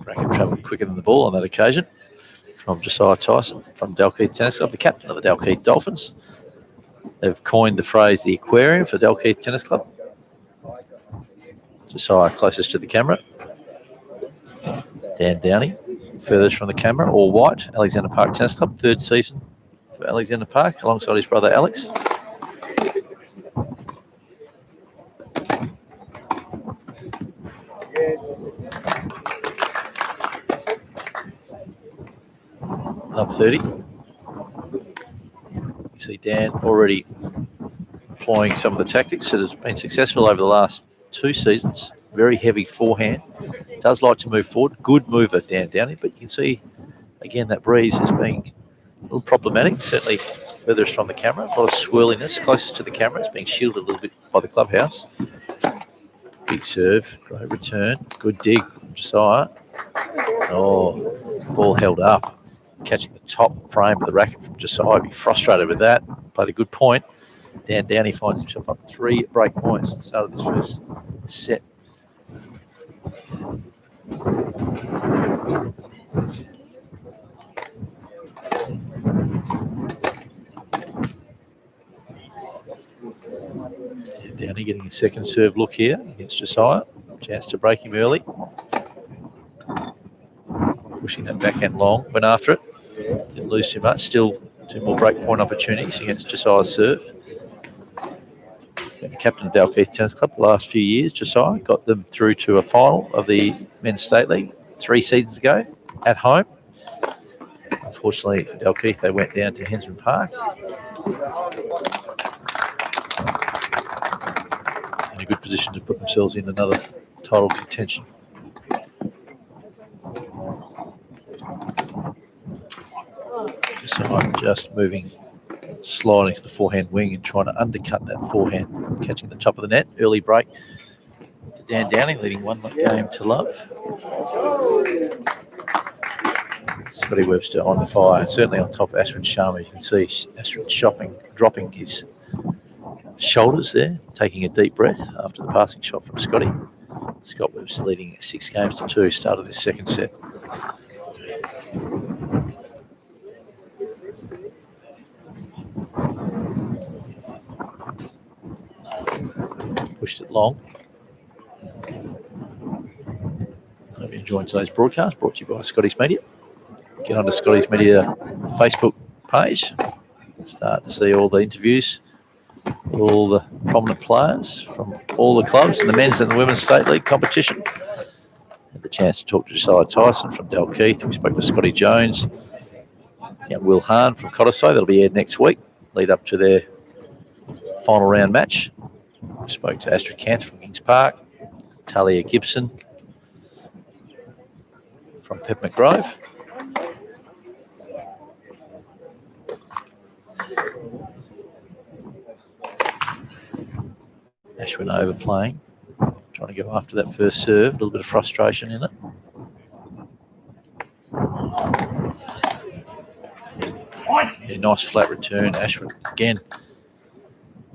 Racket travelled quicker than the ball on that occasion from Josiah Tyson from Dalkeith Tennis Club, the captain of the Dalkeith Dolphins. They've coined the phrase the aquarium for Dalkeith Tennis Club. Josiah closest to the camera. Dan Downey furthest from the camera, all white. Alexander Park Tennis Club, 3rd season for Alexander Park alongside his brother Alex. Love 30. You see Dan already employing some of the tactics that has been successful over the last 2 seasons. Very heavy forehand. Does like to move forward. Good mover, Dan Downey, but you can see, again, that breeze is being a little problematic, certainly furthest from the camera. A lot of swirliness closest to the camera. It's being shielded a little bit by the clubhouse. Big serve, great return. Good dig from Josiah. Oh, ball held up. Catching the top frame of the racket from Josiah. Be frustrated with that. Played a good point. Dan Downey finds himself up 3 break points at the start of this first set. Dan Downey getting his second serve look here against Josiah. Chance to break him early. Pushing that backhand long. Went after it. Didn't lose too much. Still 2 more break point opportunities against Josiah's serve. Been the captain of Dalkeith Tennis Club the last few years. Josiah got them through to a final of the Men's State League 3 seasons ago at home. Unfortunately for Dalkeith, they went down to Hensman Park. In a good position to put themselves in another title contention. Josiah just moving, sliding to the forehand wing and trying to undercut that forehand, catching the top of the net. Early break to Dan Downey, leading 1 game to love. Scotty Webster on fire, certainly on top of Ashwin Sharma. You can see Ashwin dropping his shoulders there, taking a deep breath after the passing shot from Scotty. Scott Webster leading 6 games to 2, start of this second set. Pushed it long. Hope you're enjoying today's broadcast, brought to you by Scotty's Media. Get onto Scotty's Media Facebook page. Start to see all the interviews, all the prominent players from all the clubs in the men's and the women's state league competition. the chance to talk to Josiah Tyson from Dalkeith. We spoke to Scotty Jones. Yeah, Will Hahn from Cottesloe. That'll be aired next week, lead up to their final round match. We spoke to Astrid Canth from Kings Park, Talia Gibson from Peppermint Grove. Ashwin overplaying, trying to go after that first serve. A little bit of frustration in it. Yeah, nice flat return. Ashwin again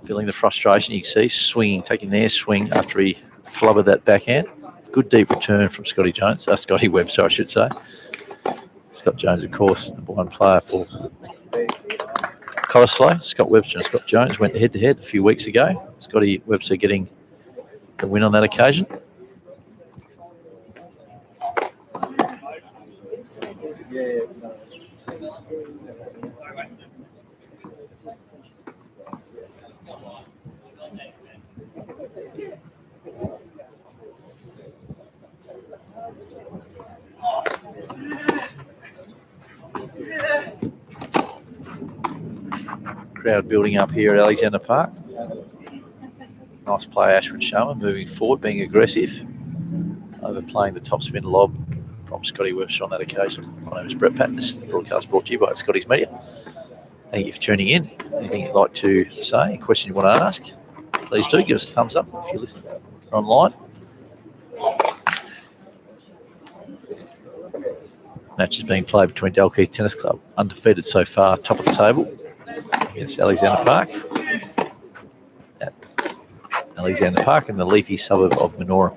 feeling the frustration. You can see swinging, taking an air swing after he flubbered that backhand. Good deep return from Scotty Jones. Scotty Webster, I should say. Scott Jones, of course, number one player for Cottesloe. Scott Webster and Scott Jones went head-to-head a few weeks ago. Scotty Webster getting the win on that occasion. Crowd building up here at Alexander Park. Nice play, Ashwin Sharma, moving forward, being aggressive, overplaying the topspin lob from Scotty Webster on that occasion. My name is Brett Patton. This broadcast brought to you by Scotty's Media. Thank you for tuning in. Anything you'd like to say, a question you want to ask, please do give us a thumbs up if you're listening online. Match is being played between Dalkeith Tennis Club, undefeated so far, top of the table, against Alexander Park. At Alexander Park in the leafy suburb of Manoora.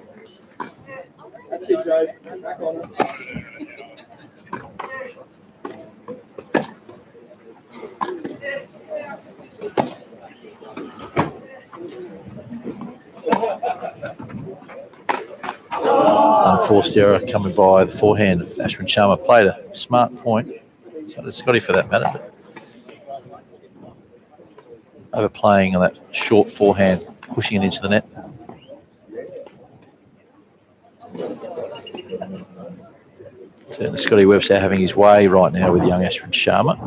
Unforced error coming by the forehand of Ashwin Sharma. Played a smart point. So did Scotty for that matter. But overplaying on that short forehand, pushing it into the net. Certainly Scotty Webster having his way right now with young Ashwin Sharma.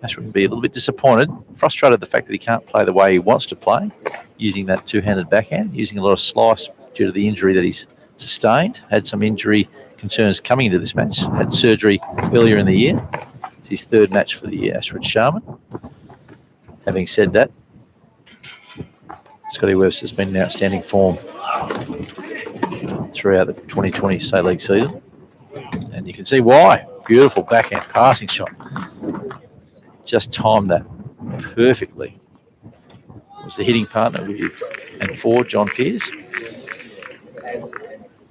Ashwin would be a little bit disappointed, frustrated the fact that he can't play the way he wants to play, using that two-handed backhand, using a lot of slice due to the injury that he's sustained. Had some injury concerns coming into this match. Had surgery earlier in the year. It's his third match for the year, Ashwin Sharma. Having said that, Scotty Webster's been in outstanding form throughout the 2020 State League season. And you can see why. Beautiful backhand passing shot. Just timed that perfectly. It was the hitting partner with and for John Pearce.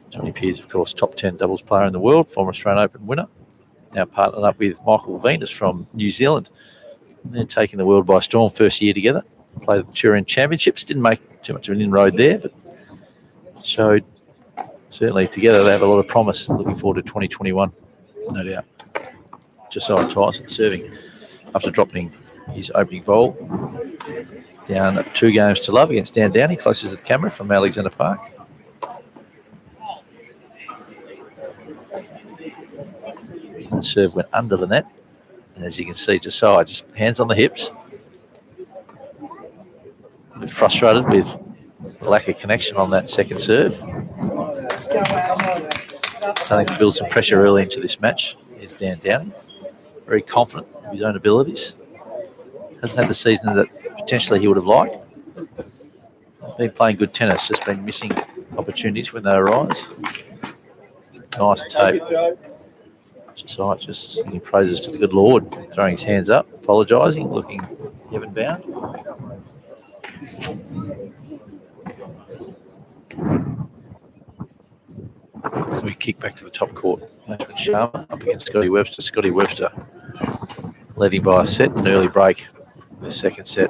Johnny Pearce, of course, top 10 doubles player in the world, former Australian Open winner. Now partnered up with Michael Venus from New Zealand. And they're taking the world by storm first year together. Played at the Turin Championships. Didn't make too much of an inroad there, but showed certainly together they have a lot of promise. Looking forward to 2021, no doubt. Josiah Tyson serving after dropping his opening bowl. Down 2-0 against Dan Downey, closer to the camera from Alexander Park. And serve went under the net. And as you can see, Josiah just hands on the hips. A bit frustrated with the lack of connection on that second serve. Starting to build some pressure early into this match. Here's Dan Downey. Very confident of his own abilities. Hasn't had the season that potentially he would have liked. Been playing good tennis, just been missing opportunities when they arise. Nice tape. Josiah just singing praises to the good Lord, throwing his hands up, apologising, looking heaven bound. So we kick back to the top court. Ashwin Sharma up against Scotty Webster. Scotty Webster leading by a set, an early break in the second set.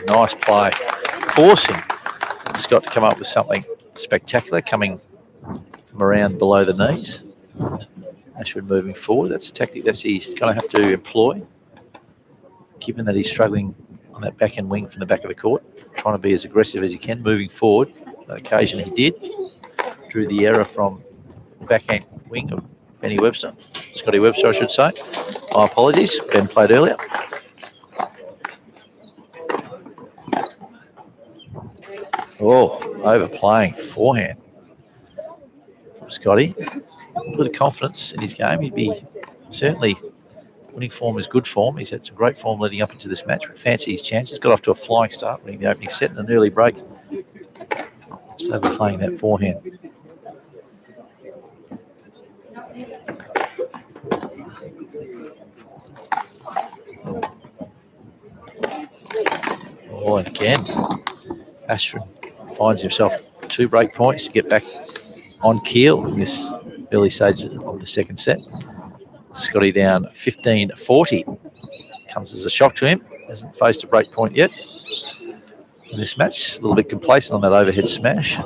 Nice play. Forcing Scott to come up with something spectacular, coming Come around below the knees. Ashford moving forward. That's a tactic that he's going to have to employ, given that he's struggling on that back end wing from the back of the court, trying to be as aggressive as he can moving forward. That occasion he did. Drew the error from the backhand wing of Benny Webster. Scotty Webster, I should say. My apologies. Ben played earlier. Oh, overplaying forehand. Scotty, a bit of confidence in his game. He'd be certainly winning form is good form. He's had some great form leading up into this match. Would fancy his chances. Got off to a flying start winning the opening set and an early break. Just overplaying that forehand. Oh, and again, Ashford finds himself 2 break points to get back on keel in this early stage of the second set. Scotty down 15-40. Comes as a shock to him. Hasn't faced a break point yet in this match. A little bit complacent on that overhead smash.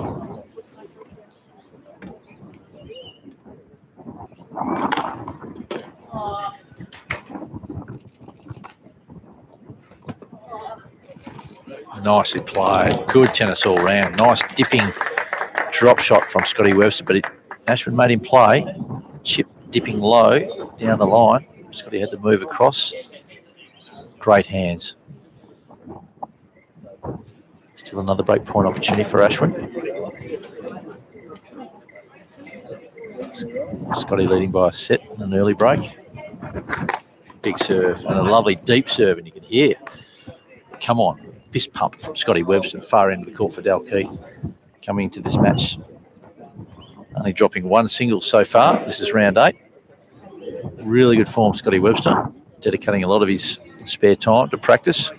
Nicely played. Good tennis all round. Nice dipping drop shot from Scotty Webster, but Ashford made him play. Chip dipping low down the line. Scotty had to move across. Great hands. Still another break point opportunity for Ashwin. Scotty leading by a set in an early break. Big serve and a lovely deep serve, and you can hear, come on, fist pump from Scotty Webster, the far end of the court for Dalkeith. Coming into this match, only dropping 1 single so far. This is round 8. Really good form, Scotty Webster, dedicating a lot of his spare time to practice.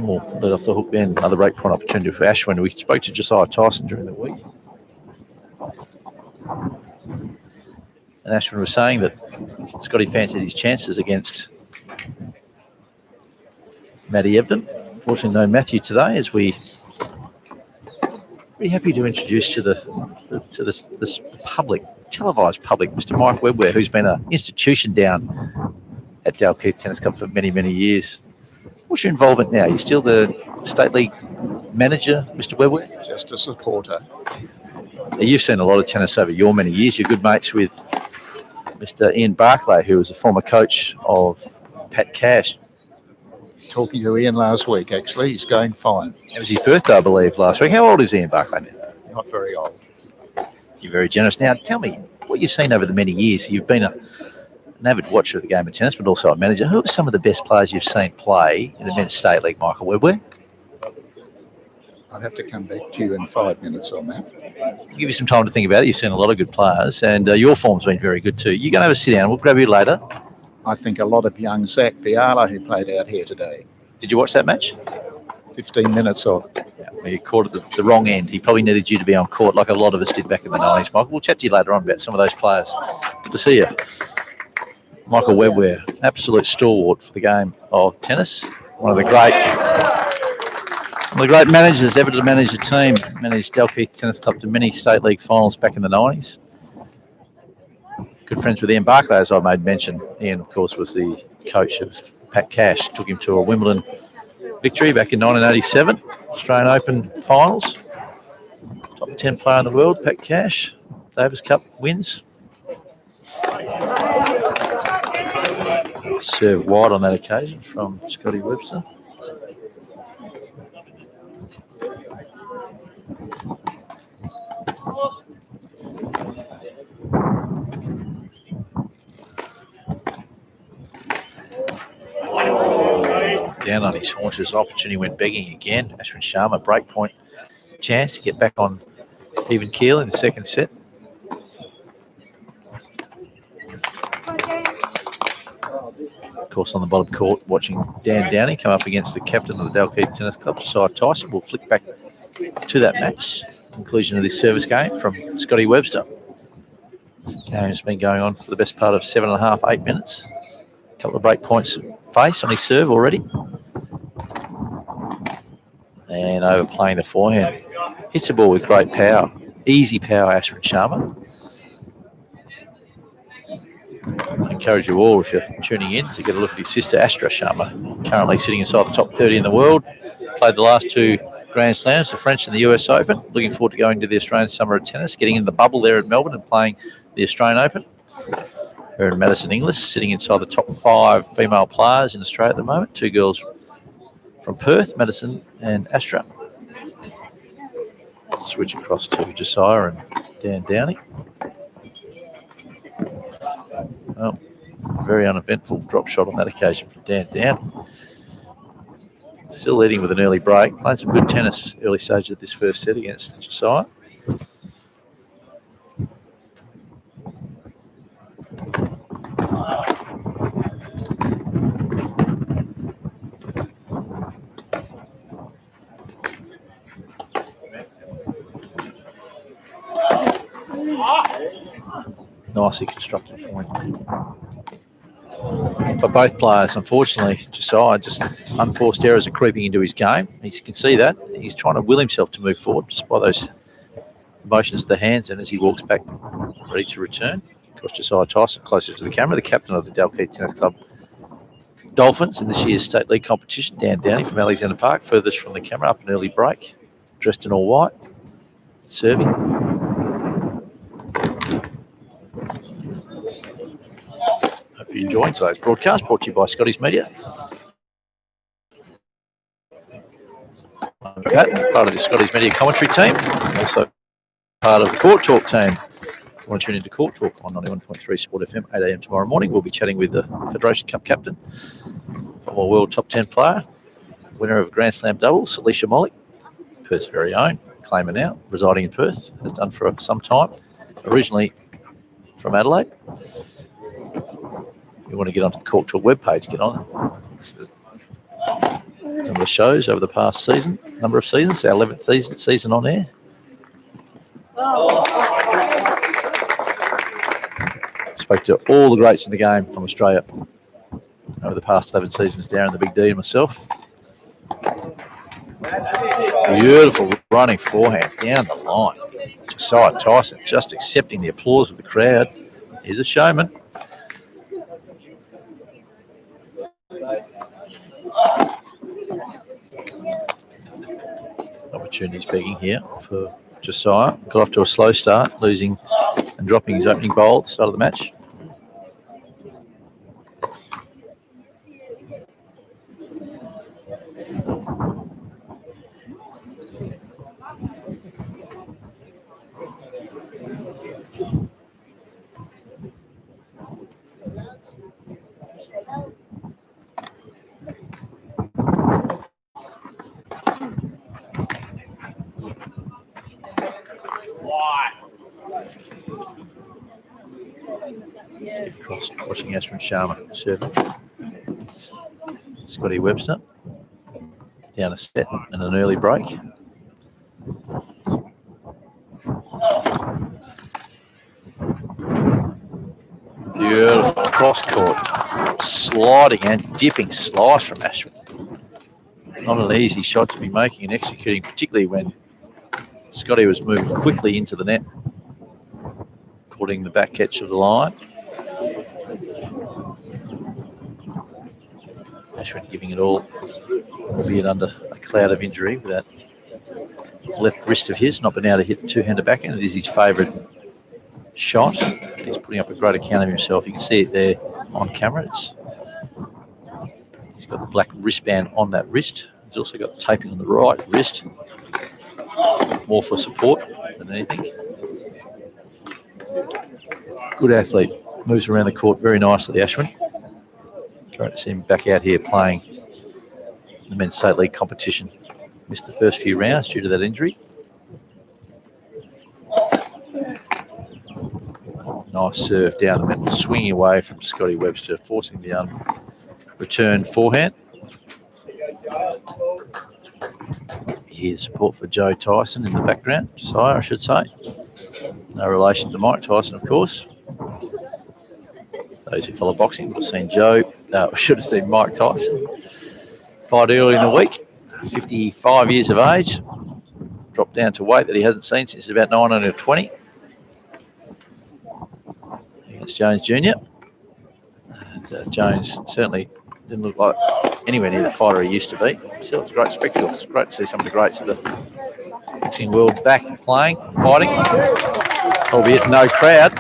Oh, let off the hook then. Another break point opportunity for Ashwin. We spoke to Josiah Tyson during the week. And Ashwin was saying that Scotty fancied his chances against Matty Ebden. Unfortunately, no Matthew today, as we very happy to introduce to the public, televised public, Mr. Mike Webware, who's been an institution down at Dalkeith Tennis Club for many, many years. What's your involvement now? You're still the State League manager, Mr. Webware? Just a supporter. Now, you've seen a lot of tennis over your many years. You're good mates with Mr. Ian Barclay, who was a former coach of Pat Cash. Talking to Ian last week, actually. He's going fine. It was his birthday, I believe, last week. How old is Ian Barclay now? Not very old. You're very generous. Now, tell me, what you've seen over the many years. You've been an avid watcher of the game of tennis, but also a manager. Who are some of the best players you've seen play in the Men's State League, Michael Webware? I'd have to come back to you in 5 minutes on that. I'll give you some time to think about it. You've seen a lot of good players, and your form's been very good too. You're going to have a sit down. We'll grab you later. I think a lot of young Zach Viala, who played out here today. Did you watch that match? 15 minutes of. Yeah, well, you caught at the wrong end. He probably needed you to be on court like a lot of us did back in the 90s, Michael. We'll chat to you later on about some of those players. Good to see you. Michael Webware, absolute stalwart for the game of tennis. One of the great managers ever to manage a team. Managed Dalkeith Tennis Club to many State League finals back in the 90s. Good friends with Ian Barclay, as I made mention. Ian, of course, was the coach of Pat Cash. Took him to a Wimbledon victory back in 1987. Australian Open finals. Top 10 player in the world, Pat Cash. Davis Cup wins. Serve wide on that occasion from Scotty Webster. Down on his haunches. Opportunity went begging again. Ashwin Sharma, break point chance to get back on even keel in the second set. Of course, on the bottom court, watching Dan Downey come up against the captain of the Dalkeith Tennis Club, Josiah Tyson. We'll flick back to that match. Conclusion of this service game from Scotty Webster. This game has been going on for the best part of 7.5, 8 minutes. A couple of break points face on his serve already. And overplaying the forehand. Hits the ball with great power. Easy power, Ashwin Sharma. I encourage you all, if you're tuning in, to get a look at his sister, Astra Sharma, currently sitting inside the top 30 in the world. Played the last two Grand Slams, the French and the US Open. Looking forward to going to the Australian Summer of Tennis, getting in the bubble there at Melbourne and playing the Australian Open. Her and Madison Inglis sitting inside the top 5 female players in Australia at the moment. 2 girls from Perth, Madison and Astra. Switch across to Josiah and Dan Downey. Well, very uneventful drop shot on that occasion from Dan Downey. Still leading with an early break. Playing some good tennis early stage of this first set against Josiah. Nicely constructed point. For both players, unfortunately, Josiah, just unforced errors are creeping into his game. You can see that. He's trying to will himself to move forward just by those motions of the hands and as he walks back, ready to return. Of course, Josiah Tyson, closer to the camera, the captain of the Dalkeith Tennis Club Dolphins in this year's State League competition. Dan Downey from Alexander Park, furthest from the camera, up an early break, dressed in all white, serving. Hope you're enjoying today's broadcast, brought to you by Scotty's Media. I'm Pat, part of the Scotty's Media commentary team, also part of the Court Talk team. If you want to tune into Court Talk on 91.3 Sport FM, 8 a.m. tomorrow morning, we'll be chatting with the Federation Cup captain, former world top 10 player, winner of Grand Slam doubles, Alicia Molly, Perth's very own, claimer now, residing in Perth, has done for some time, originally from Adelaide. If you want to get onto the Court Talk webpage, get on. Some of the shows over the past season, number of seasons, our 11th season on air. Spoke to all the greats in the game from Australia over the past 11 seasons, Darren the Big D and myself. Beautiful running forehand down the line. Josiah Tyson just accepting the applause of the crowd. He's a showman. Opportunities begging here for Josiah. Got off to a slow start, losing and dropping his opening bowl at the start of the match. Watching Ashwin Sharma serving. Scotty Webster down a set and an early break. Beautiful cross court, sliding and dipping slice from Ashwin. Not an easy shot to be making and executing, particularly when Scotty was moving quickly into the net, courting the back catch of the line. Ashwin giving it all, albeit under a cloud of injury with that left wrist of his, not been able to hit the two-hander backhand. It is his favourite shot. He's putting up a great account of himself. You can see it there on camera. He's got the black wristband on that wrist. He's also got the taping on the right wrist, more for support than anything. Good athlete, moves around the court very nicely, Ashwin. Great to see him back out here playing the Men's State League competition. Missed the first few rounds due to that injury. Nice serve down the middle, swinging away from Scotty Webster, forcing the return forehand. Here's support for Joe Tyson in the background, Josiah, I should say. No relation to Mike Tyson, of course. Those who follow boxing will have seen Joe We should have seen Mike Tyson fight early in the week. 55 years of age. Dropped down to weight that he hasn't seen since about 1920. Against Jones Jr. And Jones certainly didn't look like anywhere near the fighter he used to be. Still, it's a great spectacle. It's great to see some of the greats of the boxing world back playing, fighting, albeit no crowd.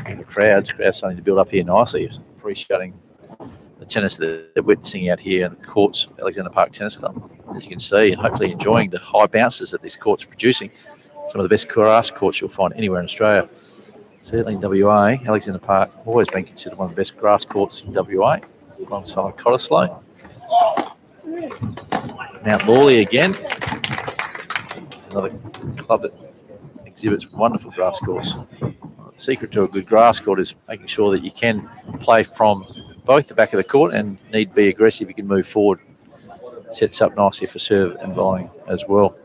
The crowd's starting to build up here nicely. Appreciating the tennis that they're witnessing out here in the courts, Alexander Park Tennis Club, as you can see, and hopefully enjoying the high bounces that this court's producing. Some of the best grass courts you'll find anywhere in Australia. Certainly in WA, Alexander Park always been considered one of the best grass courts in WA, alongside Cottesloe. Mount Lawley again. It's another club that exhibits wonderful grass courts. The secret to a good grass court is making sure that you can play from both the back of the court and need to be aggressive. You can move forward. Sets up nicely for serve and bowling as well.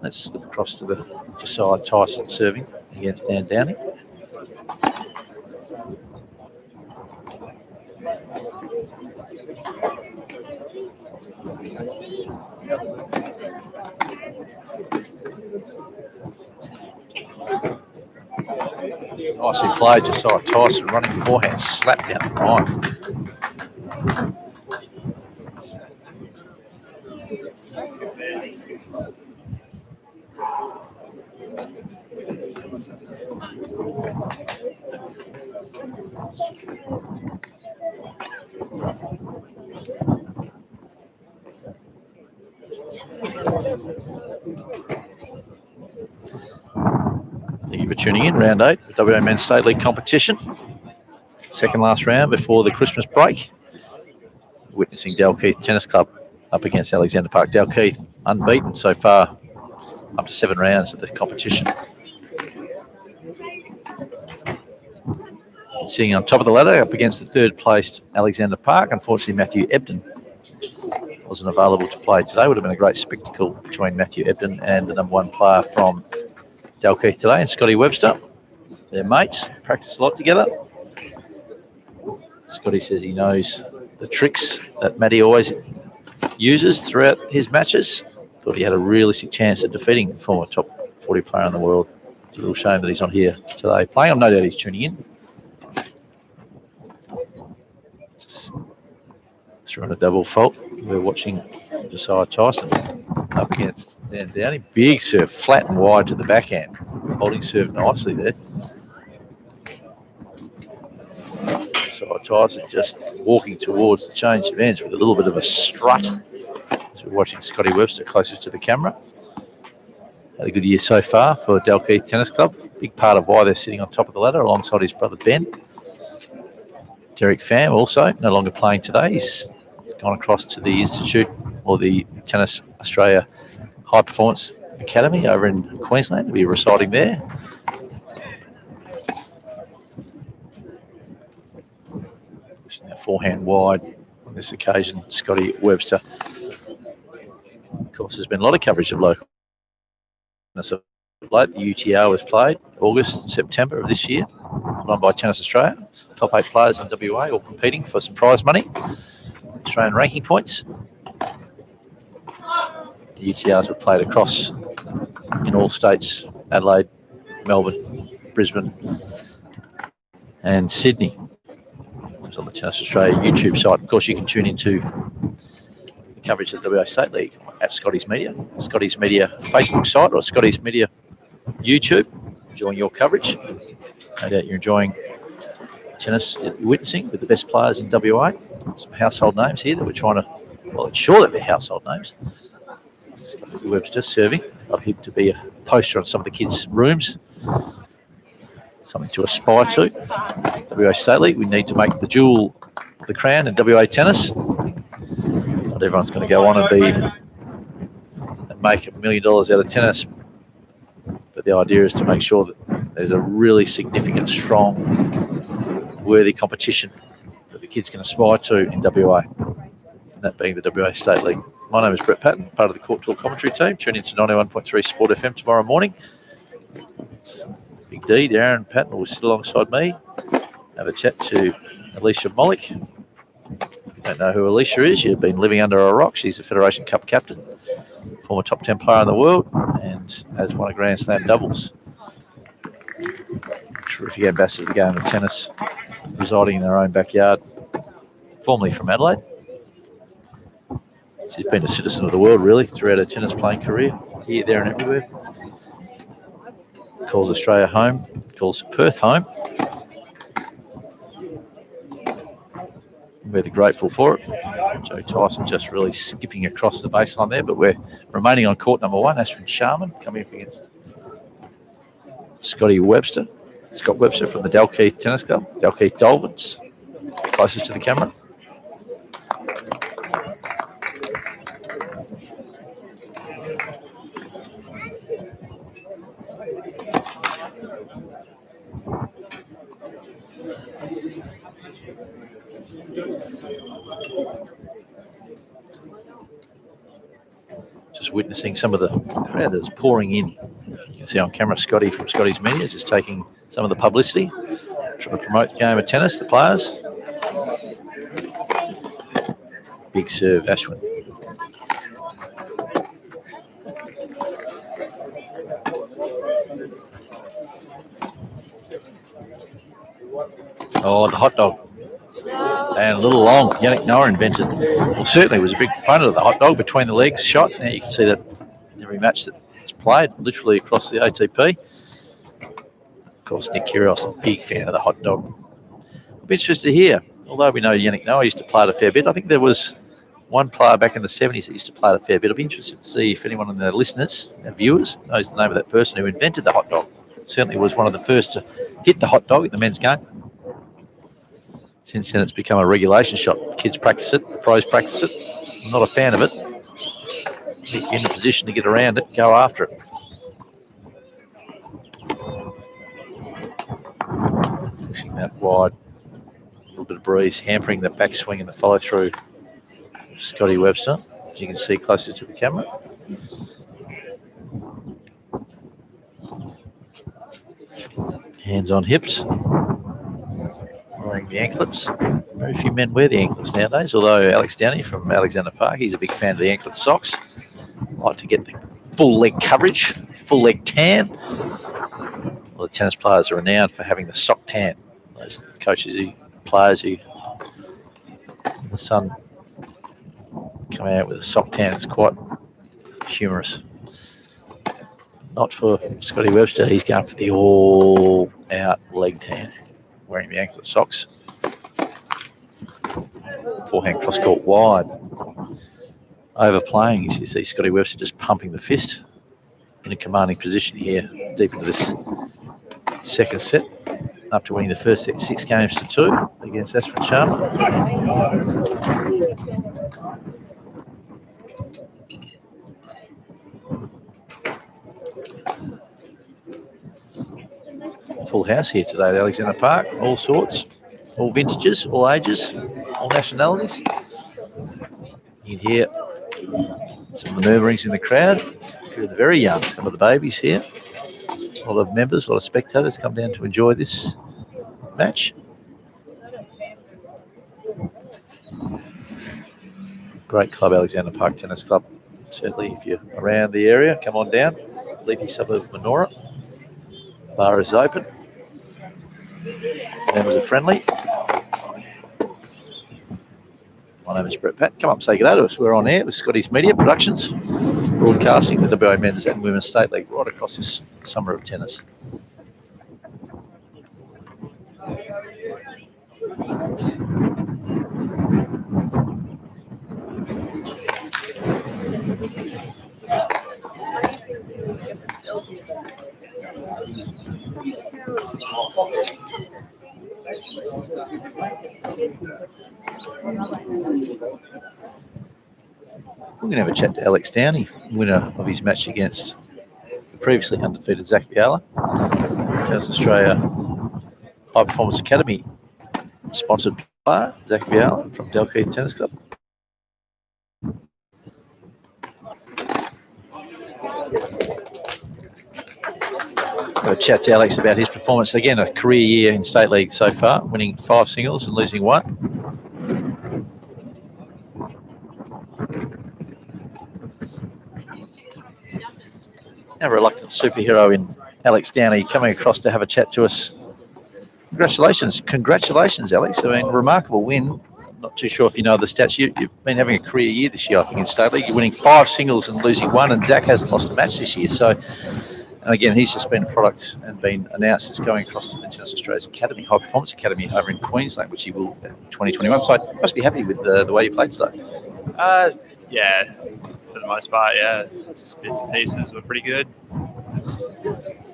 Let's slip across to the Josiah Tyson serving against Dan Downing. Nicely played, Josiah Tyson running forehand, slap down the line. Thank you for tuning in. Round 8, the WA Men's State League competition. Second last round before the Christmas break. Witnessing Dalkeith Tennis Club up against Alexander Park. Dalkeith unbeaten so far up to 7 rounds of the competition. Sitting on top of the ladder up against the third placed Alexander Park. Unfortunately, Matthew Ebden wasn't available to play today. Would have been a great spectacle between Matthew Ebden and the number 1 player from Dalkeith today, and Scotty Webster. They're mates, practice a lot together. Scotty says he knows the tricks that Matty always uses throughout his matches. Thought he had a realistic chance of defeating the former top 40 player in the world. It's a little shame that he's not here today playing. I'm no doubt he's tuning in. Just threw in a double fault. We're watching Josiah Tyson up against Dan Downey. Big serve, flat and wide to the backhand. Holding serve nicely there. Josiah Tyson just walking towards the change of ends with a little bit of a strut. So we're watching Scotty Webster closest to the camera. Had a good year so far for Dalkeith Tennis Club. Big part of why they're sitting on top of the ladder alongside his brother Ben. Derek Pham also no longer playing today. He's gone across to the Institute or the Tennis Australia High Performance Academy over in Queensland to be residing there. Pushing that forehand wide on this occasion, Scotty Webster. Of course, there's been a lot of coverage of local tennis of late. The UTR was played August, September of this year, put on by Tennis Australia. Top 8 players in WA all competing for some prize money, Australian ranking points. The UTRs were played across in all states, Adelaide, Melbourne, Brisbane and Sydney. It was on the Tennis Australia YouTube site. Of course, you can tune into the coverage of the WA State League at Scotty's Media Facebook site or Scotty's Media YouTube. Enjoying your coverage. No doubt you're enjoying tennis you're witnessing with the best players in WA. Some household names here that we're trying to, ensure that they're household names. Scotty Webster serving. Love him to be a poster on some of the kids' rooms. Something to aspire to. WA State League, we need to make the jewel of the crown in WA tennis. Not everyone's going to go on and make $1 million out of tennis. But the idea is to make sure that there's a really significant, strong, worthy competition that the kids can aspire to in WA. And that being the WA State League. My name is Brett Patton, part of the Court Talk commentary team. Tune into 91.3 Sport FM tomorrow morning. Big D, Darren Patton will sit alongside me, have a chat to Alicia Mollick Don't know who Alicia is. You've been living under a rock. She's a Federation Cup captain, former top 10 player in the world, and has won a Grand Slam doubles. Terrific ambassador to the game of tennis, residing in her own backyard, formerly from Adelaide. She's been a citizen of the world, really, throughout her tennis playing career, here, there, and everywhere. Calls Australia home, calls Perth home. We're grateful for it. Joe Tyson just really skipping across the baseline there, but we're remaining on court number 1. Ashton Sharman coming up against Scott Webster from the Dalkeith Tennis Club, Dalkeith Dolphins, closest to the camera. Just witnessing some of the crowd that's pouring in. You can see on camera Scotty from Scotty's Media just taking some of the publicity, trying to promote the game of tennis, the players. Big serve, Ashwin. Oh, the hot dog. And a little long. Yannick Noah invented. Well, certainly was a big proponent of the hot dog between the legs shot. Now you can see that every match that's played, literally across the ATP. Of course, Nick Kyrgios, a big fan of the hot dog. I'll be interested to hear. Although we know Yannick Noah used to play it a fair bit, I think there was one player back in the 70s that used to play it a fair bit. I'll be interested to see if anyone of the listeners and viewers knows the name of that person who invented the hot dog. Certainly was one of the first to hit the hot dog at the men's game. Since then, it's become a regulation shot. Kids practice it, the pros practice it. I'm not a fan of it. If you're in a position to get around it, go after it. Pushing that wide. A little bit of breeze, hampering the backswing and the follow-through. Scotty Webster, as you can see closer to the camera. Hands on hips. Wearing the anklets. Very few men wear the anklets nowadays, although Alex Downey from Alexander Park, he's a big fan of the anklet socks. Like to get the full leg coverage, full leg tan. Well, the tennis players are renowned for having the sock tan. Those coaches, players who in the sun come out with a sock tan, it's quite humorous. Not for Scotty Webster, he's going for the all-out leg tan. Wearing the anklet socks. Forehand cross court wide. Overplaying. You see Scotty Webster just pumping the fist in a commanding position here, deep into this second set. After winning the first set 6 games to 2 against Ashwin Sharma. Full house here today at Alexander Park, all sorts, all vintages, all ages, all nationalities. You can hear some manoeuvrings in the crowd. A few of the very young, some of the babies here. A lot of members, a lot of spectators come down to enjoy this match. Great club, Alexander Park Tennis Club. Certainly, if you're around the area, come on down. Leafy suburb of Manoora. Bar is open. Members are friendly. My name is Brett Pat. Come up and say good day to us. We're on air with Scotty's Media Productions, broadcasting the WA Men's and Women's State League right across this summer of tennis. We're going to have a chat to Alex Downey, winner of his match against the previously undefeated Zach Viala. Tennis Australia High Performance Academy sponsored player, Zach Viala from Dalkeith Tennis Club. We'll chat to Alex about his performance. Again, a career year in State League so far, winning 5 singles and losing 1. Our reluctant superhero in Alex Downey coming across to have a chat to us. Congratulations, Alex. I mean, remarkable win. I'm not too sure if you know the stats. You've been having a career year this year, I think, in State League. You're winning 5 singles and losing 1, and Zach hasn't lost a match this year. So, and again, he's just been a product and been announced as going across to the Tennis Australia's Academy, High Performance Academy over in Queensland, which he will in 2021. So, you must be happy with the way you played today. Yeah, for the most part, yeah. Just bits and pieces were pretty good. Was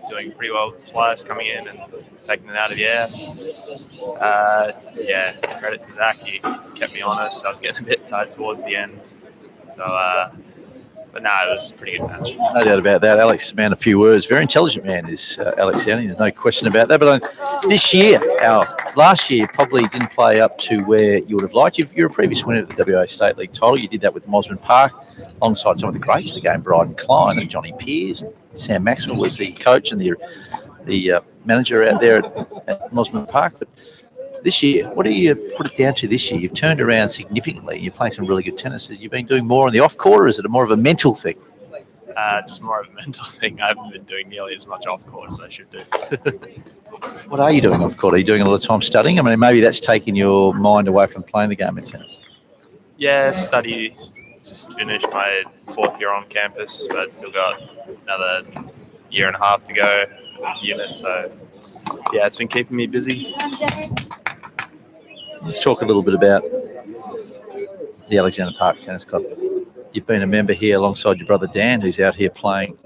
doing pretty well with the slice coming in and taking it out of the air. Yeah, credit to Zach. He kept me honest. I was getting a bit tired towards the end. So, but no, it was a pretty good match. No doubt about that. Alex, man, a few words. Very intelligent man is Alex Downey. There's no question about that. But this year, last year, you probably didn't play up to where you would have liked. You're a previous winner of the WA State League title. You did that with Mosman Park alongside some of the greats of the game, Bryden Klein and Johnny Pearce. And Sam Maxwell was the coach and the manager out there at Mosman Park. But this year, what do you put it down to this year? You've turned around significantly. You're playing some really good tennis. Have you been doing more on the off court, or is it more of a mental thing? Just more of a mental thing. I haven't been doing nearly as much off court as I should do. What are you doing off court? Are you doing a lot of time studying? I mean, maybe that's taking your mind away from playing the game of tennis. Yeah, study. Just finished my 4th year on campus, but still got another 1.5 years to go with units. So, yeah, it's been keeping me busy. Let's talk a little bit about the Alexander Park Tennis Club. You've been a member here alongside your brother Dan, who's out here playing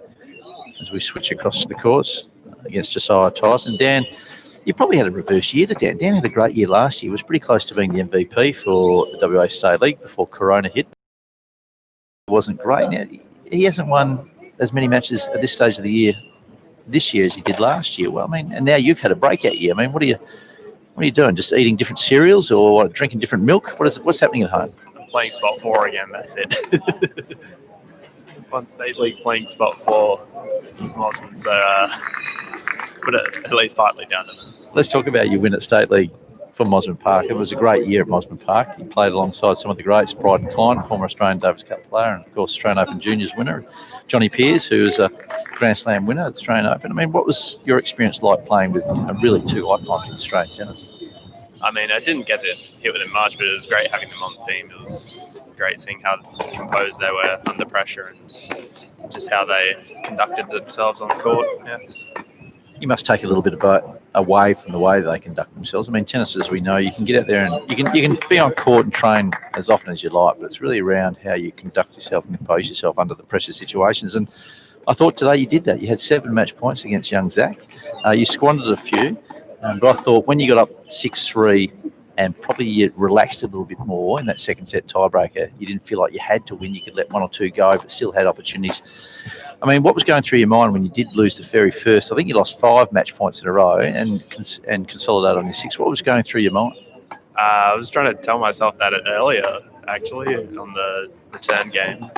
as we switch across to the course against Josiah Tyson. Dan, you probably had a reverse year to Dan. Dan had a great year last year. He was pretty close to being the MVP for the WA State League before Corona hit. It wasn't great. Now, he hasn't won as many matches at this stage of the year this year as he did last year. Well, I mean, and now you've had a breakout year. I mean, what are you doing? Just eating different cereals or drinking different milk? What's happening at home? I'm playing spot 4 again. That's it. One State League playing spot 4 with Mosman. So, put it at least partly down to them. Let's talk about your win at State League for Mosman Park. It was a great year at Mosman Park. You played alongside some of the greats, Bryden Klein, former Australian Davis Cup player, and of course Australian Open Juniors winner, Johnny Pearce, who was a Grand Slam winner at Australian Open. I mean, what was your experience like playing with really 2 icons in Australian tennis? I mean, I didn't get to hit with them much, but it was great having them on the team. It was great seeing how composed they were under pressure and just how they conducted themselves on the court. Yeah. You must take a little bit away from the way they conduct themselves. I mean, tennis, as we know, you can get out there and you can be on court and train as often as you like, but it's really around how you conduct yourself and compose yourself under the pressure situations. And I thought today you did that. You had 7 match points against young Zach. You squandered a few, but I thought when you got up 6-3 and probably you relaxed a little bit more in that second set tiebreaker, you didn't feel like you had to win. You could let 1 or 2 go, but still had opportunities. I mean, what was going through your mind when you did lose the very first? I think you lost 5 match points in a row and consolidated on your 6. What was going through your mind? I was trying to tell myself that earlier, actually, on the return game.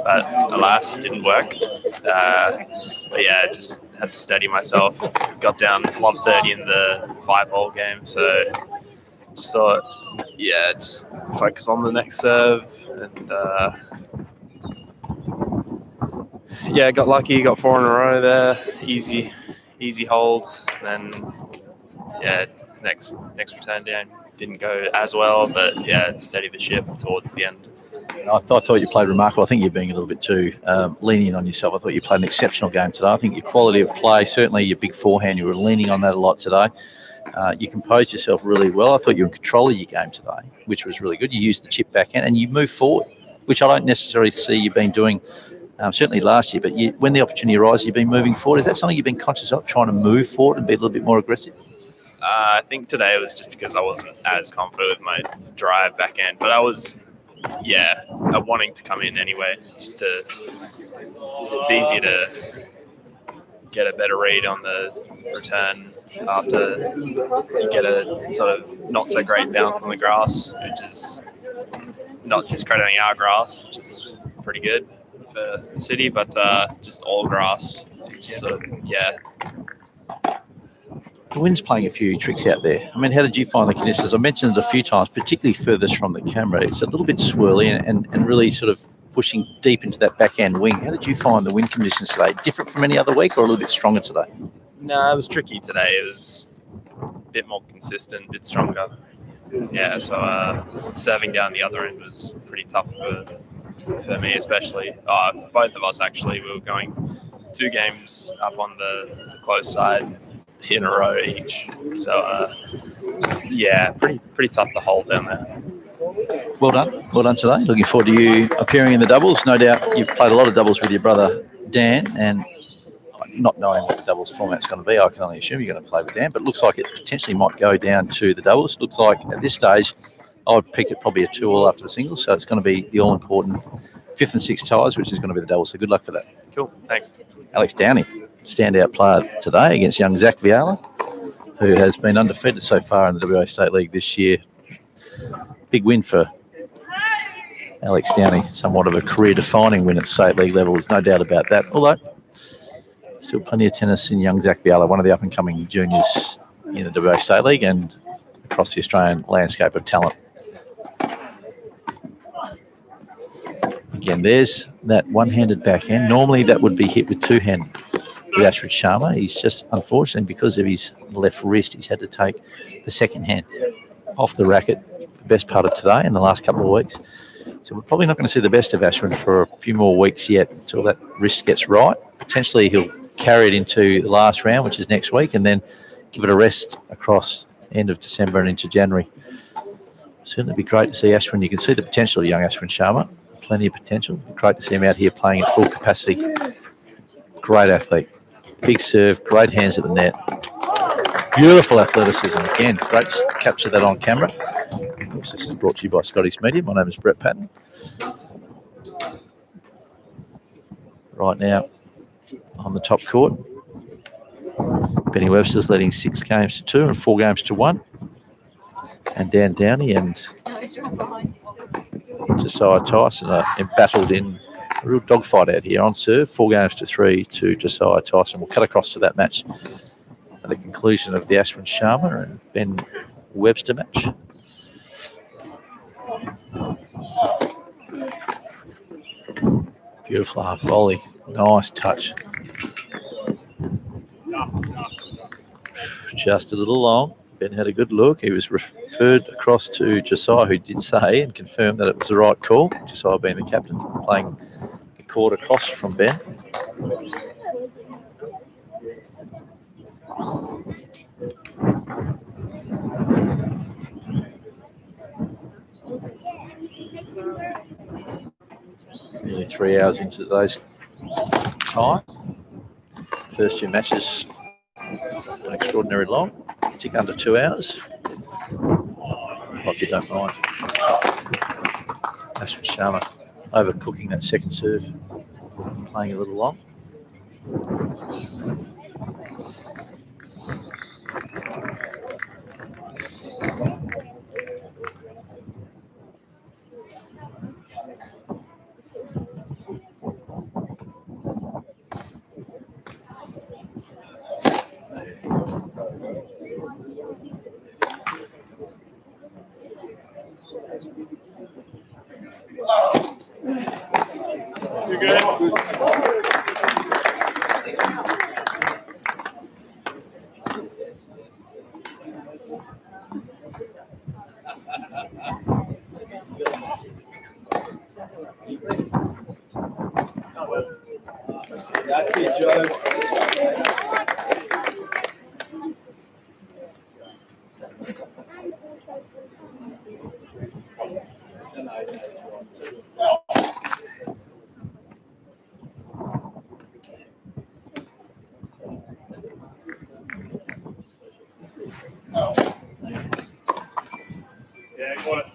But alas, it didn't work. But yeah, I just had to steady myself. Got down love 30 in the 5-hole game. So just thought, yeah, just focus on the next serve. And yeah, got lucky, got 4 in a row there. Easy hold. And then, yeah, next return game didn't go as well, but yeah, steadied the ship towards the end. I thought you played remarkable. I think you're being a little bit too lenient on yourself. I thought you played an exceptional game today. I think your quality of play, certainly your big forehand, you were leaning on that a lot today. You composed yourself really well. I thought you were in control of your game today, which was really good. You used the chip backhand and you moved forward, which I don't necessarily see you've been doing certainly last year, but when the opportunity arises, you've been moving forward. Is that something you've been conscious of, trying to move forward and be a little bit more aggressive? I think today it was just because I wasn't as confident with my drive backhand, but I was, wanting to come in anyway. It's easy to get a better read on the return after you get a sort of not so great bounce on the grass, which is not discrediting our grass, which is pretty good for the city, but just all grass. So, yeah. The wind's playing a few tricks out there. I mean, how did you find the conditions? I mentioned it a few times, particularly furthest from the camera. It's a little bit swirly and really sort of pushing deep into that backhand wing. How did you find the wind conditions today? Different from any other week or a little bit stronger today? No, it was tricky today. It was a bit more consistent, a bit stronger. Yeah, so serving down the other end was pretty tough for me, especially. For both of us, actually. We were going 2 games up on the close side in a row each. So, yeah, pretty tough to hold down there. Well done today. Looking forward to you appearing in the doubles. No doubt you've played a lot of doubles with your brother Dan, and not knowing what the doubles format's going to be, I can only assume you're going to play with Dan, but it looks like it potentially might go down to the doubles. Looks like at this stage, I would pick it probably a 2-all after the singles, so it's going to be the all-important 5th and 6th ties, which is going to be the doubles, so good luck for that. Cool, thanks. Alex Downey, standout player today against young Zach Viala, who has been undefeated so far in the WA State League this year. Big win for Alex Downey, somewhat of a career-defining win at state league level, there's no doubt about that. Although, still plenty of tennis in young Zach Viala, one of the up-and-coming juniors in the WA State League and across the Australian landscape of talent. Again, there's that one-handed backhand. Normally that would be hit with two-handed with Ashford Sharma. He's just, unfortunately, because of his left wrist, he's had to take the second hand off the racket the best part of today and the last couple of weeks. So we're probably not going to see the best of Ashwin for a few more weeks yet until that wrist gets right. Potentially he'll carry it into the last round, which is next week, and then give it a rest across end of December and into January. Certainly be great to see Ashwin. You can see the potential of young Ashwin Sharma. Plenty of potential. Great to see him out here playing at full capacity. Great athlete. Big serve, great hands at the net. Beautiful athleticism again. Great to capture that on camera. Of course, this is brought to you by Scottish Media. My name is Brett Patton. Right now, on the top court, Benny Webster's leading 6 games to 2 and 4 games to 1. And Dan Downey and Josiah Tyson are embattled in a real dogfight out here on serve. 4 games to 3 to Josiah Tyson. We'll cut across to that match at the conclusion of the Ashwin Sharma and Ben Webster match. Beautiful half volley. Nice touch. Just a little long. Ben had a good look. He was referred across to Josiah, who did say and confirm that it was the right call. Josiah being the captain, playing the court across from Ben. Nearly 3 hours into today's time. First 2 matches an extraordinary long. Tick under 2 hours. If you don't mind. Ashwin Sharma overcooking that second serve. Playing a little long. You good? That's it, Joe. Yeah, got it.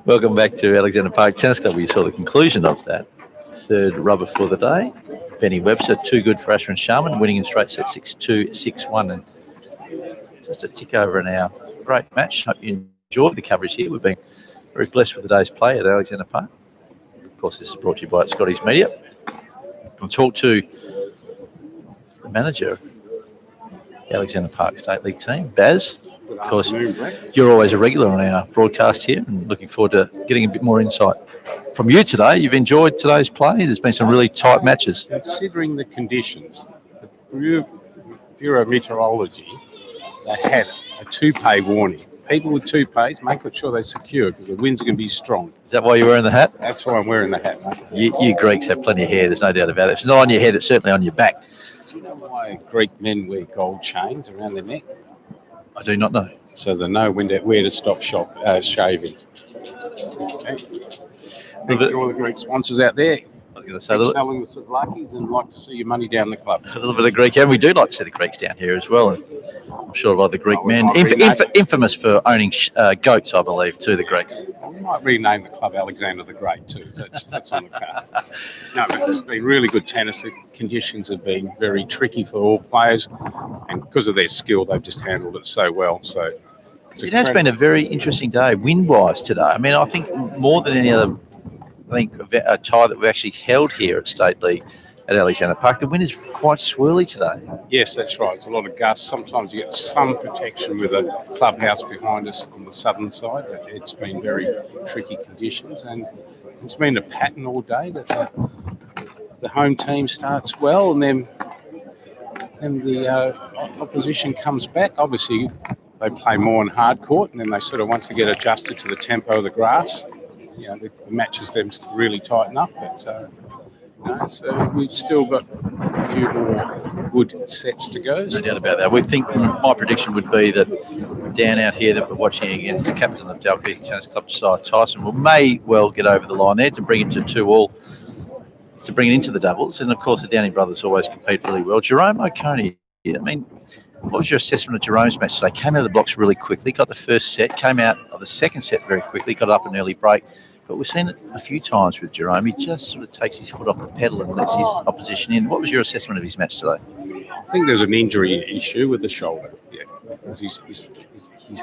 Welcome back to Alexander Park Tennis Club. We saw the conclusion of that third rubber for the day. Benny Webster, too good for Ashwin Sharman, winning in straight set 6-2, 6-1, and just a tick over an hour. Great match. Hope you enjoyed the coverage here. We've been very blessed with the day's play at Alexander Park. Of course, this is brought to you by Scotty's Media. We'll talk to the manager of the Alexander Park State League team, Baz. Of course, you're always a regular on our broadcast here, and looking forward to getting a bit more insight from you today. You've enjoyed today's play. There's been some really tight matches. Considering the conditions, the Bureau of Meteorology, they had a two-pay warning. People with two-pays, make sure they're secure because the winds are going to be strong. Is that why you're wearing the hat? That's why I'm wearing the hat, mate. You Greeks have plenty of hair, there's no doubt about it. If it's not on your head, it's certainly on your back. Do you know why Greek men wear gold chains around their neck? I do not know. So they know where to stop shaving. Okay. Thanks to all the Greek sponsors out there. I was going to say a little, Selling the Souvlakis and like to see your money down the club. a little bit of Greek, and we do like to see the Greeks down here as well. And I'm sure a lot of the Greek men, infamous for owning goats, I believe, too, the Greeks. We might rename the club Alexander the Great too. So that's on the card. No, but it's been really good tennis. The conditions have been very tricky for all players, and because of their skill, they've just handled it so well. So it has been a very interesting day, wind-wise today. I mean, I think more than any other, a tie that we've actually held here at State League at Alexander Park, the wind is quite swirly today. Yes, that's right. It's a lot of gusts. Sometimes you get some protection with a clubhouse behind us on the southern side, but it's been very tricky conditions, and it's been a pattern all day that the home team starts well, and then the opposition comes back. Obviously, they play more on hard court, and then they sort of once they get adjusted to the tempo of the grass, the matches them to really tighten up. But so we've still got a few more good sets to go. No doubt about that. We think my prediction would be that down out here that we're watching against the captain of Dalkeith Tennis Club, Josiah Tyson, may well get over the line there to bring it to 2-2, to bring it into the doubles. And of course, the Downing brothers always compete really well. Jerome O'Coney, I mean, what was your assessment of Jerome's match today? Came out of the blocks really quickly, got the first set, came out of the second set very quickly, got up an early break. But we've seen it a few times with Jerome. He just sort of takes his foot off the pedal and lets his opposition in. What was your assessment of his match today? I think there's an injury issue with the shoulder. Yeah, because he's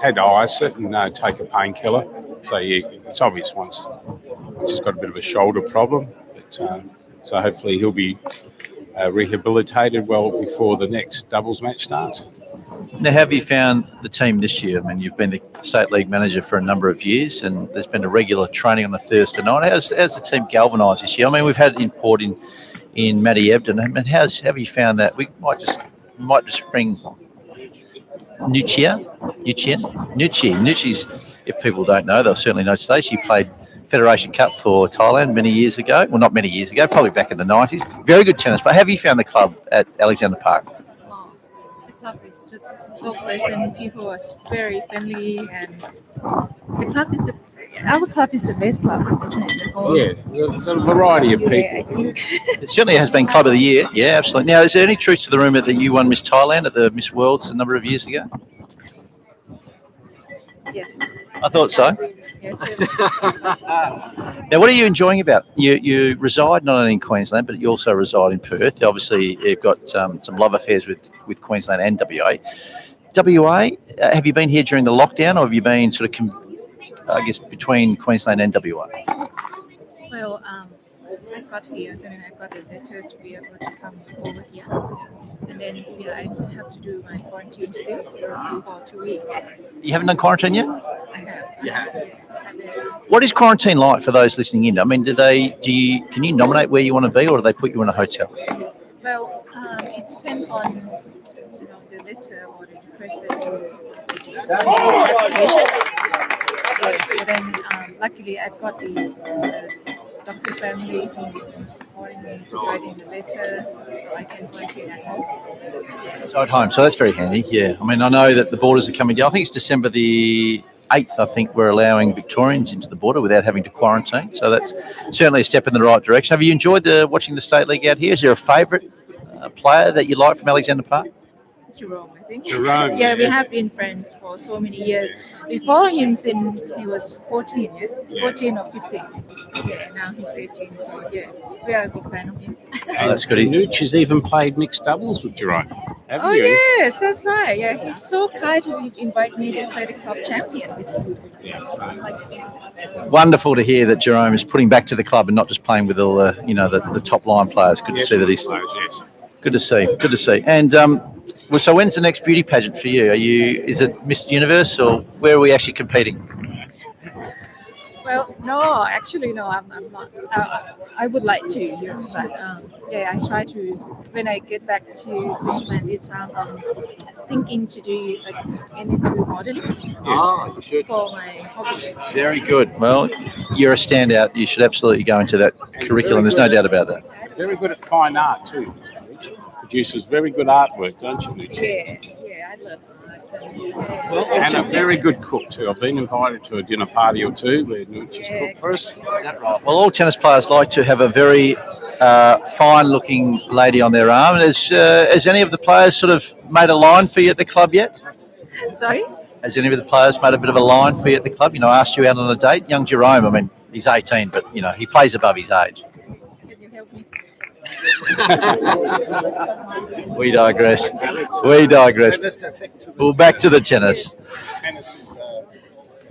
had to ice it and take a painkiller. So it's obvious once he's got a bit of a shoulder problem. But so hopefully he'll be rehabilitated well before the next doubles match starts. Now, have you found the team this year? I mean, you've been the State League manager for a number of years, and there's been a regular training on a Thursday night. How's the team galvanised this year? I mean, we've had import in Matty Ebden. I mean, have you found that? We might just bring Nucci. Nucci's, if people don't know, they'll certainly know today. She played Federation Cup for Thailand many years ago. Well, not many years ago, probably back in the 90s. Very good tennis. But have you found the club at Alexander Park? Club is just so pleasant. People are very friendly, and the club is our club is the best club, isn't it? Yeah, there's a variety of people. Yeah, I think. It certainly has been Club of the Year. Yeah, absolutely. Now, is there any truth to the rumour that you won Miss Thailand at the Miss Worlds a number of years ago? Yes. I thought so. Yes. Now, what are you enjoying about it? You reside not only in Queensland, but you also reside in Perth. Obviously, you've got some love affairs with Queensland and WA. WA, have you been here during the lockdown, or have you been sort of, between Queensland and WA? Well, I got here, so then I got a letter to be able to come over here. And then, I have to do my quarantine still for 2 weeks. You haven't done quarantine yet? I have. Yeah. What is quarantine like for those listening in? I mean, can you nominate where you want to be, or do they put you in a hotel? Well, it depends on letter or the request that you application. Yeah, so then luckily I've got the doctor family who's supporting me to write in the letters so I can quarantine at home. So at home, so that's very handy. Yeah, I mean, I know that the borders are coming down. I think it's December the 8th. I think we're allowing Victorians into the border without having to quarantine. So that's certainly a step in the right direction. Have you enjoyed watching the State League out here? Is there a favourite player that you like from Alexander Park? Jerome, I think. Jerome, Yeah, we yeah. have been friends for so many years. We follow him since he was 14, yeah? 14 or 15. Yeah, now he's 18, so yeah, we are a big fan of him. Oh, that's good. Nooch has even played mixed doubles with Jerome. Haven't Oh, you? yes, that's right. Yeah, he's so kind to invite me to play the club champion with him. Yeah, so, Wonderful to hear that Jerome is putting back to the club and not just playing with all the top line players. Good to see that he's. yes. Good to see. Good to see. And well, so when's the next beauty pageant for you? Is it Miss Universe or where are we actually competing? Well, no, actually, no, I'm not. I would like to, but yeah, I try to. When I get back to Queensland this time, I'm thinking to do like NN2 modeling Oh, you should. for my hobby. Very good. Well, you're a standout. You should absolutely go into that curriculum. There's no doubt about that. Very good at fine art too. Produces very good artwork, don't you, Nooch? Yes, yeah, I love art. Yeah. And a very good cook too. I've been invited to a dinner party or two where Nooch has cooked for us. Is that right? Well, all tennis players like to have a very fine-looking lady on their arm. Has any of the players sort of made a line for you at the club yet? Sorry? Has any of the players made a bit of a line for you at the club? Asked you out on a date? Young Jerome, I mean, he's 18, but, he plays above his age. Can you help me? We digress. We digress. Well, back to the tennis.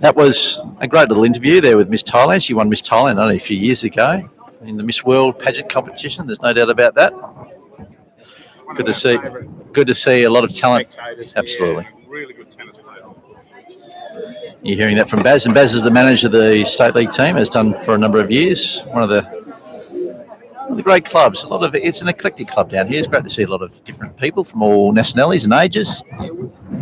That was a great little interview there with Miss Thailand. She won Miss Thailand only a few years ago in the Miss World pageant competition. There's no doubt about that. Good to see. Good to see a lot of talent. Absolutely. Really good tennis player. You're hearing that from Baz, and Baz is the manager of the State League team. Has done for a number of years. One of the great clubs. It's an eclectic club down here. It's great to see a lot of different people from all nationalities and ages.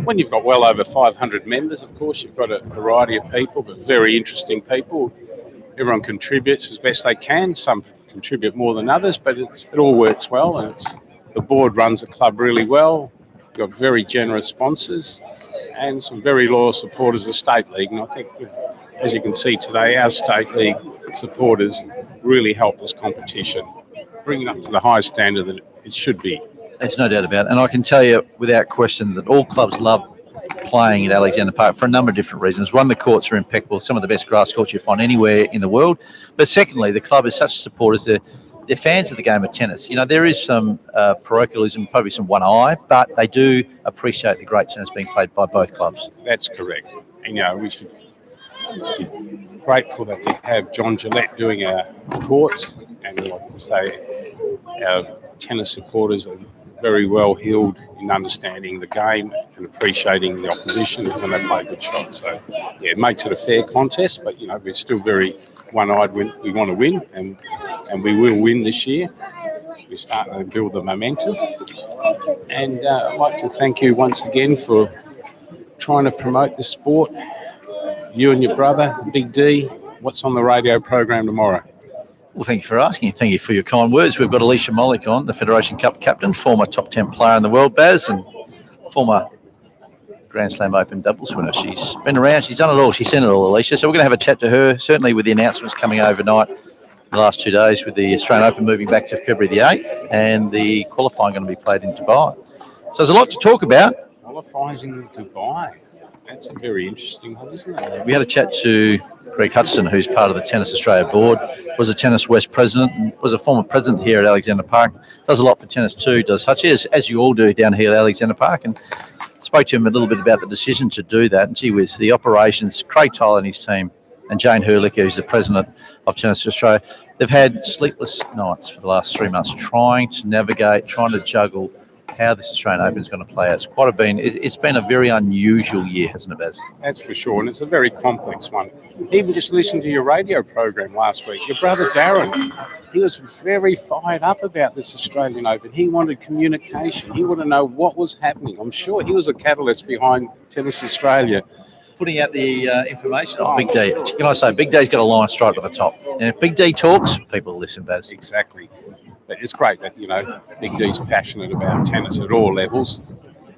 When you've got well over 500 members, of course, you've got a variety of people, but very interesting people. Everyone contributes as best they can. Some contribute more than others, but it all works well, and the board runs the club really well. We've got very generous sponsors and some very loyal supporters of the State League. And I think, as you can see today, our State League supporters really help this competition, bring it up to the high standard that it should be. There's no doubt about it. And I can tell you without question that all clubs love playing at Alexander Park for a number of different reasons. One, the courts are impeccable, some of the best grass courts you find anywhere in the world. But secondly, the club is such supporters. They're fans of the game of tennis. There is some parochialism, probably some one eye, but they do appreciate the great tennis being played by both clubs. That's correct. And, we should be grateful that we have John Gillette doing our courts, and like I say, our tennis supporters are very well heeled in understanding the game and appreciating the opposition when they play good shots. So, yeah, it makes it a fair contest, but, we're still very one-eyed. We want to win, and we will win this year. We're starting to build the momentum. And I'd like to thank you once again for trying to promote the sport. You and your brother, the Big D, what's on the radio program tomorrow? Well, thank you for asking. Thank you for your kind words. We've got Alicia Mollick on, the Federation Cup captain, former top 10 player in the world, Baz, and former Grand Slam Open doubles winner. She's been around. She's done it all. She's seen it all, Alicia. So we're going to have a chat to her, certainly with the announcements coming overnight the last 2 days, with the Australian Open moving back to February the 8th and the qualifying going to be played in Dubai. So there's a lot to talk about. Qualifying in Dubai. That's a very interesting one, isn't it? We had a chat to Greg Hudson, who's part of the Tennis Australia board, was a Tennis West president, and was a former president here at Alexander Park. Does a lot for tennis too, does Hutch, as you all do down here at Alexander Park. And spoke to him a little bit about the decision to do that. And gee whiz, the operations, Craig Tyler and his team, and Jane Hurlicker, who's the president of Tennis Australia, they've had sleepless nights for the last 3 months trying to navigate, trying to juggle how this Australian Open is going to play out. It's been a very unusual year, hasn't it, Baz? That's for sure, and it's a very complex one. Even just listen to your radio program last week. Your brother Darren, he was very fired up about this Australian Open. He wanted communication. He wanted to know what was happening. I'm sure he was a catalyst behind Tennis Australia. Putting out the information on Big D. Can I say, Big D's got a line straight to the top. And if Big D talks, people listen, Baz. Exactly. But it's great that, Big D's passionate about tennis at all levels.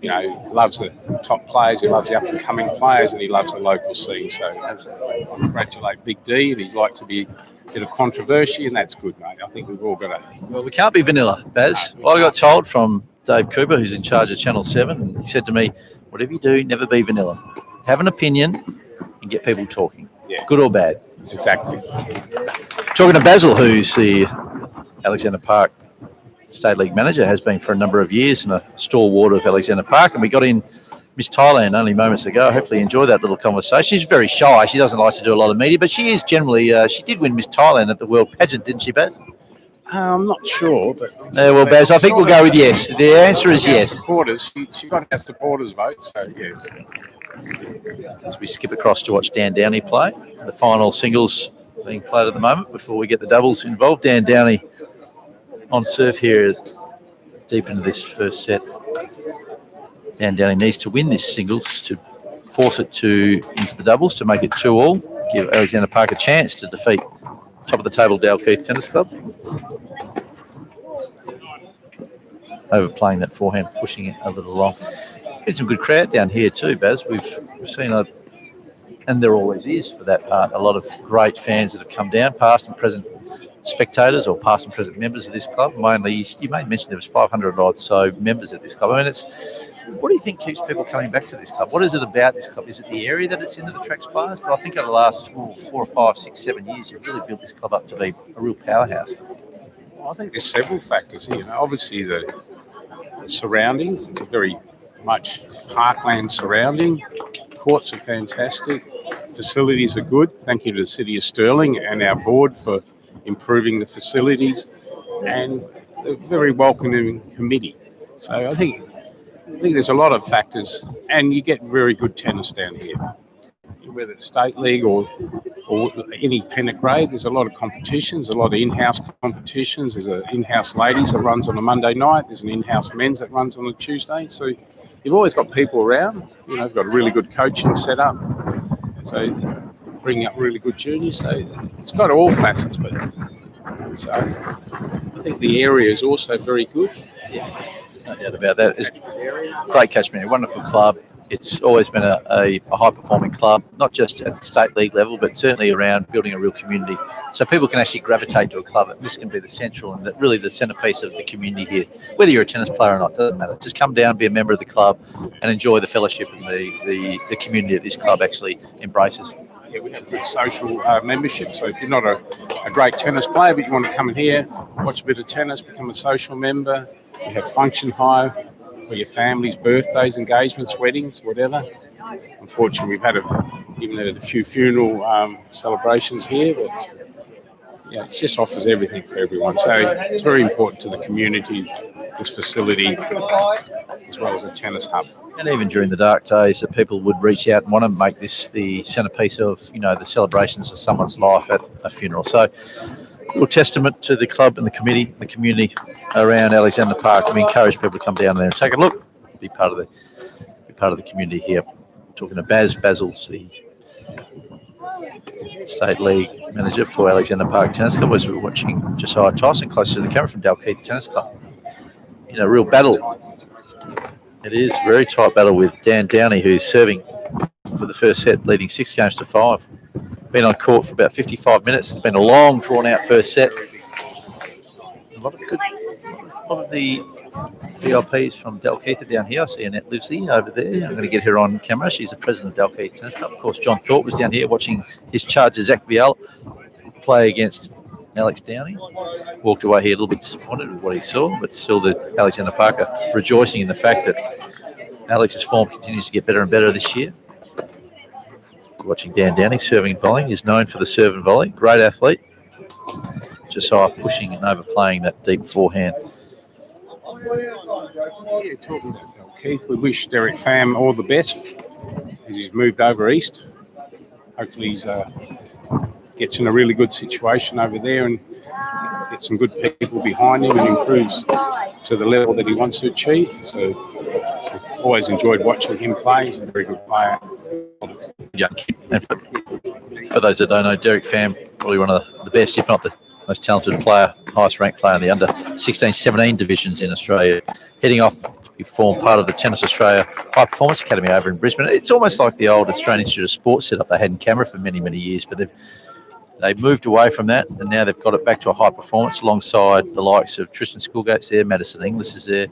He loves the top players, he loves the up-and-coming players, and he loves the local scene. So I congratulate Big D, and he'd like to be a bit of controversy, and that's good, mate. I think we've all got to... Well, we can't be vanilla, Baz. Well, I got told from Dave Cooper, who's in charge of Channel 7, and he said to me, whatever you do, never be vanilla. Have an opinion and get people talking, good or bad. Exactly. Talking to Basil, who's the Alexander Park State League manager, has been for a number of years and a stalwart of Alexander Park, and we got in Miss Thailand only moments ago. Hopefully you enjoy that little conversation. She's very shy. She doesn't like to do a lot of media, but she is generally, she did win Miss Thailand at the World Pageant, didn't she, Baz? I'm not sure, but... well, Baz, I think we'll go with yes. The answer is yes. Supporters. She got our supporters' vote, so yes. As we skip across to watch Dan Downey play, the final singles being played at the moment before we get the doubles involved. Dan Downey on serve here deep into this first set. Dan Downey needs to win this singles to force it into the doubles to make it 2-all, give Alexander Park a chance to defeat top of the table Dalkeith Tennis Club. Overplaying that forehand, pushing it a little long. Been some good crowd down here too, Baz. We've seen and there always is for that part, a lot of great fans that have come down, past and present spectators or past and present members of this club. Mainly, you made mention there was 500 odd so members of this club. I mean, what do you think keeps people coming back to this club? What is it about this club? Is it the area that it's in that attracts players? But I think over the last 4 or 5, 6, 7 years, you've really built this club up to be a real powerhouse. Well, I think there's several factors here. Obviously, the surroundings. It's a very much parkland surrounding. Courts are fantastic. Facilities are good. Thank you to the City of Stirling and our board for improving the facilities, and a very welcoming committee. So I think there's a lot of factors, and you get very good tennis down here. Whether it's state league or any pennant grade, there's a lot of competitions, a lot of in-house competitions. There's an in-house ladies that runs on a Monday night. There's an in-house men's that runs on a Tuesday. So you've always got people around. You've got a really good coaching set up. So bringing up really good juniors. So it's got all facets, but so I think the area is also very good. Yeah, there's no doubt about that. It's a great catchment area, wonderful club. It's always been a high-performing club, not just at state league level, but certainly around building a real community. So people can actually gravitate to a club. This can be the central and really the centrepiece of the community here. Whether you're a tennis player or not, doesn't matter. Just come down, be a member of the club, and enjoy the fellowship and the community that this club actually embraces. Yeah, we have good social membership. So if you're not a great tennis player, but you want to come in here, watch a bit of tennis, become a social member, we have function hire for your family's birthdays, engagements, weddings, whatever. Unfortunately, we've had a few funeral celebrations here, but yeah, it just offers everything for everyone. So it's very important to the community, this facility, as well as a tennis hub. And even during the dark days, that people would reach out and want to make this the centrepiece of, the celebrations of someone's life at a funeral. So, real testament to the club and the community around Alexander Park. We encourage people to come down there and take a look, be part of the community here. Talking to Basil's the State League manager for Alexander Park Tennis Club. As we're watching Josiah Tyson close to the camera from Dalkeith Tennis Club. Real battle. It is a very tight battle with Dan Downey, who's serving for the first set, leading 6 games to 5. Been on court for about 55 minutes. It's been a long, drawn-out first set. A lot of the VIPs from Dalkeith are down here. I see Annette Livesey over there. I'm going to get her on camera. She's the president of Dalkeith Tennis Club. Of course, John Thorpe was down here watching his charger, Zach Vial, play against Alex Downey. Walked away here a little bit disappointed with what he saw, but still the Alexander Parker rejoicing in the fact that Alex's form continues to get better and better this year. Watching Dan Downey serving and volleying. He's known for the serve and volley. Great athlete. Josiah pushing and overplaying that deep forehand. Yeah, talking about Dalkeith, we wish Derek Pham all the best as he's moved over east. Hopefully he's gets in a really good situation over there and gets some good people behind him and improves to the level that he wants to achieve. So always enjoyed watching him play. He's a very good player. Young kid. And for those that don't know, Derek Pham, probably one of the best, if not the most talented player, highest ranked player in the under 16-17 divisions in Australia, heading off to form part of the Tennis Australia High Performance Academy over in Brisbane. It's almost like the old Australian Institute of Sport setup they had in Canberra for many, many years, but they've moved away from that, and now they've got it back to a high performance alongside the likes of Tristan Schoolgate's there, Madison Inglis is there,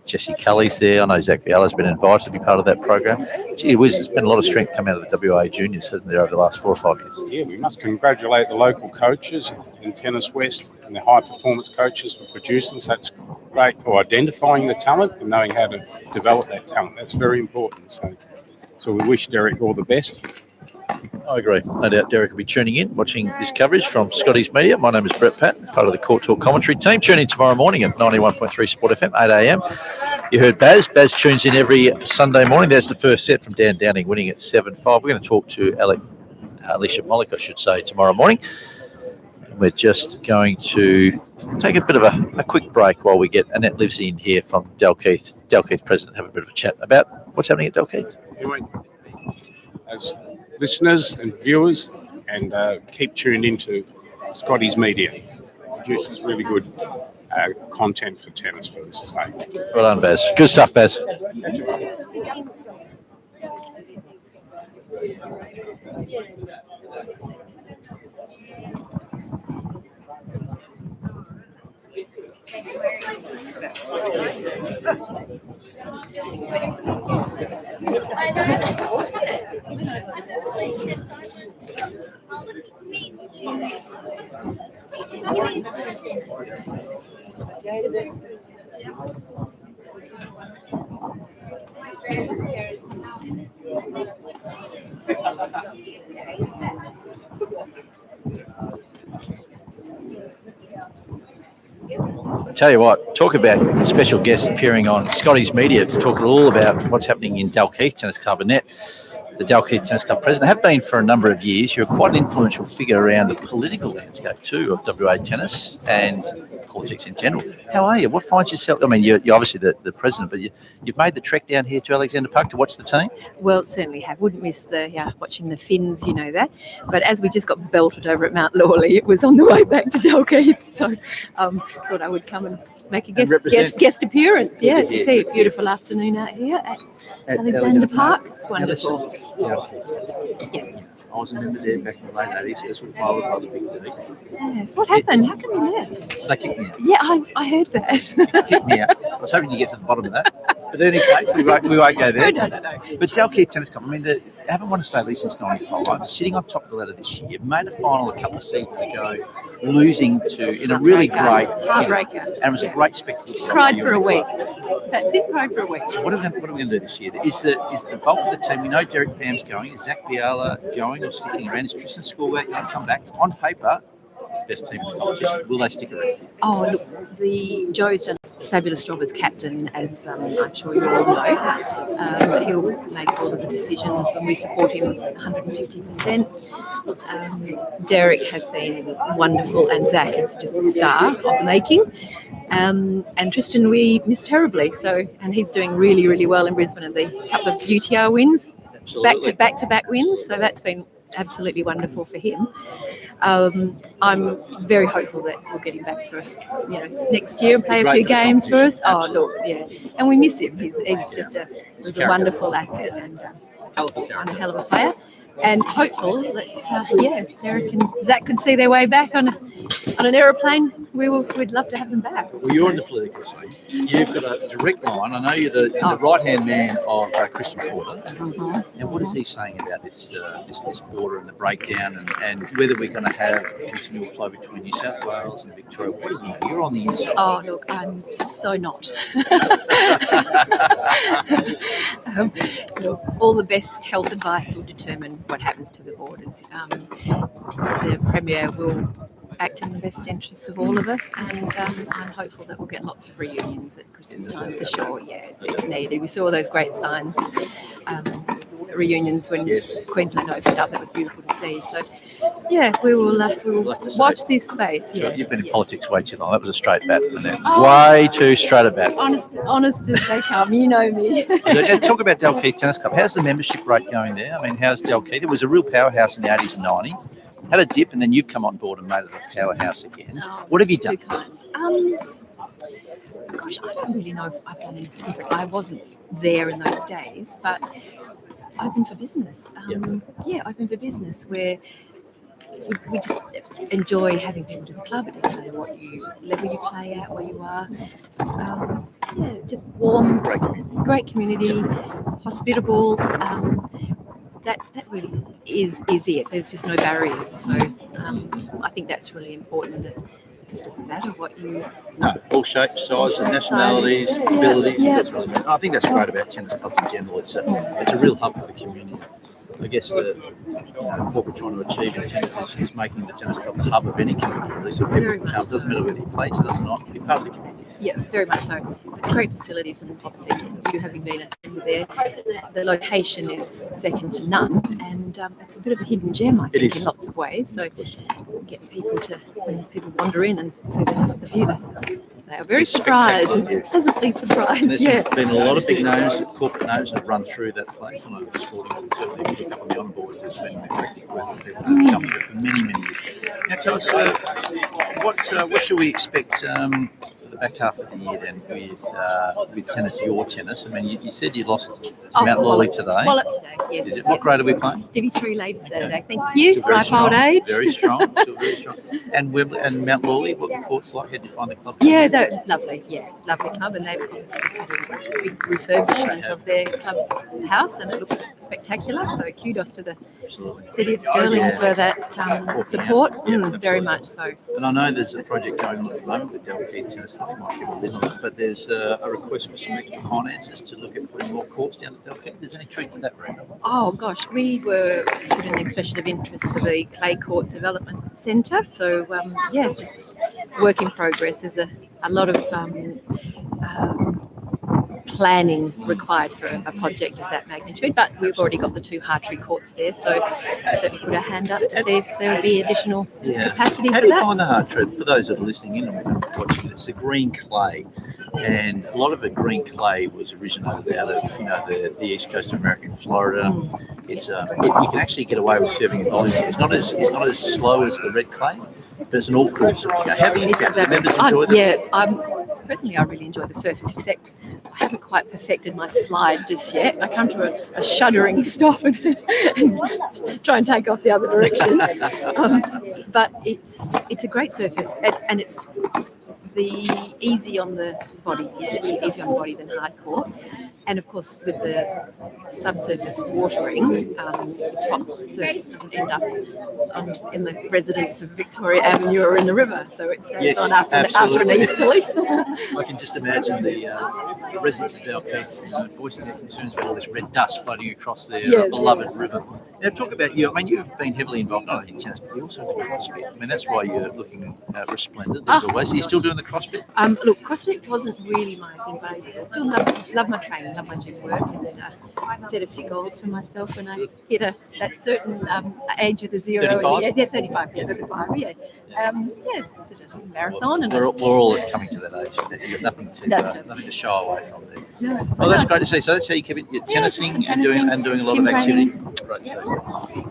Jesse Cully's there. I know Zach Viala's been invited to be part of that program. Gee whiz, there's been a lot of strength come out of the WA juniors, hasn't there, over the last 4 or 5 years? Yeah, we must congratulate the local coaches in Tennis West and the high performance coaches for producing such great, or identifying the talent and knowing how to develop that talent. That's very important. So we wish Derek all the best. I agree. No doubt Derek will be tuning in, watching this coverage from Scotty's Media. My name is Brett Patton, part of the Court Talk commentary team. Tune in tomorrow morning at 91.3 Sport FM, 8 a.m. You heard Baz. Baz tunes in every Sunday morning. There's the first set from Dan Downing, winning at 7-5. We're going to talk to Alicia Mollick, I should say, tomorrow morning. We're just going to take a bit of a quick break while we get Annette Livesey in here from Dalkeith president, have a bit of a chat about what's happening at Dalkeith. Anyway, as listeners and viewers, and keep tuned into Scotty's Media. Produces really good content for tennis for this state. Well done, Baz. Good stuff, Baz. I tell you what, talk about special guests appearing on Scotty's Media to talk all about what's happening in Dalkeith Tennis Club. Annette, the Dalkeith Tennis Club president, have been for a number of years. You're quite an influential figure around the political landscape too of WA tennis and politics in general. How are you? What finds yourself? I mean, you're obviously the president, but you've made the trek down here to Alexander Park to watch the team? Well, certainly have. Wouldn't miss watching the Finns, you know that. But as we just got belted over at Mount Lawley, it was on the way back to Dalkeith. So thought I would come and make a guest appearance. Yeah, to see a beautiful afternoon out here at Alexander Park. It's wonderful. Yes. I was a member there back in the late 80s. That's with my older brother, Big D. Yes. What happened? How come you left? They kicked me out. Yeah, I heard that. They kicked me out. I was hoping you get to the bottom of that. But in any case, we won't go there. No. But Dalkeith Tennis Club, I mean, they haven't won a state league since 95. Sitting on top of the ladder this year, made a final a couple of seasons ago, losing in a really great heartbreaker. And it was a great spectacle. Cried for a week. That's it. Cried for a week. So what are we going to do this year? Is the bulk of the team? We know Derek Pham's going. Is Zach Viala going or sticking around? Is Tristan Schoolgate going to come back? On paper, best team in the competition. Will they stick around? Oh, look, Joe's done a fabulous job as captain, as I'm sure you all know. He'll make all of the decisions when we support him 150%. Derek has been wonderful, and Zach is just a star of the making. And Tristan, we miss terribly. And he's doing really, really well in Brisbane, and the couple of UTR wins, back-to-back wins. So that's been absolutely wonderful for him. I'm very hopeful that we'll get him back for next year and play a few games for us. Oh, look, yeah, and we miss him. He's just a wonderful asset and a hell of a player. And hopeful that if Derek and Zach could see their way back on an aeroplane, we'd love to have them back. Well, you're in the political scene. You've got a direct line. I know you're the right-hand man of Christian Porter. Mm-hmm. And what is he saying about this border and the breakdown and whether we're going to have continual flow between New South Wales and Victoria? What do you know? You're on the inside. Oh, look, I'm so not. Look, all the best health advice will determine what happens to the borders. The Premier will act in the best interests of all of us, and I'm hopeful that we'll get lots of reunions at Christmas time for sure. Yeah, it's needed. We saw those great signs, reunions when Queensland opened up. That was beautiful to see. So, yeah, we will watch this space. Yes. You've been in politics way too long. That was a straight bat, wasn't it? Way too straight a bat. Honest as they come. You know me. Talk about Dalkeith Tennis Club. How's the membership rate going there? I mean, how's Dalkeith? It was a real powerhouse in the 80s and 90s. Had a dip, and then you've come on board and made it a powerhouse again. What have you done? Too kind. Gosh, I don't really know if I've done anything different. I wasn't there in those days, but open for business. Yeah, open for business, where we just enjoy having people to the club. It doesn't matter what level you play at, where you are. Yeah, just warm, great community, hospitable. That really is it. There's just no barriers. So I think that's really important, that it just doesn't matter what you... No, all shapes, sizes, nationalities, abilities. Yeah. That's really, I think that's great about tennis clubs in general. It's a real hub for the community. I guess what we're trying to achieve in tennis is making the tennis club the hub of any community, really. So people can come. It doesn't matter whether you play tennis or not, be part of the community. Yeah, very much so. Great facilities, and obviously you having been there, the location is second to none, and it's a bit of a hidden gem, I think, in lots of ways. So get people to, when people wander in and see the view, they are very surprised and pleasantly surprised. There's been a lot of big names, corporate names, that have run through that place. And I'm sporting, and certainly if you look up on the onboards, there's been an eclectic group of people that have come through for many, many years. Now tell us, what should we expect for the back half of the year then with tennis, your tennis? I mean, you said you lost to Mount Lawley today. Wallop today, yes. What grade are we playing? Div 3 later Saturday. Thank you. Ripe old age. Very strong. Still very strong. And Mount Lawley, what the court's like? How did you find the club? Yeah, lovely. Yeah, lovely club, and they've obviously just had a big refurbishment of their club house, and it looks spectacular. So kudos to the City of Stirling for that support. Very much so. And I know there's a project going on at the moment with Dalkeith Tennis Club. You might give a little bit, but there's a request for some extra finances to look at putting more courts down at Dalkeith. Is there any truth to that, Reba? Oh gosh, we were put in an expression of interest for the Clay Court Development Centre. So it's just work in progress. There's a lot of planning required for a project of that magnitude, but we've already got the 2 Hartree courts there, so we certainly put our hand up to see if there would be additional capacity for that. How do you find the Hartree? For those that are listening in and watching it, it's a green clay, and a lot of the green clay was originated out of the east coast of America, in Florida. It's you can actually get away with serving in volume. It's not as slow as the red clay, but it's an all-course. How have you found it? Members enjoy them? Yeah, personally, I really enjoy the surface, except I haven't quite perfected my slide just yet. I come to a shuddering stop and try and take off the other direction. But it's a great surface, and it's easy on the body. It's really easy on the body than hardcore. And of course, with the subsurface watering, the top surface doesn't end up in the residence of Victoria Avenue or in the river, so it stays on after an easterly. I can just imagine the residents of Dalkeith voicing their concerns about all this red dust floating across their beloved river. Now, talk about you. I mean, you've been heavily involved not only in tennis, but you also do CrossFit. I mean, that's why you're looking resplendent as always. Are you still doing the CrossFit? Look, CrossFit wasn't really my thing, but I still love my training, love my gym work, and set a few goals for myself when I hit that certain age with a zero. 35? 35, did a marathon. And we're all coming to that age. You've got nothing to shy away from there. No, well, that's great to see. So that's how you keep it. You're tennising and doing a lot of activity. Right. So,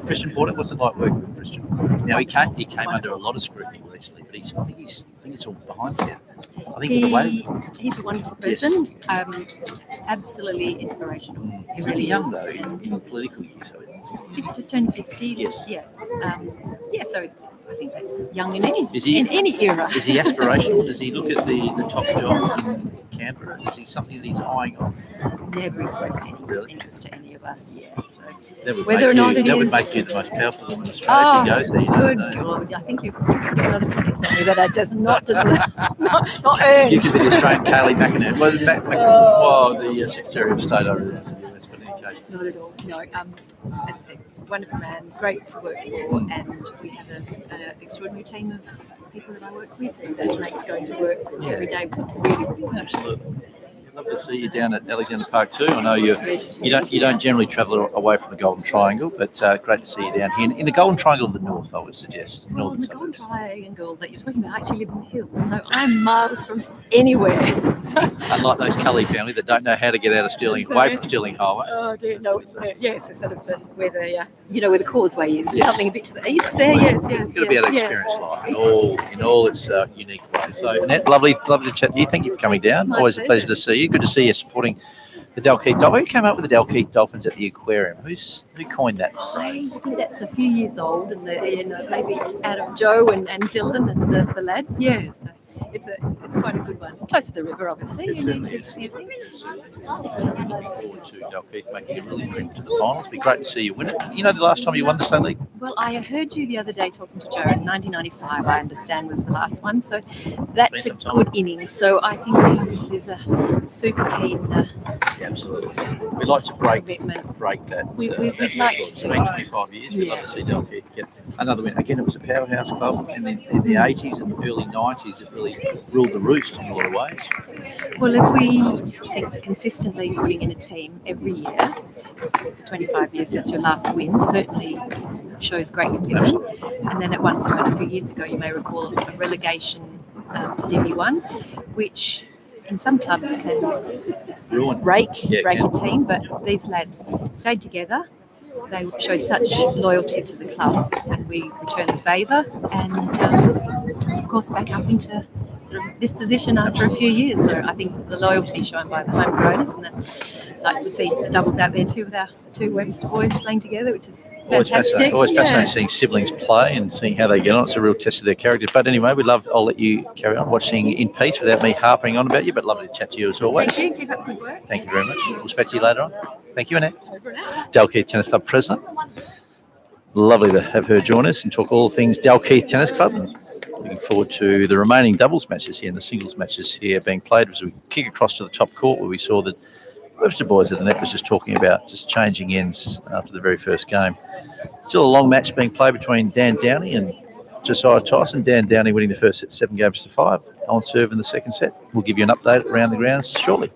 Christian Porter, what's it like working with Christian? Now he came under a lot of scrutiny recently, but I think it's all behind him now. I think he's a wonderful person. Absolutely inspirational. He's really young though, in political years. So he just turned 50. Yes. Yeah. So I think that's young in any era. Is he aspirational? Does he look at the top job in Canberra? Is he something that he's eyeing off? Never expressed any interest to any of us. Yeah. So that would make you the most powerful woman in Australia if he goes there. Good God! I think you're putting a lot of tickets on me that I just not earned. You could be the Australian Kaylee McInerney. The Secretary of State over there in the US. But occasion? Not at all. No. As I said, wonderful man, great to work for, and we have an extraordinary team of people that I work with, so that makes going to work every day really, really well. Absolutely. Love to see you down at Alexander Park too. I know you don't generally travel away from the Golden Triangle, but great to see you down here in the Golden Triangle of the North. I would suggest Well, northern the Golden suburbs. Triangle that you're talking about, I actually live in the hills, so I'm miles from anywhere. So, Unlike those Cully family that don't know how to get out of Stirling, away from Stirling Highway. oh dear, no, yes, it's sort of where the where the causeway is. Yes. Something a bit to the east there. Yes, You've got to be able to experience life in all its unique ways. So, Annette, lovely to chat to you. Thank you for coming down. My Always a pleasure pleasure. to see you. Good to see you supporting the Dalkeith Dolphins. Who came up with the Dalkeith Dolphins at the aquarium? Who coined that I phrase? think that's a few years old, and maybe out of Joe and Dylan and the lads. Yeah, so it's quite a good one. Close to the river, obviously. It certainly is. Looking forward to Dalkeith making a really trip to the finals. It'd be great to see you win it. You know, the last time you won the State League? Well, I heard you the other day talking to Joe, and 1995, I understand, was the last one. So that's a Been some good innings. So I think there's a super keen Absolutely. We'd like to break commitment. that. We'd that like record. to It's do been it. 25 years. We'd love Yeah. to see Dalkeith get another win. Again, it was a powerhouse club, and in the 80s and early 90s, it really ruled the roost in a lot of ways. Well, if we sort of think consistently putting in a team every year, for 25 years since your last win, certainly shows great commitment. And then at one point a few years ago, you may recall a relegation to Divi 1, which in some clubs can Ruin. break Yeah, it a team, but these lads stayed together. They showed such loyalty to the club, and we returned the favour, and of course back up into sort of this position after a few years. So I think the loyalty shown by the homegrowners, and I'd like to see the doubles out there too with our two Webster boys playing together, which is fantastic. Always fascinating seeing siblings play and seeing how they get on. It's a real test of their character. But anyway, I'll let you carry on watching in peace without me harping on about you, but lovely to chat to you as always. Thank you. Keep up good work. Thank you very much. We'll speak to you later on. Thank you, Annette. Over and out. Dalkeith Tennis Club President. Lovely to have her join us and talk all things Dalkeith Tennis Club. Looking forward to the remaining doubles matches here and the singles matches here being played as we kick across to the top court where we saw the Webster boys that Annette was just talking about, just changing ends after the very first game. Still a long match being played between Dan Downey and Josiah Tyson. Dan Downey winning the first set 7-5 on serve in the second set. We'll give you an update around the grounds shortly.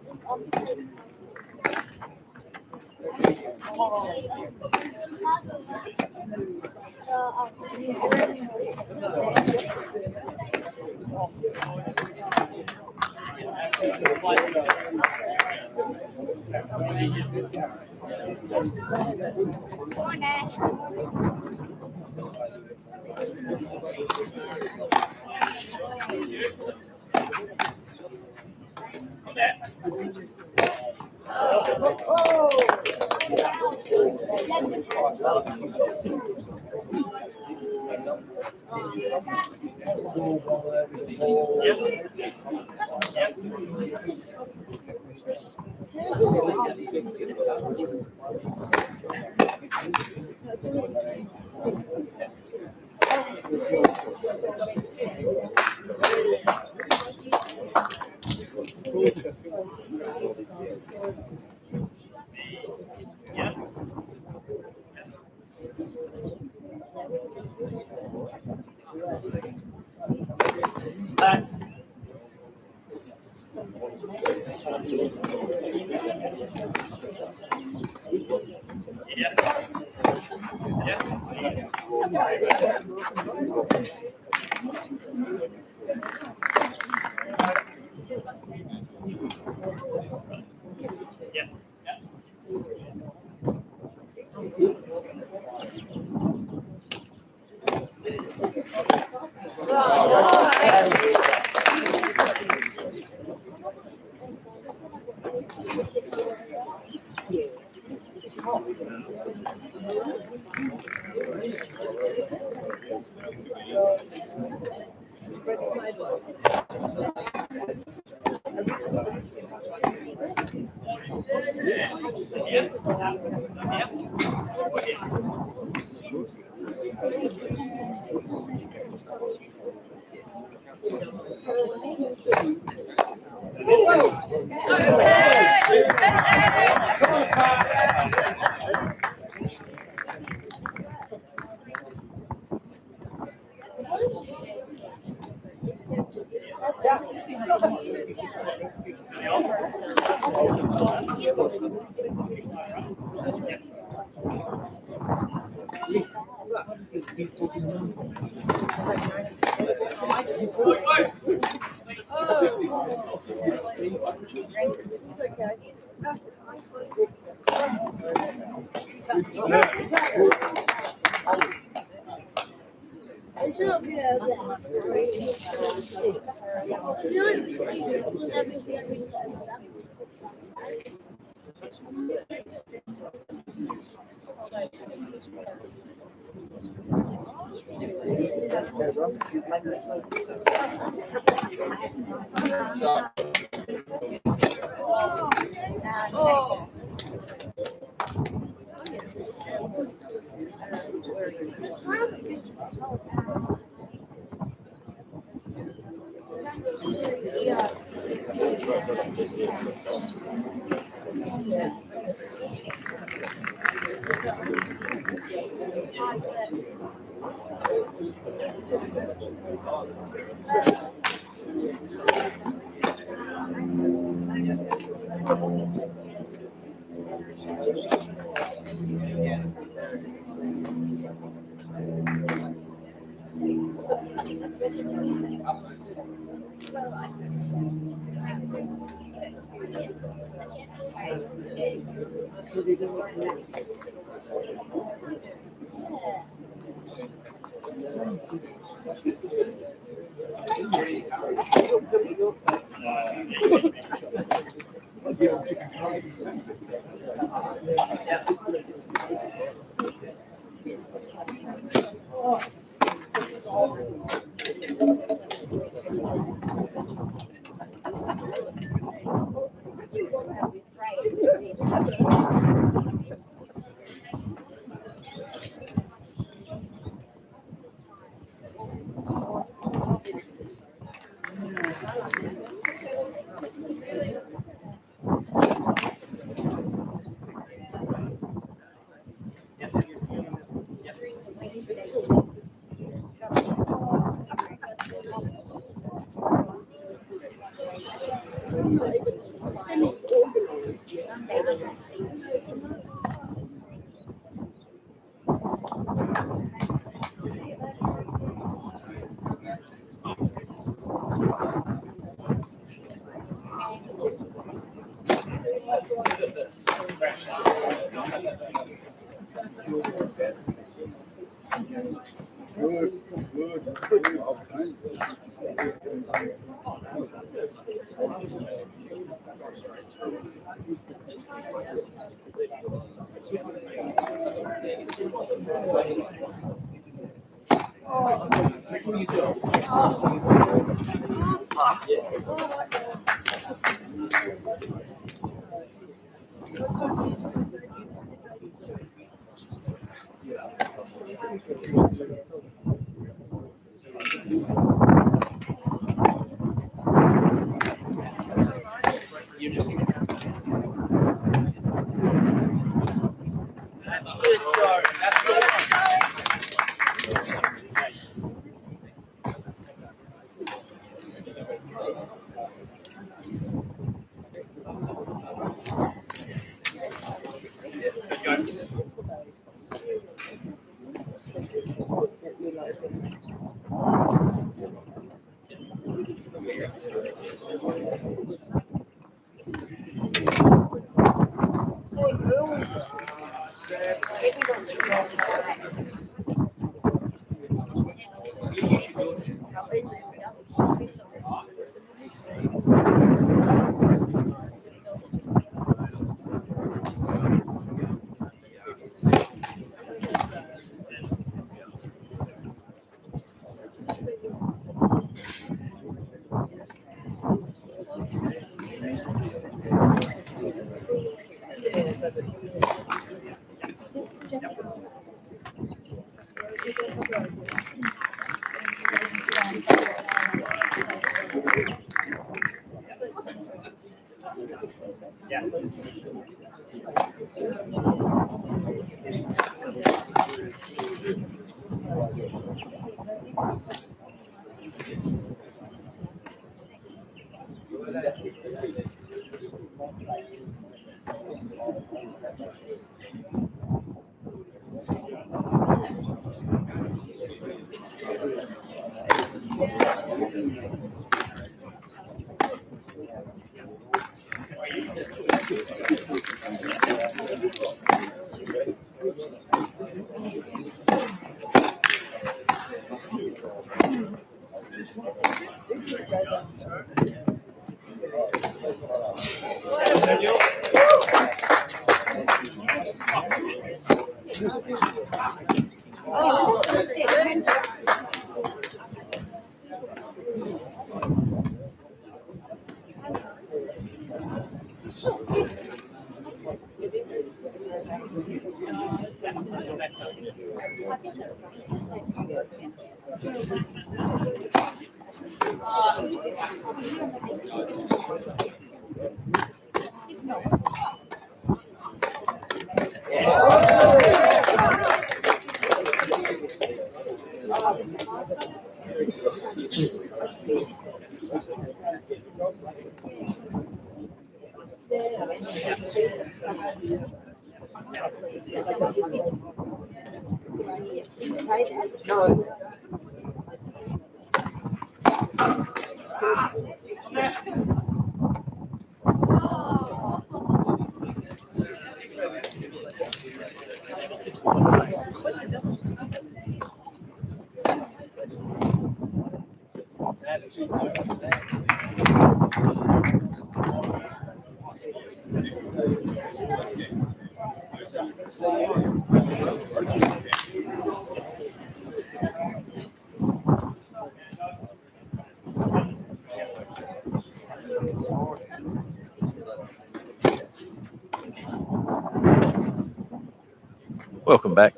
Welcome back.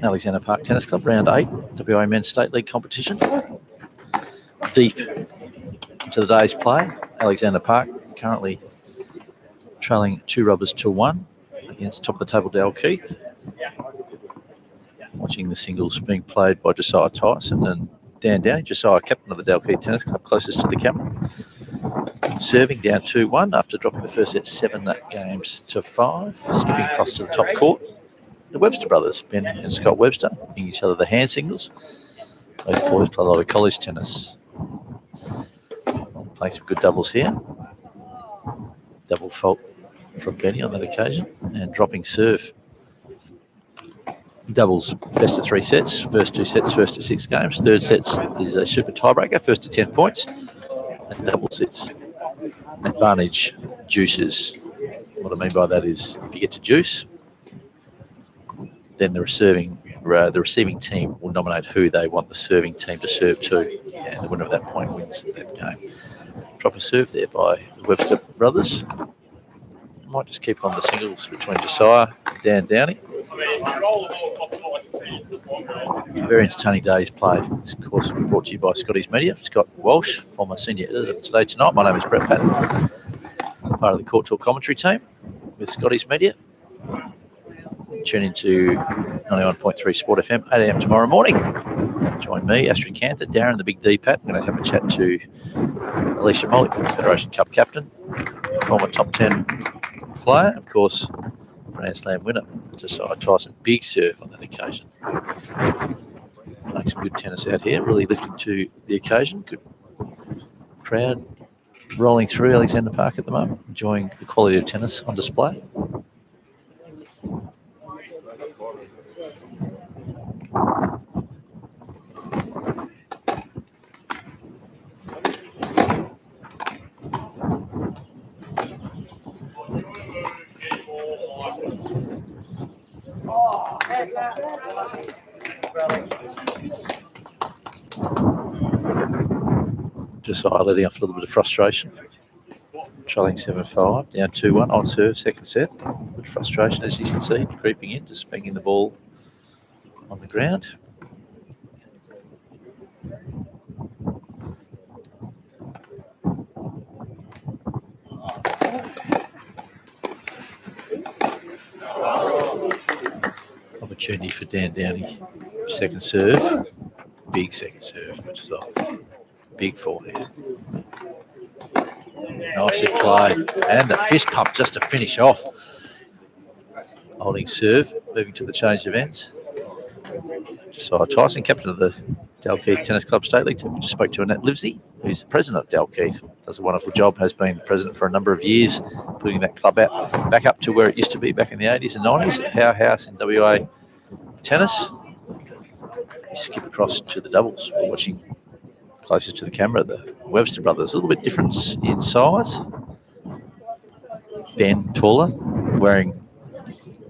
Alexander Park Tennis Club, round 8, WA Men's State League competition. Deep into the day's play. Alexander Park currently trailing 2 rubbers to 1 against top of the table Dalkeith. Watching the singles being played by Josiah Tyson and Dan Downey. Josiah, captain of the Dalkeith Tennis Club, closest to the camera. Serving down 2-1 after dropping the first set 7-5. Skipping across to the top court. The Webster brothers, Ben and Scott Webster, giving each other the hand signals. Those boys play a lot of college tennis. Playing some good doubles here. Double fault from Benny on that occasion. And dropping serve. Doubles best of 3 sets. First 2 sets, first to 6 games. Third set is a super tiebreaker, first to 10 points. And double sets. Advantage juices. What I mean by that is if you get to juice, then the receiving team will nominate who they want the serving team to serve to, and the winner of that point wins that game. Drop a serve there by the Webster brothers. Might just keep on the singles between Josiah and Dan Downey. Very entertaining day's play. This, of course, brought to you by Scotty's Media. Scott Walsh, former senior editor of Today Tonight. My name is Brett Patton, part of the Court Talk commentary team with Scotty's Media. Tune into 91.3 Sport FM, 8 a.m. tomorrow morning. Join me, Astrid Canther, Darren, the Big D Pat. We're going to have a chat to Alicia Mollick, Federation Cup captain, former top 10 player, of course, Grand Slam winner. Josiah Tyson, big serve on that occasion. Playing some good tennis out here, really lifting to the occasion. Good crowd rolling through Alexander Park at the moment, enjoying the quality of tennis on display. Just letting off a little bit of frustration. Trailing 7-5, down 2-1 on serve, second set. Good frustration, as you can see, creeping in, just banging the ball on the ground. Opportunity for Dan Downey, second serve. Big second serve, which is a big forehand. Nicely played. And the fist pump just to finish off. Holding serve, moving to the change of ends. Josiah Tyson, captain of the Dalkeith Tennis Club State League team. We just spoke to Annette Livesey, who's the president of Dalkeith. Does a wonderful job, has been president for a number of years, putting that club out back up to where it used to be back in the 80s and 90s, a powerhouse in WA tennis. We skip across to the doubles. We're watching closer to the camera, the Webster brothers, a little bit different in size. Ben taller, wearing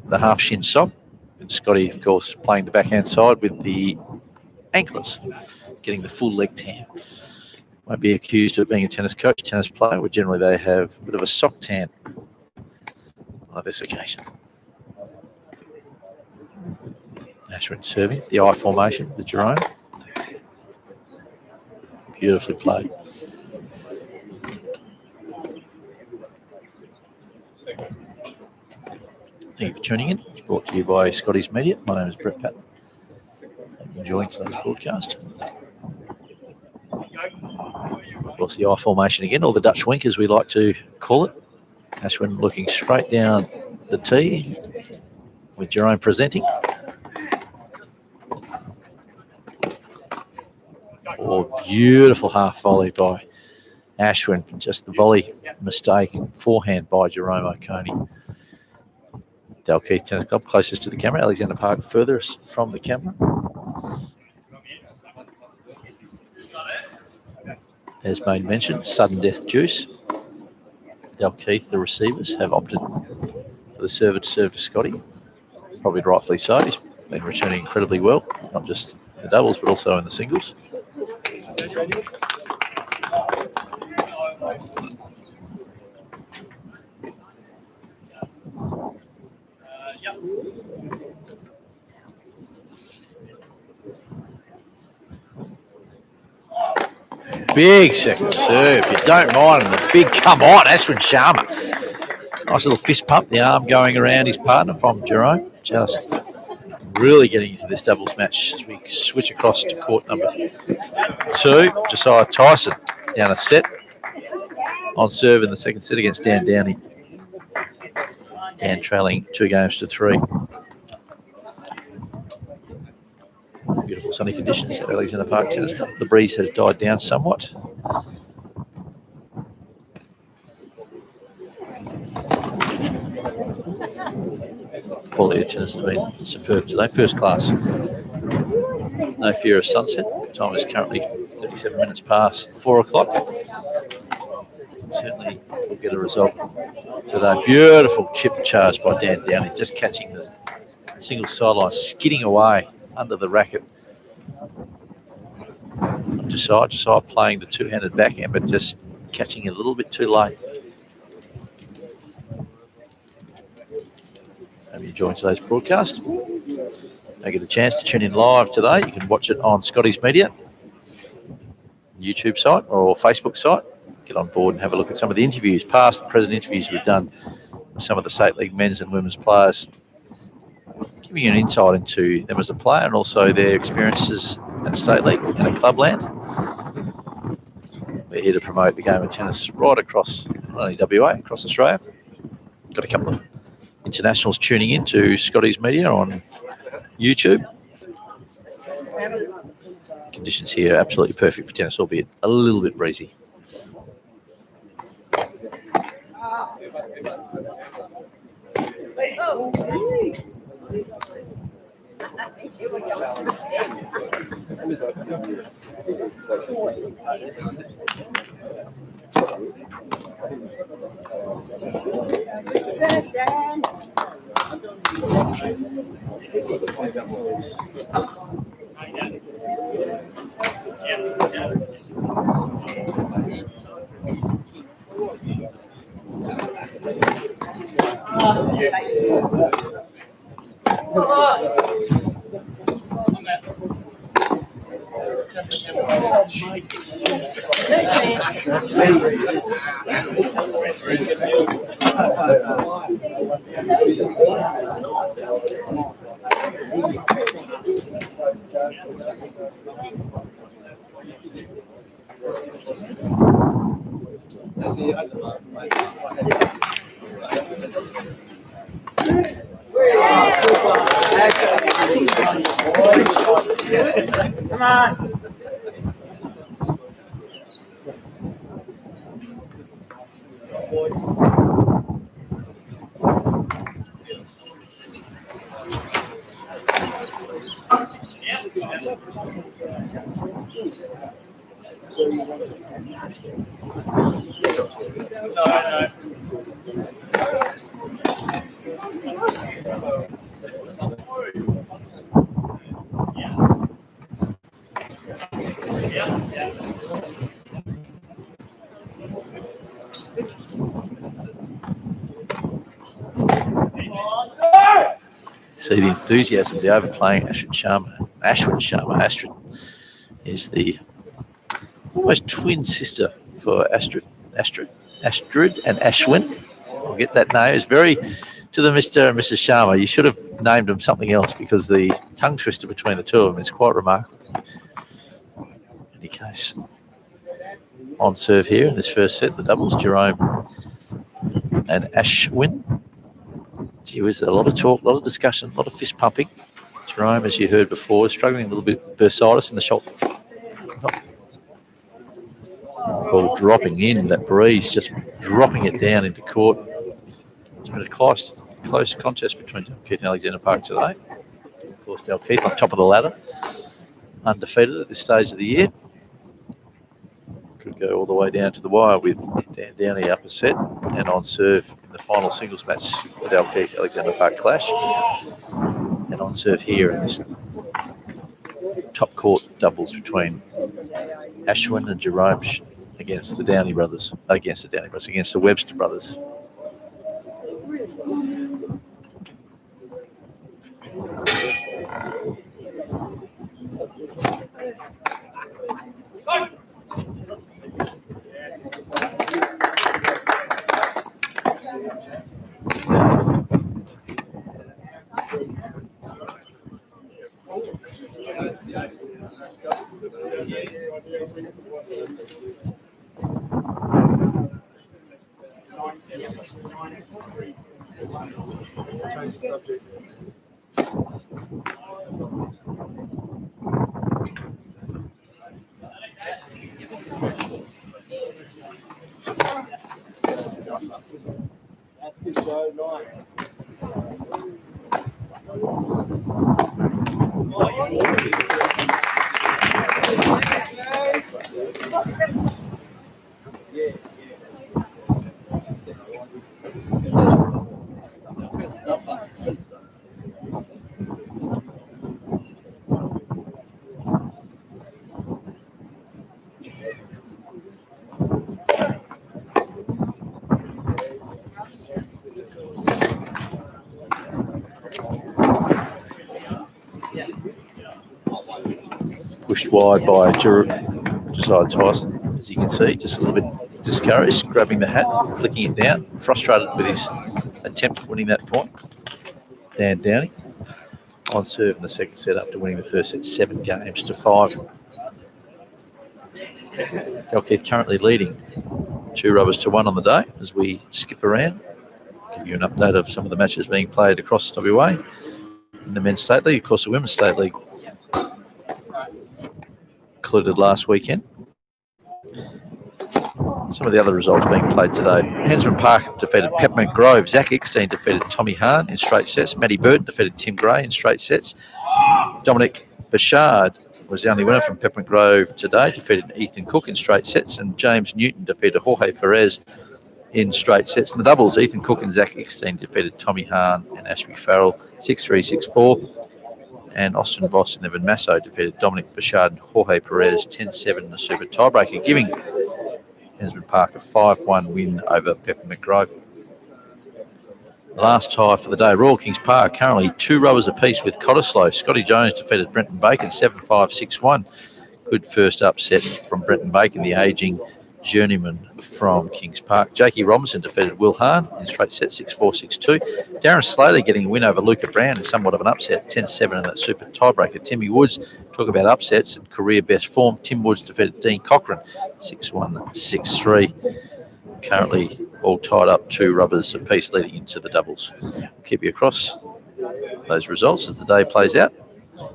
the half shin sock, and Scotty, of course, playing the backhand side with the anklets, getting the full leg tan. Won't be accused of being a tennis coach, tennis player, where generally they have a bit of a sock tan on this occasion. Ashwin serving, the I formation with Jerome. Beautifully played. Thank you for tuning in. It's brought to you by Scotty's Media. My name is Brett Patton. Hope you're enjoying today's broadcast. Of course, the I formation again, or the Dutch wink as we like to call it. Ashwin looking straight down the tee with Jerome presenting. Oh, beautiful half volley by Ashwin. Just the volley mistake. Forehand by Jerome O'Coney. Dalkeith Tennis Club closest to the camera. Alexander Park furthest from the camera. As made mention, sudden death juice. Dalkeith, the receivers, have opted for the server to serve to Scotty. Probably rightfully so. He's been returning incredibly well, not just in the doubles, but also in the singles. Big second serve. You don't mind the big come on, Ashwin Sharma. Nice little fist pump, the arm going around his partner from Jerome. Just really getting into this doubles match as we switch across to court number 2. Josiah Tyson down a set on serve in the second set against Dan Downey. Dan trailing 2-3. Beautiful sunny conditions at Alexander Park Tennis Club. The breeze has died down somewhat. Quality of tennis has been superb today. First class. No fear of sunset. The time is currently 37 minutes past 4 o'clock. Certainly we'll get a result today. Beautiful chip charge by Dan Downey, just catching the single sideline, skidding away under the racket. Josiah playing the two-handed backhand, but just catching it a little bit too late. Hope you enjoying today's broadcast. I get a chance to tune in live today. You can watch it on Scotty's Media, YouTube site or Facebook site. Get on board and have a look at some of the interviews, past and present interviews we've done with some of the State League men's and women's players, giving you an insight into them as a player and also their experiences at State League and at Clubland. We're here to promote the game of tennis right across, not only WA, across Australia. Got a couple of internationals tuning in to Scotty's Media on YouTube. Conditions here are absolutely perfect for tennis, albeit a little bit breezy. Come on. See the enthusiasm, the overplaying Ashwin Sharma. Astrid is the almost twin sister for Astrid and Ashwin. I'll get that name. It's very to the Mr. and Mrs. Sharma. You should have named them something else because the tongue twister between the two of them is quite remarkable. In any case, on serve here in this first set, the doubles, Jerome and Ashwin. Gee whiz, a lot of talk, a lot of discussion, a lot of fist pumping. Jerome, as you heard before, is struggling a little bit with bursitis in the shot. Ball dropping in, that breeze just dropping it down into court. It's been a close contest between Dalkeith and Alexander Park today. Of course, Dalkeith on top of the ladder, undefeated at this stage of the year. Could go all the way down to the wire with Dan Downey up a set and on serve in the final singles match, the Dalkeith Alexander Park clash. And on serve here in this top court doubles between Ashwin and Jerome against the Webster brothers. Pushed wide by Josiah Tyson, as you can see, just a little bit discouraged, grabbing the hat, flicking it down, frustrated with his attempt at winning that point. Dan Downey on serve in the second set after winning the first set 7-5. Dalkeith currently leading 2-1 on the day as we skip around. Give you an update of some of the matches being played across WA in the men's state league. Of course, the women's state league concluded last weekend. Some of the other results being played today. Hensman Park defeated Peppermint Grove. Zach Eckstein defeated Tommy Hahn in straight sets. Matty Bird defeated Tim Gray in straight sets. Dominic Bouchard was the only winner from Peppermint Grove today, defeated Ethan Cook in straight sets, and James Newton defeated Jorge Perez in straight sets. In the doubles, Ethan Cook and Zach Eckstein defeated Tommy Hahn and Ashby Farrell 6-3, 6-4. And Austin Voss and Evan Masso defeated Dominic Bouchard and Jorge Perez 10-7 in the super tiebreaker, giving Hensman Park a 5-1 win over Peppermint Grove. The last tie for the day, Royal Kings Park, currently 2 rubbers apiece with Cottesloe. Scotty Jones defeated Brenton Bacon 7-5, 6-1. Good first upset from Brenton Bacon, the ageing journeyman from Kings Park. Jakey Robinson defeated Will Hahn in straight set 6-4, 6-2. Darren Slater getting a win over Luca Brown in somewhat of an upset, 10-7 in that super tiebreaker. Timmy Woods, talk about upsets and career best form. Tim Woods defeated Dean Cochran 6-1, 6-3. Currently all tied up 2 rubbers apiece leading into the doubles. We'll keep you across those results as the day plays out.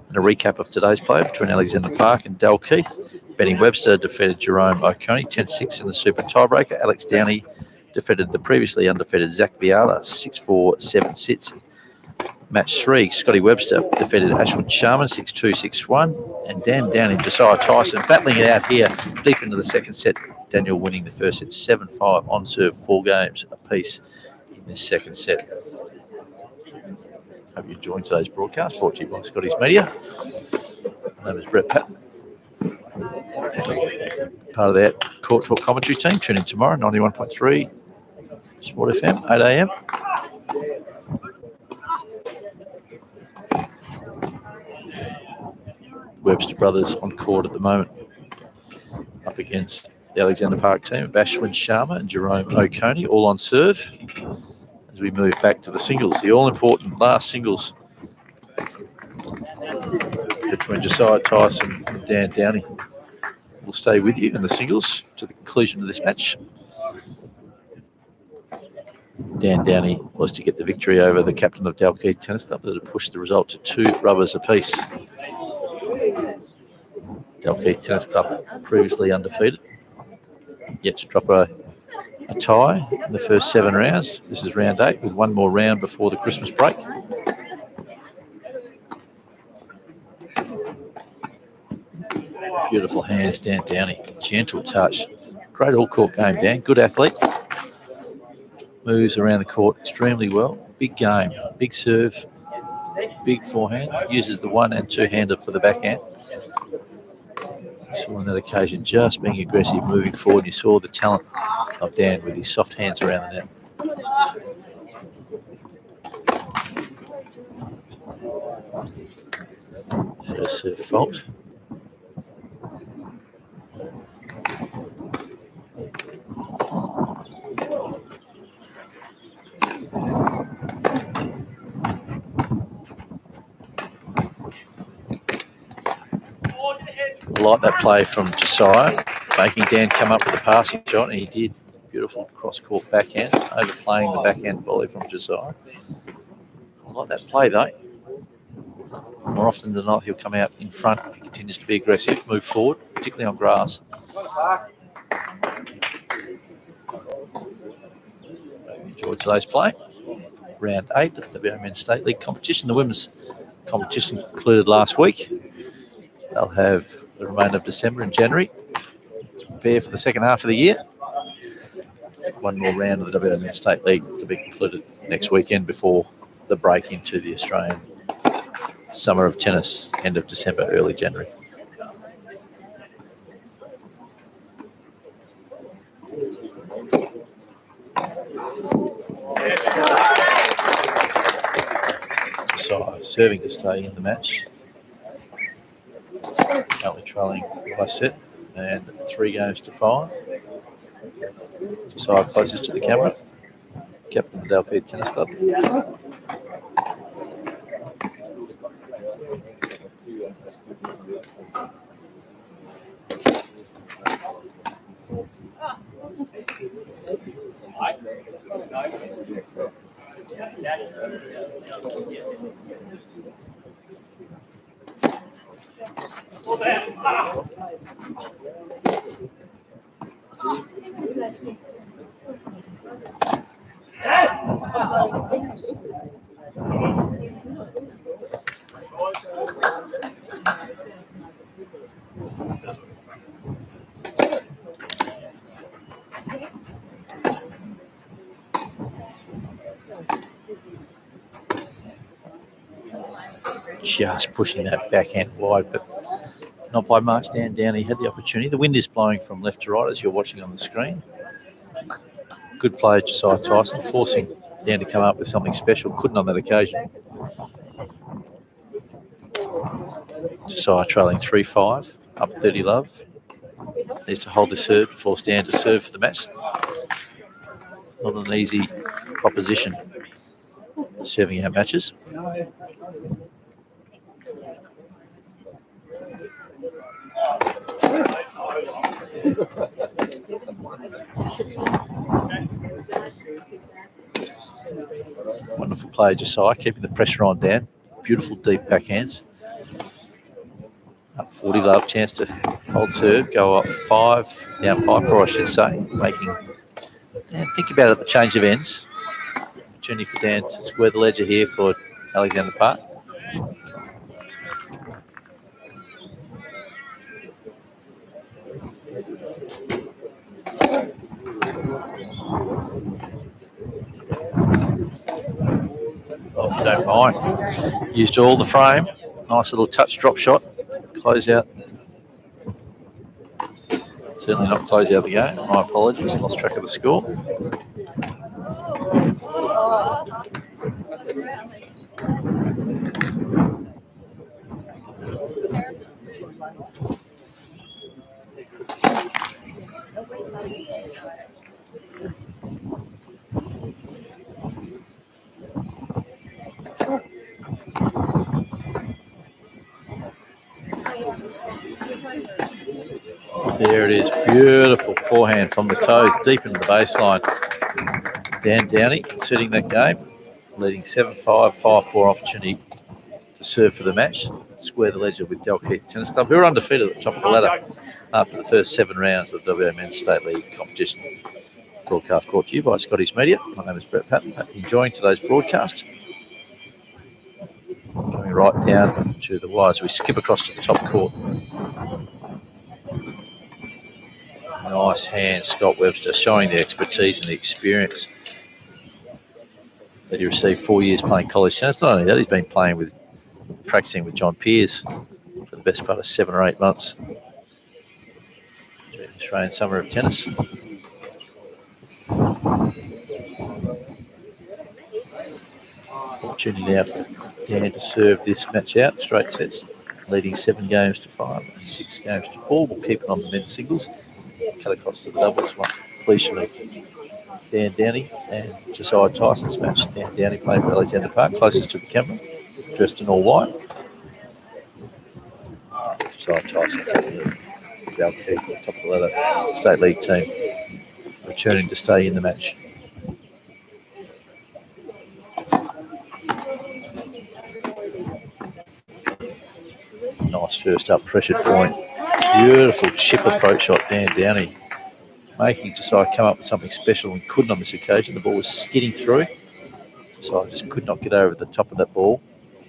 And a recap of today's play between Alexander Park and Dalkeith. Benny Webster defeated Jerome O'Coney 10-6 in the super tiebreaker. Alex Downey defeated the previously undefeated Zach Viala 6-4, 7-6. Match 3, Scotty Webster defeated Ashwin Sharman 6-2, 6-1. And Dan Downey, Josiah Tyson battling it out here deep into the second set. Daniel winning the first set 7-5 on serve, 4 games apiece in this second set. Hope you enjoyed today's broadcast, brought to you by Scotty's Media. My name is Brett Patton. Part of that Court Talk commentary team. Tune in tomorrow, 91.3 Sport FM, 8 a.m. Webster brothers on court at the moment, up against the Alexander Park team of Ashwin Sharma and Jerome O'Coney, all on serve. As we move back to the singles, the all-important last singles between Josiah Tyson and Dan Downey. We'll stay with you in the singles to the conclusion of this match. Dan Downey was to get the victory over the captain of Dalkeith Tennis Club that had pushed the result to 2 rubbers apiece. Dalkeith Tennis Club previously undefeated, yet to drop a tie in the first 7 rounds. This is round 8 with one more round before the Christmas break. Beautiful hands, Dan Downey. Gentle touch. Great all-court game, Dan. Good athlete. Moves around the court extremely well. Big game. Big serve. Big forehand. Uses the 1- and 2-hander for the backhand. So on that occasion, just being aggressive, moving forward. You saw the talent of Dan with his soft hands around the net. First serve fault. I like that play from Josiah, making Dan come up with a passing shot, and he did. Beautiful cross-court backhand, overplaying the backhand volley from Josiah. I like that play, though. More often than not, he'll come out in front if he continues to be aggressive, move forward, particularly on grass. Enjoyed today's play. Round 8 of the WA Men's State League competition. The women's competition concluded last week. They'll have the remainder of December and January to prepare for the second half of the year. One more round of the WA Men's State League to be concluded next weekend before the break into the Australian summer of tennis, end of December, early January. So serving to stay in the match. Currently trailing the last set and 3 games to 5. Josiah closest to the camera. Captain of the Dalkeith Tennis Club. Just pushing that backhand wide, but not by much. Dan Downey had the opportunity. The wind is blowing from left to right as you're watching on the screen. Good play, Josiah Tyson, forcing Dan to come up with something special. Couldn't on that occasion. Josiah trailing 3-5, up 30 love. Needs to hold the serve to force Dan to serve for the match. Not an easy proposition, serving out matches. Wonderful play, Josiah, keeping the pressure on Dan. Beautiful deep backhands. Up 40 love, chance to hold serve, go up 5, down 5-4, I should say. Making Dan think about it, the change of ends. Opportunity for Dan to square the ledger here for Alexander Park. Well, if you don't mind, used all the frame. Nice little touch drop shot. Close out. Certainly not close out the game. My apologies. Lost track of the score. There it is. Beautiful forehand from the toes, deep into the baseline. Dan Downey considering that game, leading 7-5, 5-4 opportunity to serve for the match. Square the ledger with Dalkeith Tennis Club, who are undefeated at the top of the ladder after the first 7 rounds of the WA Men's State League competition. Broadcast brought to you by Scotty's Media. My name is Brett Patton. Hope you're enjoying today's broadcast. Going right down to the wires. We skip across to the top court. Nice hand, Scott Webster, showing the expertise and the experience that he received 4 years playing college tennis. Not only that, he's been practicing with John Peers for the best part of 7 or 8 months during the Australian Summer of Tennis. Opportunity now for Dan to serve this match out, straight sets, leading 7 games to 5 and 6 games to 4. We'll keep it on the men's singles. Cut across to the doubles, one completion of Dan Downey and Josiah Tyson's match. Dan Downey playing for Alexander Park, closest to the camera, dressed in all white. Josiah Tyson taking the Dalkeith, top of the ladder, State League team, returning to stay in the match. Nice first up pressured point. Beautiful chip approach shot, Dan Downey, making Josiah come up with something special and couldn't on this occasion. The ball was skidding through. Josiah just could not get over the top of that ball,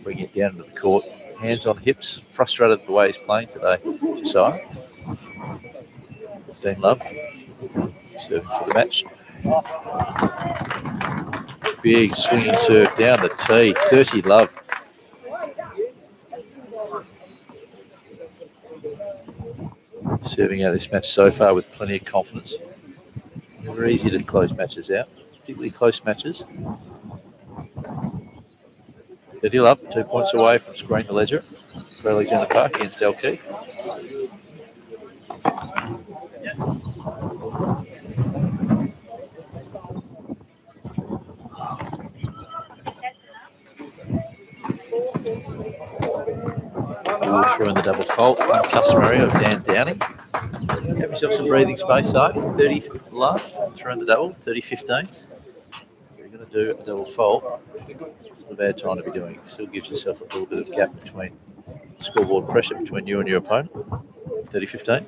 bring it down into the court. Hands on hips, frustrated the way he's playing today, Josiah. 15 Love, serving for the match. Big swinging serve down the tee, 30 Love. Serving out this match so far with plenty of confidence. Never easy to close matches out, particularly close matches. 30 Love, 2 points away from scoring the ledger for Alexander Park against Dalkeith. Through in the double fault, uncustomary of Dan Downey. Have yourself some breathing space, though. 30 Love, through in the double, 30-15. You're going to do a double fault. It's not a bad time to be doing it. Still gives yourself a little bit of gap between scoreboard pressure between you and your opponent. 30-15.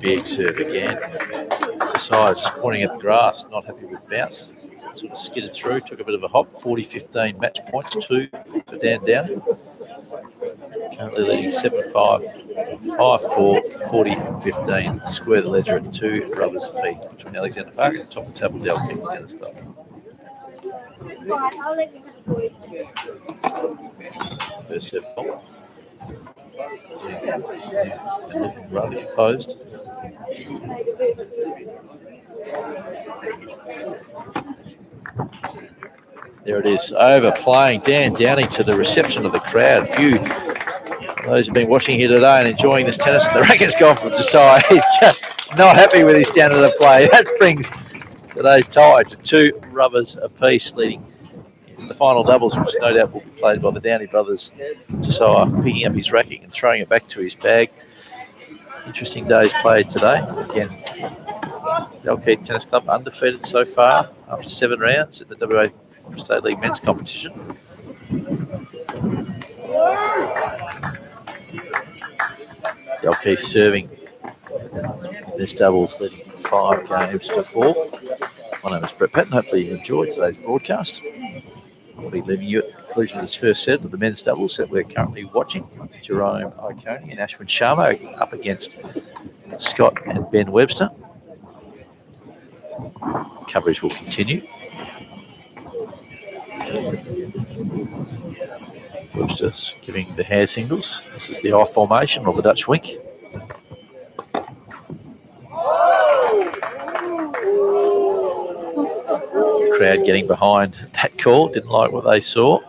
Big serve again. Josiah just pointing at the grass, not happy with bounce. Sort of skidded through, took a bit of a hop. 40-15 match points, 2 for Dan Downey. Currently leading 7-5, 5-4, 40-15. Square the ledger at 2 rubbers apiece between Alexander Park and top of the table Dalkeith Tennis Club. First serve fault. And looking rather composed. There it is, overplaying Dan Downey to the reception of the crowd. Few those who've been watching here today and enjoying this tennis, and the racket's gone from Josiah. He's just not happy with his standard of play. That brings today's tie to 2 rubbers apiece, leading into the final doubles, which no doubt will be played by the Downey brothers. Josiah picking up his racket and throwing it back to his bag. Interesting days played today. Again, Dalkeith Tennis Club undefeated so far after 7 rounds in the WA State League men's competition. Dalkeith serving this doubles, leading 5 games to 4. My name is Brett Patton. Hopefully you enjoyed today's broadcast. We'll be leaving you at the conclusion of this first set of the men's doubles that we're currently watching. Jerome O'Coney and Ashwin Sharma up against Scott and Ben Webster. Coverage will continue. Webster's giving the hair singles. This is the I formation or the Dutch wink. Crowd getting behind that call, didn't like what they saw.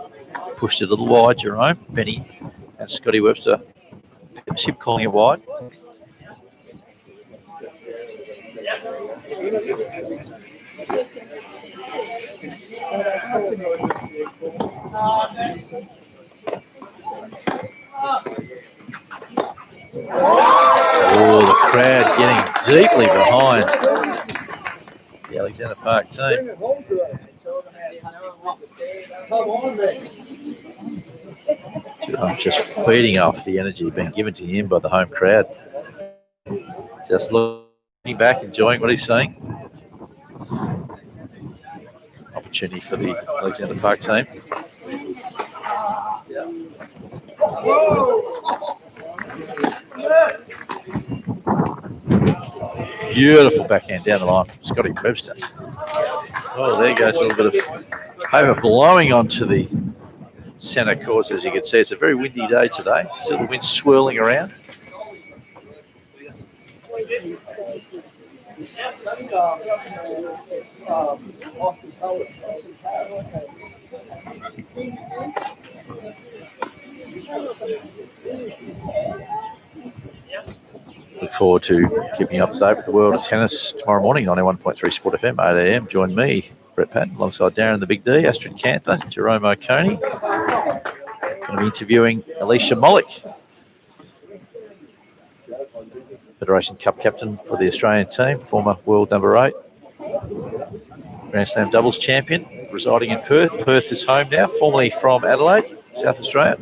Pushed it a little wide, Jerome. Benny and Scotty Webster. Ship calling it wide. Oh, the crowd getting deeply behind the Alexander Park team. I'm just feeding off the energy being given to him by the home crowd. Just looking back, enjoying what he's saying. Opportunity for the Alexander Park team. Beautiful backhand down the line from Scotty Webster. Oh, there goes a little bit of paper blowing onto the centre course, as you can see. It's a very windy day today. So the wind swirling around. Look forward to keeping you up to date with the world of tennis tomorrow morning, 91.3 Sport FM, 8 a.m. Join me, Brett Patton, alongside Darren the Big D, Astrid Canther, Jerome O'Coney. Going to be interviewing Alicia Mollick, Federation Cup captain for the Australian team, former world number 8, Grand Slam doubles champion, residing in Perth. Perth is home now, formerly from Adelaide, South Australia.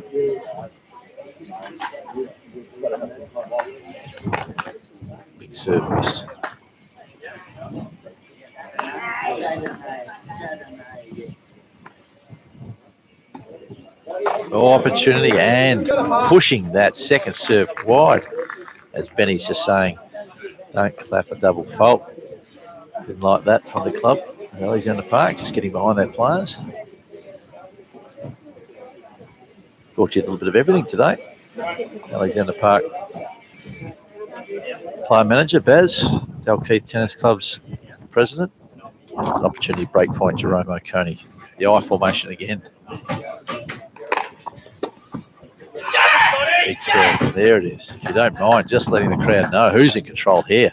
Big serve missed. Oh, opportunity and pushing that second serve wide. As Benny's just saying, don't clap a double fault. Didn't like that from the club. Alexander Park just getting behind their players. Brought you a little bit of everything today. Alexander Park player manager, Baz, Dalkeith Tennis Club's president. An opportunity break point, Jerome O'Coney. The I formation again. Big serve. There it is. If you don't mind, just letting the crowd know who's in control here.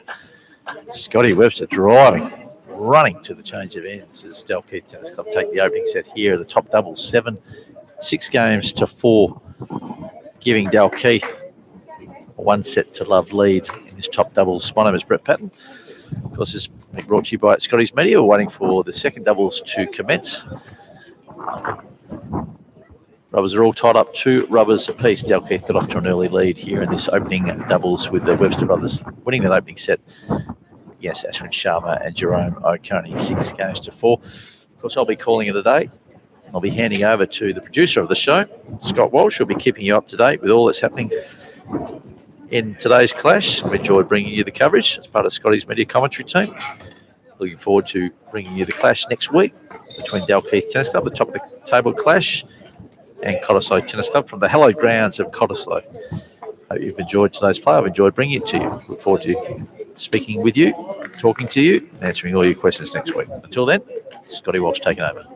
Scotty Webster driving, running to the change of ends as Dalkeith Tennis Club take the opening set here. The top doubles, 6 games to 4, giving Dalkeith a 1-set-to-love lead in this top doubles. My name is Brett Patton. Of course, this is being brought to you by Scotty's Media. We're waiting for the second doubles to commence. Rubbers are all tied up, 2 rubbers apiece. Dalkeith got off to an early lead here in this opening doubles with the Webster brothers winning that opening set. Yes, Ashwin Sharma and Jerome O'Coney, 6 games to 4. Of course, I'll be calling it a day. I'll be handing over to the producer of the show, Scott Walsh. Who'll be keeping you up to date with all that's happening in today's clash. I've enjoyed bringing you the coverage as part of Scotty's media commentary team. Looking forward to bringing you the clash next week between Dalkeith Tennis Club, the top of the table clash, and Cottesloe Tennis Club from the hallowed grounds of Cottesloe. Hope you've enjoyed today's play. I've enjoyed bringing it to you. Look forward to speaking with you, talking to you, and answering all your questions next week. Until then, Scotty Walsh taking over.